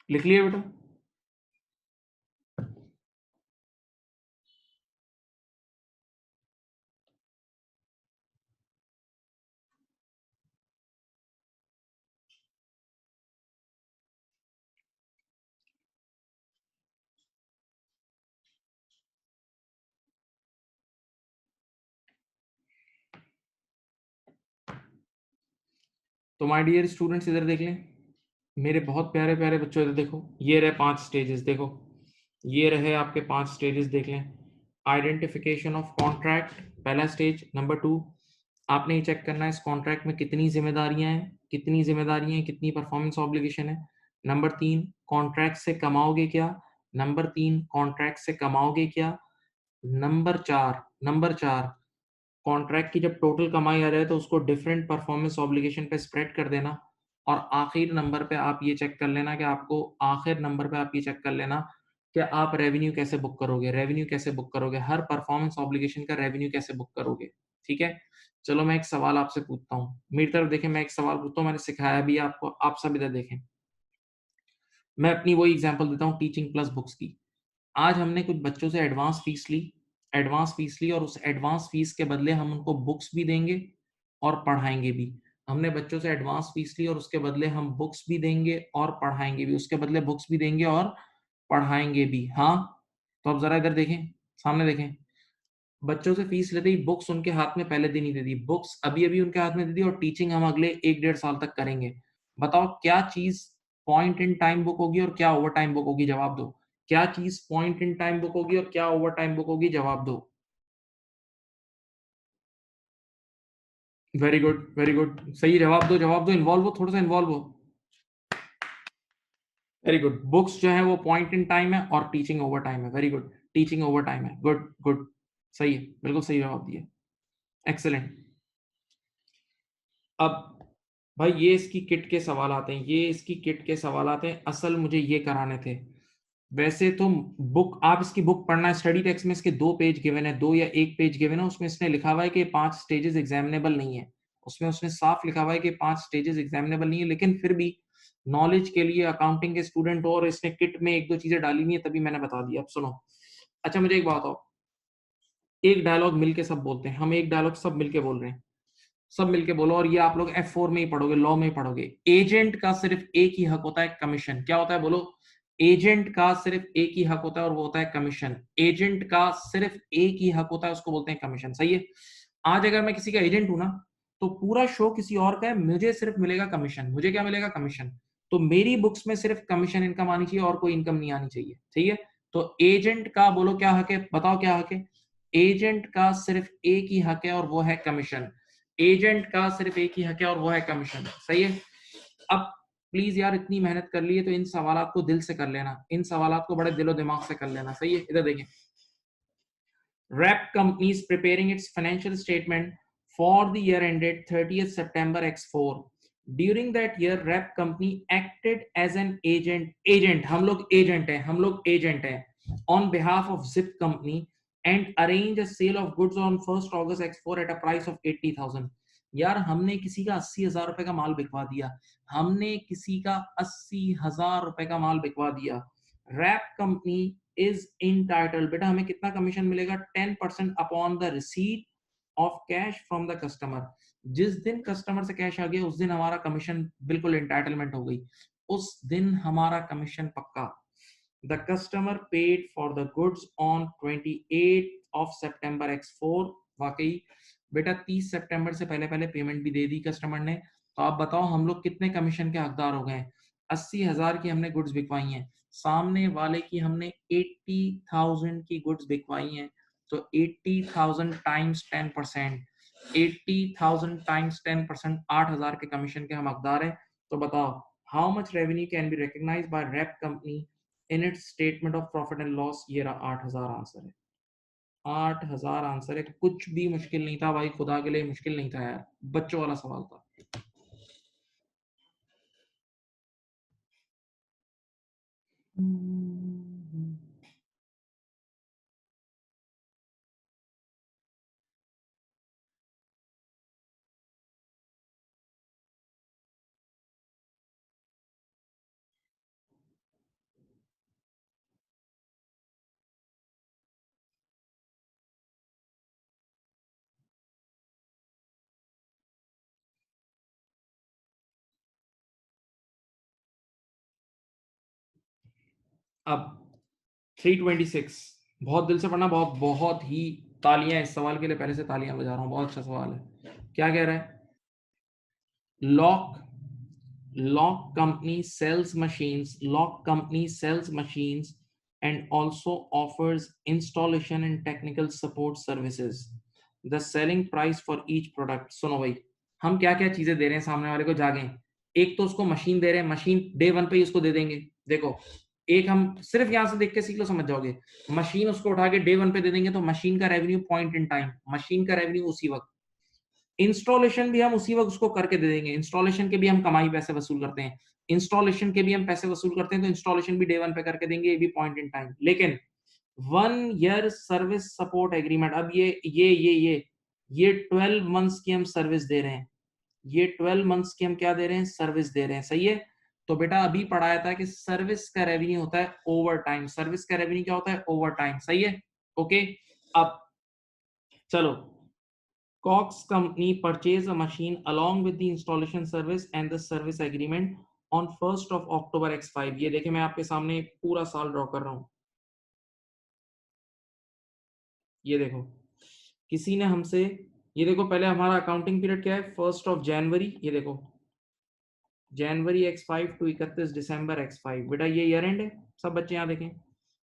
लिख लिया बेटा? तो माय डियर स्टूडेंट्स, इधर देख लें, मेरे बहुत प्यारे प्यारे बच्चों, इधर देखो, ये रहे 5 स्टेजेस। देखो, ये रहे आपके 5 स्टेजेस, देख लें। आइडेंटिफिकेशन ऑफ कॉन्ट्रैक्ट, पहला स्टेज। नंबर 2, आपने ये चेक करना है इस कॉन्ट्रैक्ट में कितनी जिम्मेदारियां हैं, कितनी परफॉर्मेंस ऑब्लिगेशन है। नंबर 3, कॉन्ट्रैक्ट से कमाओगे क्या? नंबर 3, कॉन्ट्रैक्ट से कमाओगे क्या? नंबर 4, कॉन्ट्रैक्ट की जब टोटल कमाई आ जाए तो उसको डिफरेंट परफॉर्मेंस ऑब्लिगेशन पे स्प्रेड कर देना। और आखिर नंबर पे आप ये चेक कर लेना कि आप रेवेन्यू कैसे बुक करोगे, हर परफॉर्मेंस ऑब्लिगेशन का रेवेन्यू कैसे बुक करोगे। ठीक है। चलो, मैं एक सवाल आपसे पूछता हूँ, मेरी तरफ देखें, मैं एक सवाल पूछता हूँ, मैंने सिखाया भी है आपको, आप सब इधर देखें। मैं अपनी वही एग्जांपल देता हूँ टीचिंग प्लस बुक्स की। आज हमने कुछ बच्चों से एडवांस फीस ली, और उस एडवांस फीस के बदले हम उनको बुक्स भी देंगे और पढ़ाएंगे भी। हमने बच्चों से एडवांस फीस ली और उसके बदले हम बुक्स भी देंगे और पढ़ाएंगे भी, उसके बदले बुक्स भी देंगे और पढ़ाएंगे भी। हाँ। तो अब जरा इधर देखें, सामने देखें। बच्चों से फीस लेते ही बुक्स उनके हाथ में पहले दिन ही दे दी, बुक्स अभी अभी उनके हाथ में दे दी, और टीचिंग हम अगले 1 डेढ़ साल तक करेंगे। बताओ क्या चीज पॉइंट इन टाइम बुक होगी और क्या ओवर टाइम बुक होगी? जवाब दो। क्या चीज पॉइंट इन टाइम बुक होगी और क्या ओवर टाइम बुक होगी? जवाब दो। वेरी गुड, वेरी गुड, सही जवाब दो, जवाब दो, इन्वॉल्व हो, थोड़ा सा इन्वॉल्व हो। Very good. बुक्स जो है वो पॉइंट इन टाइम है और टीचिंग ओवर टाइम है। Very good. Teaching over time है। गुड गुड, सही है, बिल्कुल सही जवाब दिया, एक्सेलेंट। अब भाई ये इसकी किट के सवाल आते हैं, ये इसकी किट के सवाल आते हैं, असल मुझे ये कराने थे। वैसे तो बुक, आप इसकी बुक पढ़ना, स्टडी टेक्स्ट में इसके 2 पेज गिवन है, 2 या 1 पेज गिवन है, उसमें इसने लिखा हुआ है कि 5 स्टेजेस एग्जामिनेबल नहीं है। उसमें उसने साफ लिखा हुआ है कि 5 स्टेजेस एग्जामिनेबल नहीं है, लेकिन फिर भी नॉलेज के लिए अकाउंटिंग के स्टूडेंट हो और इसने किट में 1-2 चीजें डाली नहीं है, तभी मैंने बता दिया। अब सुनो, अच्छा मुझे एक बात बताओ, एक डायलॉग मिलके सब बोलते हैं, हम एक डायलॉग सब मिलके बोल रहे हैं, सब मिलके बोलो, और ये आप लोग F4 में ही पढ़ोगे, लॉ में ही पढ़ोगे। एजेंट का सिर्फ एक ही हक होता है, कमीशन। क्या होता है बोलो? एजेंट का सिर्फ एक ही हक होता है और वो होता है कमीशन। एजेंट का सिर्फ एक ही हक होता है, उसको बोलते हैं कमीशन। सही है? आज अगर मैं किसी का एजेंट हूं ना, तो पूरा शो किसी और का है, मुझे सिर्फ मिलेगा कमीशन। मुझे क्या मिलेगा? कमीशन। तो मेरी बुक्स में सिर्फ कमीशन इनकम आनी चाहिए और कोई इनकम नहीं आनी चाहिए। ठीक है? तो एजेंट का बोलो क्या हक है, बताओ क्या हक है? एजेंट का सिर्फ एक ही हक है और वो है कमीशन। एजेंट का सिर्फ एक ही हक है और वो है कमीशन। सही है? अब प्लीज यार, इतनी मेहनत कर ली है तो इन सवालात को दिल से कर लेना, इन सवालात को बड़े दिलो दिमाग से कर लेना। सही है? इधर देखें, Rep company is preparing its financial statement for the year ended 30th September X4. During that year, Rep company acted as an agent. Agent, हम लोग agent हैं, हम लोग agent हैं, on behalf of Zip company and arrange a sale of goods on 1st August X4 at a price of 80,000. यार हमने किसी का 80,000 रुपए का माल बिकवा दिया, हमने किसी का 80,000 रुपए का माल बिकवा दिया। रैप कंपनी इज entitled, बेटा हमें कितना कमीशन मिलेगा? 10% upon the receipt of cash from the customer. जिस दिन कस्टमर से कैश आ गया उस दिन हमारा कमीशन बिल्कुल एंटाइटलमेंट हो गई, उस दिन हमारा कमीशन पक्का। The customer paid for the goods on 28 of September X4। वाकई बेटा 30 सितंबर से पहले पहले पेमेंट भी दे दी कस्टमर ने। तो आप बताओ हम लोग कितने कमीशन के हकदार हो गए? 80,000 की हमने गुड्स बिकवाई हैं, सामने वाले की हमने 80,000 की गुड्स बिकवाई हैं। तो 80,000 टाइम्स 10%, 80,000 टाइम्स 10%, 8,000 के कमीशन के हम हकदार हैं। तो बताओ how much revenue can be recognised by rep company in its statement of profit and loss? ये रहा 8,000 आंसर है, 8,000 आंसर है। कुछ भी मुश्किल नहीं था भाई, खुदा के लिए मुश्किल नहीं था यार, बच्चों वाला सवाल था। अब 326, बहुत दिल से पढ़ना, बहुत बहुत ही तालियां इस सवाल के लिए पहले से तालियां बजा रहा हूँ, बहुत अच्छा सवाल है। क्या कह रहा है? Lock lock company sells machines, lock company sells machines and also offers installation and technical support services. The selling price for each product, सुनो भाई, हम क्या क्या चीजें दे रहे हैं सामने वाले को, जागे। एक तो उसको मशीन दे रहे हैं, मशीन डे वन पे ही उसको दे देंगे। देखो, एक हम सिर्फ यहां से देख के सीख लो, समझ जाओगे। मशीन उसको उठा के डे वन पे दे देंगे तो मशीन का revenue point in time, machine का रेवेन्यू उसी वक्त। इंस्टॉलेशन भी हम उसी वक्त उसको करके दे देंगे, इंस्टॉलेशन के भी हम कमाई पैसे वसूल करते हैं, इंस्टॉलेशन के भी हम पैसे वसूल करते हैं, तो इंस्टॉलेशन भी डे वन पे करके देंगे, ये भी पॉइंट इन टाइम। लेकिन 1 ईयर सर्विस सपोर्ट एग्रीमेंट, अब ये 12 मंथ्स की हम सर्विस दे रहे हैं, ये 12 मंथ्स की हम क्या दे रहे हैं? सर्विस दे रहे हैं। सही है? तो बेटा अभी पढ़ाया था कि सर्विस का रेवेन्यू होता है ओवर टाइम, सर्विस का रेवेन्यू क्या होता है? Over time. सही है? ओके। अब चलो, Cox company purchased a machine along with the installation service and the service agreement on 1st of October X5। ये देखिए मैं आपके सामने पूरा साल ड्रॉ कर रहा हूं। ये देखो, किसी ने हमसे, ये देखो पहले हमारा अकाउंटिंग पीरियड क्या है? 1st of January, ये देखो जनवरी X5 टू 31 दिसंबर X5। बेटा ये ईयर एंड है, सब बच्चे यहाँ देखें।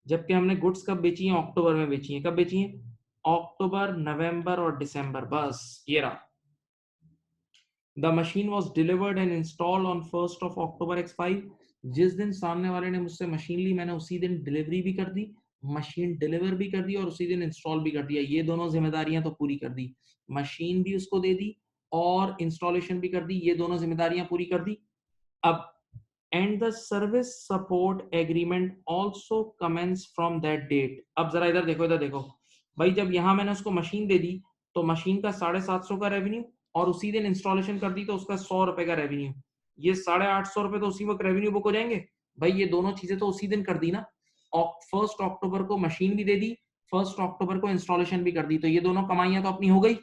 जबकि हमने गुड्स कब बेची हैं? अक्टूबर में बेची हैं। कब बेची हैं? अक्टूबर, नवंबर और दिसंबर, बस ये रहा। The machine was delivered and installed on 1st of October X5। जिस दिन सामने वाले ने मुझसे मशीन ली, मैंने उसी दिन डिलीवरी भी कर दी, मशीन डिलीवर भी कर दी और उसी दिन इंस्टॉल भी कर दिया, ये दोनों जिम्मेदारियां तो पूरी कर दी, मशीन भी उसको दे दी और इंस्टॉलेशन भी कर दी, ये दोनों जिम्मेदारियां पूरी कर दी। अब and the service support agreement also commences from that date. अब जरा इधर देखो भाई, जब यहां मैंने उसको मशीन दे दी तो मशीन का 750 का रेवेन्यू और उसी दिन इंस्टॉलेशन कर दी तो उसका 100 रुपए का रेवेन्यू, ये 850 रुपए तो उसी वक्त रेवेन्यू बुक हो जाएंगे। भाई ये दोनों चीजें तो उसी दिन कर दी ना, 1 अक्टूबर को मशीन भी दे दी, 1 अक्टूबर को इंस्टॉलेशन भी कर दी, तो ये दोनों कमाइयां तो अपनी हो गई।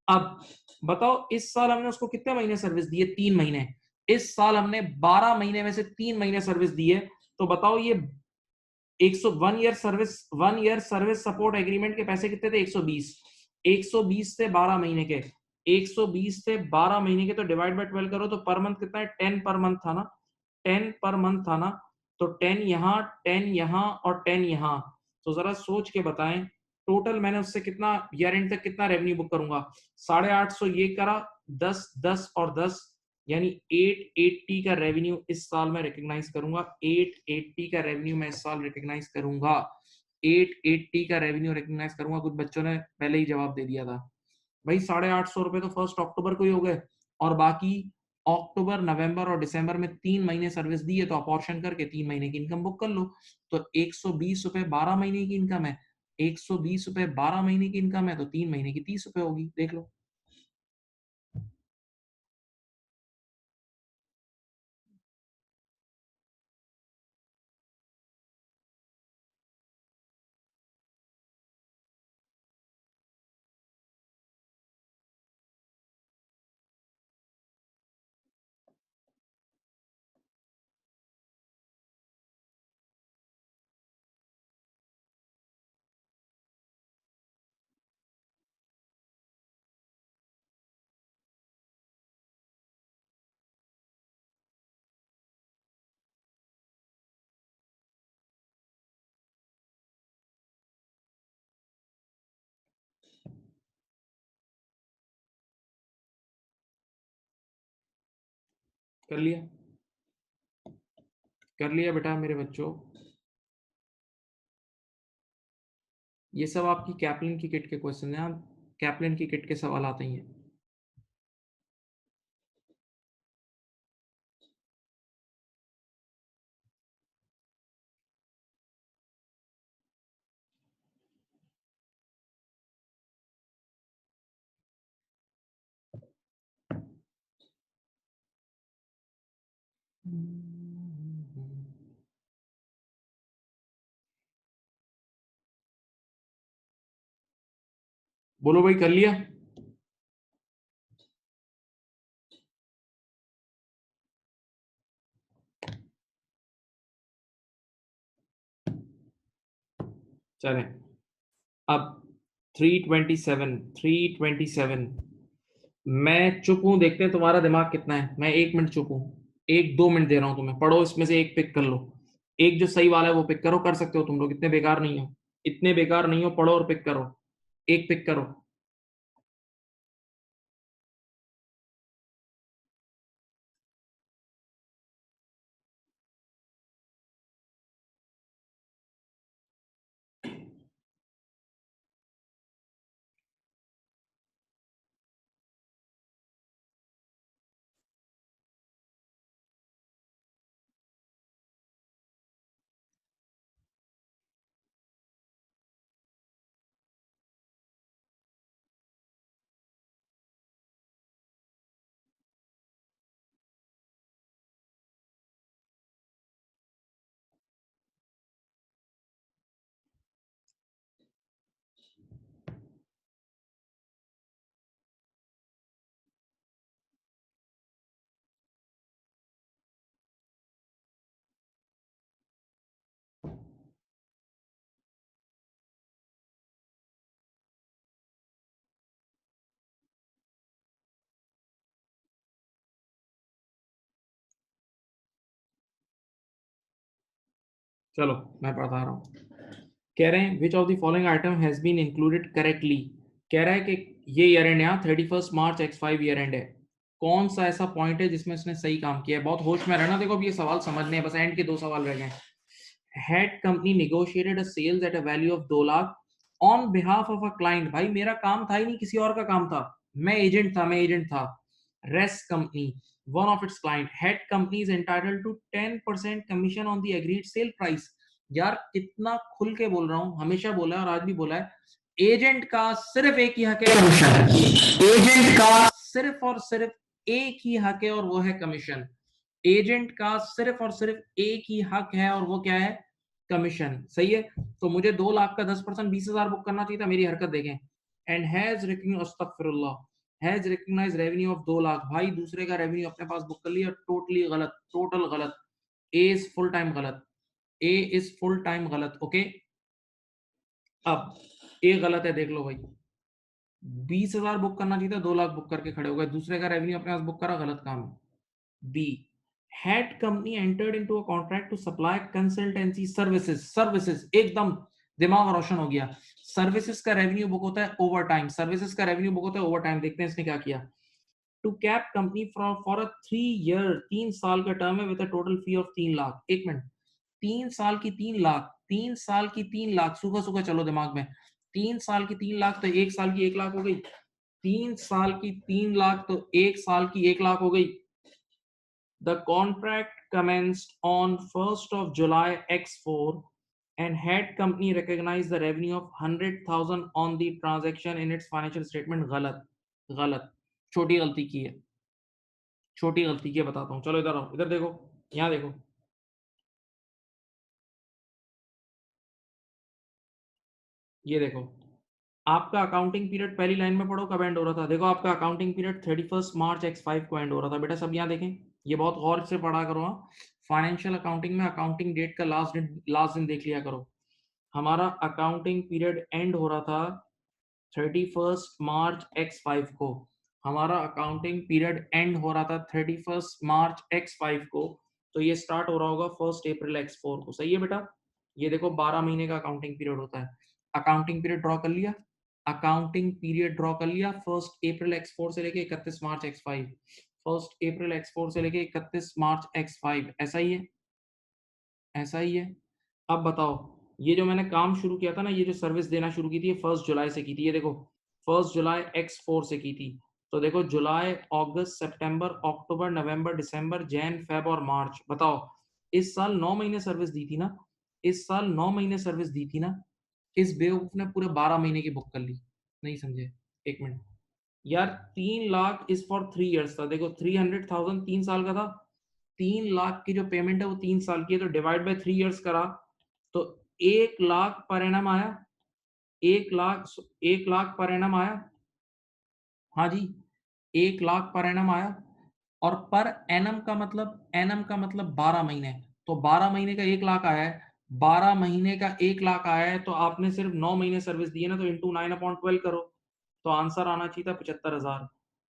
अब बताओ इस साल हमने उसको कितने महीने सर्विस दी है? 3 महीने। इस साल हमने 12 महीने में से 3 महीने सर्विस दी है, तो बताओ ये 1 ईयर सर्विस सपोर्ट एग्रीमेंट के पैसे कितने थे? 120। 120 से 12 महीने के, 120 से 12 महीने के तो डिवाइड बाय 12 करो तो पर मंथ कितना है? 10 पर मंथ था ना, 10 पर मंथ था ना, तो 10 यहाँ, 10 यहाँ और 10 यहाँ। तो जरा सोच के बताएं टोटल मैंने उससे कितना ईयर एंड तक कितना रेवेन्यू बुक करूंगा? 850 ये करा, 10 10 और 10 यानी 880 का रेवेन्यू इस साल में रिकॉग्नाइज करूंगा। 880 का रेवेन्यू मैं इस साल रिकॉग्नाइज करूंगा, 880 का रेवेन्यू रिकॉग्नाइज करूंगा। कुछ बच्चों ने पहले ही जवाब दे दिया था भाई, 850 रुपए तो 1 अक्टूबर को ही हो गए और बाकी अक्टूबर नवंबर और दिसंबर में 3 महीने सर्विस दी है, तो अपॉर्शन करके 3 महीने की इनकम बुक कर लो। तो 120 रुपए 12 महीने की इनकम है, 120 रुपए 12 महीने की इनकम है, तो 3 महीने की 30 रुपए होगी, देख लो। कर लिया? कर लिया बेटा मेरे बच्चों? ये सब आपकी कैपलिन की किट के क्वेश्चन हैं, कैपलिन की किट के सवाल आते ही हैं। बोलो भाई, कर लिया? चलें, अब 327, 327। मैं चुप हूं, देखते हैं तुम्हारा दिमाग कितना है। मैं 1 मिनट चुप हूं, 1 2 मिनट दे रहा हूं तुम्हें, पढ़ो इसमें से एक पिक कर लो, एक जो सही वाला है वो पिक करो। कर सकते हो तुम लोग, इतने बेकार नहीं हो, इतने बेकार नहीं हो, पढ़ो और पिक करो, एक पिक करो। चलो मैं बता रहा हूँ। कह रहे हैं which of the following item has been included correctly. कह रहा है कि ये ईयर एंड यहाँ 31 मार्च X5 ईयर एंड है, कौन सा ऐसा पॉइंट है जिसमें इसने सही काम किया है? बहुत होश में रहना, देखो अब ये सवाल समझने हैं, बस एंड के 2 सवाल रह गए हैं। Head company negotiated a sales at a value of 2 lakh on behalf of a client. भाई मेरा काम था ही नहीं, किसी और का काम था, मैं एजेंट था। Rest company one of its client, head company is entitled to 10% commission on the agreed sale price. यार कितना खुल के बोल रहा हूं, हमेशा बोला है और आज भी बोला है, एजेंट का सिर्फ एक ही हक है, कमीशन। एजेंट का सिर्फ और सिर्फ एक ही हक है और वो है कमीशन। एजेंट का सिर्फ और सिर्फ एक ही हक है और वो क्या है, कमीशन। सही है। तो मुझे 2 लाख का 10% 20,000 बुक करना चाहिए था, मेरी हरकत देखें। एंड हैज रिकग्नाइज्ड, अस्तगफिरुल्लाह, has recognised revenue of 2 lakh. भाई दूसरे का रेवेन्यू अपने पास बुक कर लिया, टोटली गलत, टोटल गलत। ए इज फुल टाइम गलत, ए इज फुल टाइम गलत। ओके, अब ए गलत है, देख लो भाई, 20,000 बुक करना चाहिए था, 2 लाख बुक करके खड़े हो गए, दूसरे का रेवेन्यू अपने पास बुक करा, गलत काम है। B, head company entered into a contract to supply consultancy services एकदम दिमाग रोशन हो गया। सर्विसेज का रेवेन्यू बुक होता है ओवर टाइम, सर्विसेज का रेवेन्यू बुक होता है ओवर टाइम। देखते हैं इसने क्या किया। To cap company for a 3 year, 3 साल का टर्म है with a total fee of 3 lakh. एक मिनट, 3 साल की 3 लाख, 3 साल की 3 लाख, सूखा सूखा चलो दिमाग में, 3 साल की 3 लाख तो 1 साल की 1 लाख हो गई, 3 साल की 3 लाख तो 1 साल की 1 लाख हो गई। The contract commenced on 1st of July X4 and head company recognized the revenue of 100,000 on the transaction in its financial statement। गलत, गलत, छोटी गलती की है, छोटी गलती की है, बताता हूँ। चलो इधर आओ, इधर देखो, यहाँ देखो, ये देखो, आपका अकाउंटिंग पीरियड पहली लाइन में पढ़ो कब एंड हो रहा था। देखो आपका अकाउंटिंग पीरियड 31 मार्च X5 को एंड हो रहा था। बेटा सब यहाँ देखें, ये बहुत गौर से पढ़ा करो। हाँ, फाइनेंशियल अकाउंटिंग में अकाउंटिंग डेट का लास्ट दिन देख लिया करो। हमारा अकाउंटिंग पीरियड एंड हो रहा था 31 मार्च X5 को, हमारा अकाउंटिंग पीरियड एंड हो रहा था 31 मार्च X5 को, तो ये स्टार्ट हो रहा होगा 1 अप्रैल X4 को। सही है बेटा, ये देखो 12 महीने का अकाउंटिंग पीरियड होता है। अकाउंटिंग पीरियड ड्रॉ कर लिया, अकाउंटिंग पीरियड ड्रॉ कर लिया 1 अप्रैल X4 से लेके 31 मार्च X5, 1 अप्रैल X4 से लेके 31 मार्च X5, ऐसा ही है, ऐसा ही है। अब बताओ, ये जो मैंने काम शुरू किया था ना, ये जो सर्विस देना शुरू की थी, 1 जुलाई से की थी। ये देखो 1 जुलाई X4 से की थी। तो देखो जुलाई, अगस्त, सितंबर, अक्टूबर, नवंबर, दिसंबर, जैन, फेब और मार्च। बताओ, इस साल 9 महीने सर्विस दी थी ना, इस साल 9 महीने सर्विस दी थी ना, इस बेवकूफ ने पूरे 12 महीने की बुक कर ली। नहीं समझे, एक मिनट यार, 3 लाख इज फॉर 3 ईयर्स था। देखो 300,000 3 साल का था, 3 लाख की जो पेमेंट है वो 3 साल की है, तो डिवाइड बाय 3 ईयर्स करा तो 1 लाख पर एनम आया, 1 लाख, 1 लाख पर एनम आया। हाँ जी, 1 लाख पर एनम आया। और पर एनम का मतलब, एनम का मतलब 12 महीने, तो 12 महीने का 1 लाख आया है, 12 महीने का 1 लाख आया है, तो आपने सिर्फ 9 महीने सर्विस दी है ना, तो इंटू 9/12 करो, तो आंसर आना चाहिए था 75,000।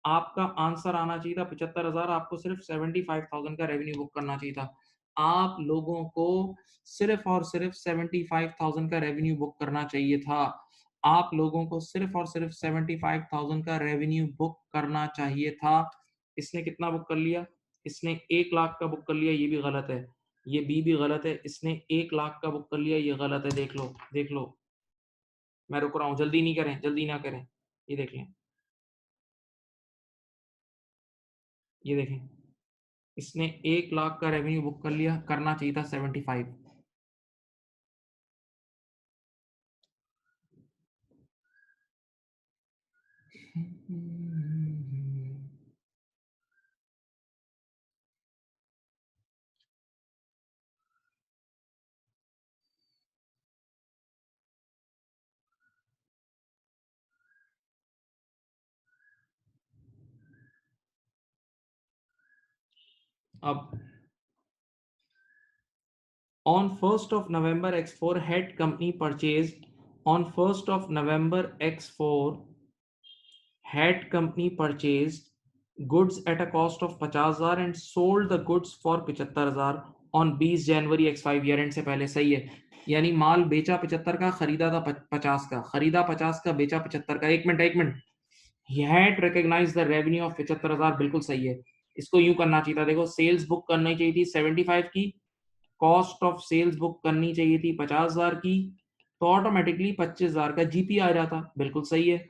आपका आंसर आना चाहिए था 75,000, आपको सिर्फ 75,000 का रेवेन्यू बुक करना चाहिए था। आप लोगों को सिर्फ और सिर्फ 75,000 का रेवेन्यू बुक करना चाहिए था। आप लोगों को सिर्फ और सिर्फ 75,000 का रेवेन्यू बुक करना चाहिए था। इसने कितना बुक कर लिया, इसने 1 लाख का बुक कर लिया, ये भी गलत है, ये बी भी गलत है। इसने 1 लाख का बुक कर लिया, ये गलत है। देख लो, देख लो, मैं रुक रहा हूँ, जल्दी नहीं करें, जल्दी ना करें। ये देख लें, ये देखें, इसने 1 लाख का रेवेन्यू बुक कर लिया, करना चाहिए था 75। अब on 1st of November X4 head company purchased, on 1st of November X4 head company purchased goods at a cost of 50,000 and sold the goods for 75,000 on 20 January X5 year and से पहले। सही है, यानी माल बेचा 75 का, खरीदा था 50 का, खरीदा 50 का, बेचा 75 का। एक मिनट, एक minute, he had recognized the revenue of 75,000, बिल्कुल सही है। इसको यूं करना चाहिए था, देखो सेल्स बुक करनी चाहिए थी 75 की, कॉस्ट ऑफ सेल्स बुक करनी चाहिए थी 50,000 की, तो ऑटोमेटिकली 25,000 का जीपी आ जाता। बिल्कुल सही है।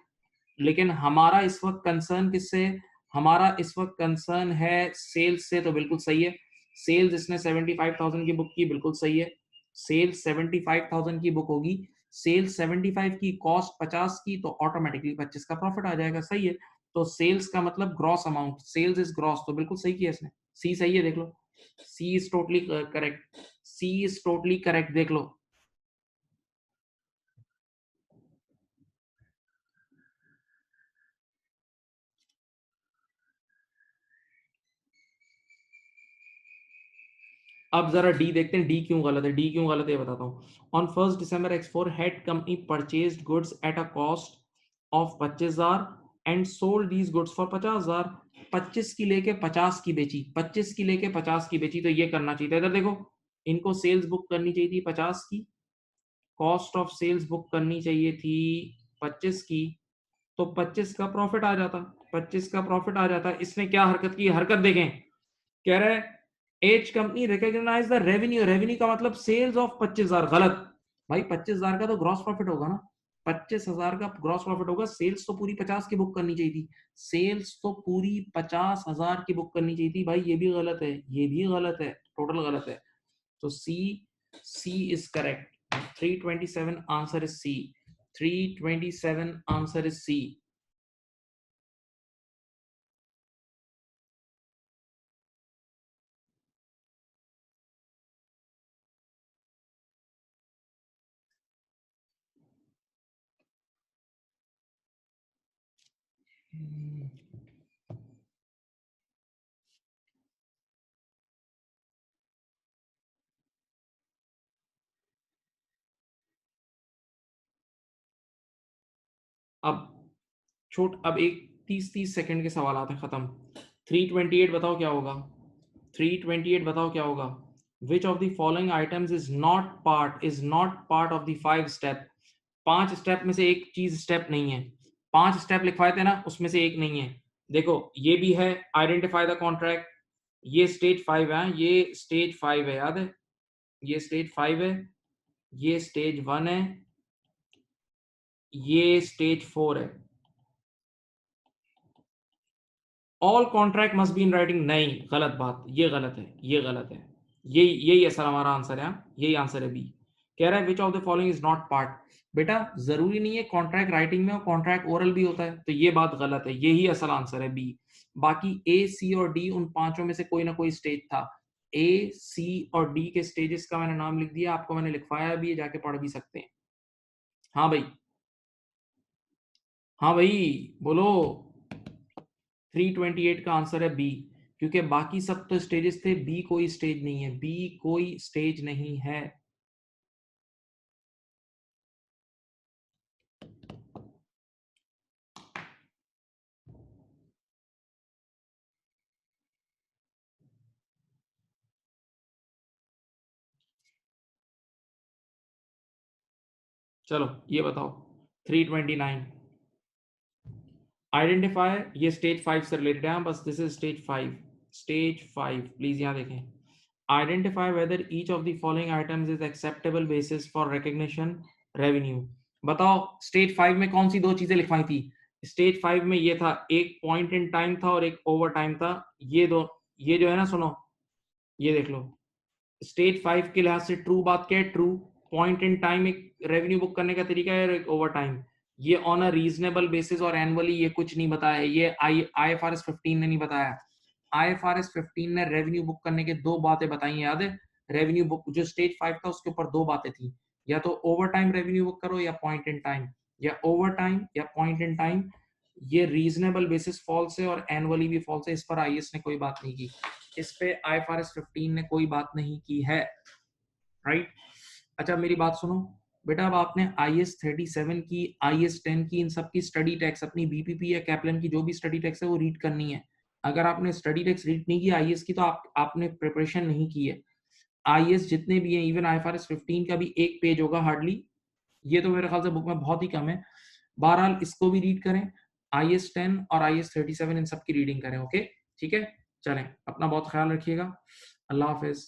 लेकिन हमारा इस वक्त कंसर्न किससे? हमारा इस वक्त कंसर्न है सेल्स से, तो बिल्कुल सही है। सेल्स इसने 75,000 की बुक की, बिल्कुल सही है। सेल्स 75,000 की बुक होगी, सेल्स 75 की, कॉस्ट 50 की, तो ऑटोमेटिकली 25 का प्रॉफिट आ जाएगा। सही है। तो सेल्स का मतलब gross amount, sales is gross, तो बिल्कुल सही किया इसने। सी सही है, देख लो। C is totally correct. C is totally correct, देख लो। अब जरा डी देखते हैं, डी क्यों गलत है। डी क्यों गलत है ये बताता हूँ। On 1 December X4 head company purchased goods at a cost of 25,000 and sold these goods for 50,000। 25 की लेके 50 की बेची, 25 की लेके 50 की बेची, तो ये करना चाहिए था। इधर देखो, इनको सेल्स बुक करनी चाहिए थी 50 की, कॉस्ट ऑफ सेल्स बुक करनी चाहिए थी 25 की, तो 25 का प्रॉफिट आ जाता, 25 का प्रॉफिट आ जाता। इसने क्या हरकत की, हरकत देखें। कह रहा है H company recognise the revenue, revenue का मतलब सेल्स ऑफ 25,000, गलत भाई। 25,000 का तो ग्रॉस प्रॉफिट होगा ना, 25,000 का ग्रॉस प्रॉफिट होगा। सेल्स तो पूरी 50 की बुक करनी चाहिए थी, सेल्स तो पूरी 50,000 की बुक करनी चाहिए थी भाई। ये भी गलत है, ये भी गलत है, टोटल गलत है। तो C, C is correct. 327 answer is C. 327 answer is C. अब अब एक 30-30 सेकंड के सवाल आते हैं, खत्म। 328 बताओ क्या होगा। 328 बताओ क्या होगा। विच of the following items is not part of the 5 step. 5 step में से एक चीज स्टेप नहीं है। 5 स्टेप लिखवाए थे ना, उसमें से एक नहीं है। देखो ये भी है, आइडेंटिफाई द कॉन्ट्रैक्ट। ये स्टेज 5 है, ये स्टेज 5 है, याद है। ये स्टेज 5 है, ये स्टेज 1 है, ये स्टेज 4 है। All contract must be in writing, नहीं, गलत बात, ये गलत है, ये गलत है। यही असल हमारा आंसर है, यही आंसर है बी। कह रहा है which of the following is not part. बेटा जरूरी नहीं है कॉन्ट्रैक्ट राइटिंग में और कॉन्ट्रैक्ट ओरल भी होता है, तो ये बात गलत है, यही असल आंसर है बी। बाकी ए, सी और डी, उन पांचों में से कोई ना कोई स्टेज था। ए, सी और डी के स्टेजेस का मैंने नाम लिख दिया, आपको मैंने लिखवाया भी है, जाके पढ़ भी सकते हैं। हाँ भाई, हाँ भाई, बोलो। 328 का आंसर है बी, क्योंकि बाकी सब तो स्टेजेस थे, बी कोई स्टेज नहीं है, बी कोई स्टेज नहीं है। चलो ये बताओ। 329 आइडेंटिफाई, ये स्टेज 5 से रिलेटेड है, बस this is stage 5। Stage 5 please यहां देखें। Identify whether each of the following items is acceptable basis for recognition revenue. बताओ स्टेज 5 में कौन सी दो चीजें लिखवाई थी। स्टेज 5 में ये था, एक पॉइंट इन टाइम था और एक ओवर टाइम था। ये दो, ये जो है ना, सुनो, ये देख लो। स्टेज 5 के लिहाज से ट्रू बात क्या है, ट्रू। पॉइंट इन टाइम एक रेवेन्यू बुक करने का तरीका है, और एक ओवर टाइम। ये ऑन अ रीजनेबल बेसिस और एनुअली, ये कुछ नहीं बताया। ये IFRS 15 ने नहीं बताया। IFRS 15 ने रेवेन्यू बुक करने के दो बातें बताई, याद है। रेवेन्यू बुक जो स्टेज 5 था उसके ऊपर दो बातें थी, या तो ओवर टाइम रेवेन्यू बुक करो, या पॉइंट इन टाइम, या ओवर टाइम या पॉइंट इन टाइम। ये रीजनेबल बेसिस फॉल्स है और एनुअली भी फॉल्स है, इस पर IAS ने कोई बात नहीं की। इस पे IFRS 15 ने कोई बात नहीं की है, राइट। अच्छा मेरी बात सुनो बेटा, अब आपने IAS 37 की, IAS 10 की, इन सब की स्टडी टैक्स अपनी BPP या कैप्लन की जो भी स्टडी टैक्स है वो रीड करनी है। अगर आपने स्टडी टैक्स रीड नहीं की IAS की, तो आपने प्रिपरेशन नहीं की है। IAS जितने भी हैं, इवन IFRS 15 का भी एक पेज होगा हार्डली, ये तो मेरे ख्याल से बुक में बहुत ही कम है। बहरहाल इसको भी रीड करें, IAS 10 और IAS 37 इन सब की रीडिंग करें, ओके। ठीक है, चलें, अपना बहुत ख्याल रखिएगा। अल्लाह हाफिज।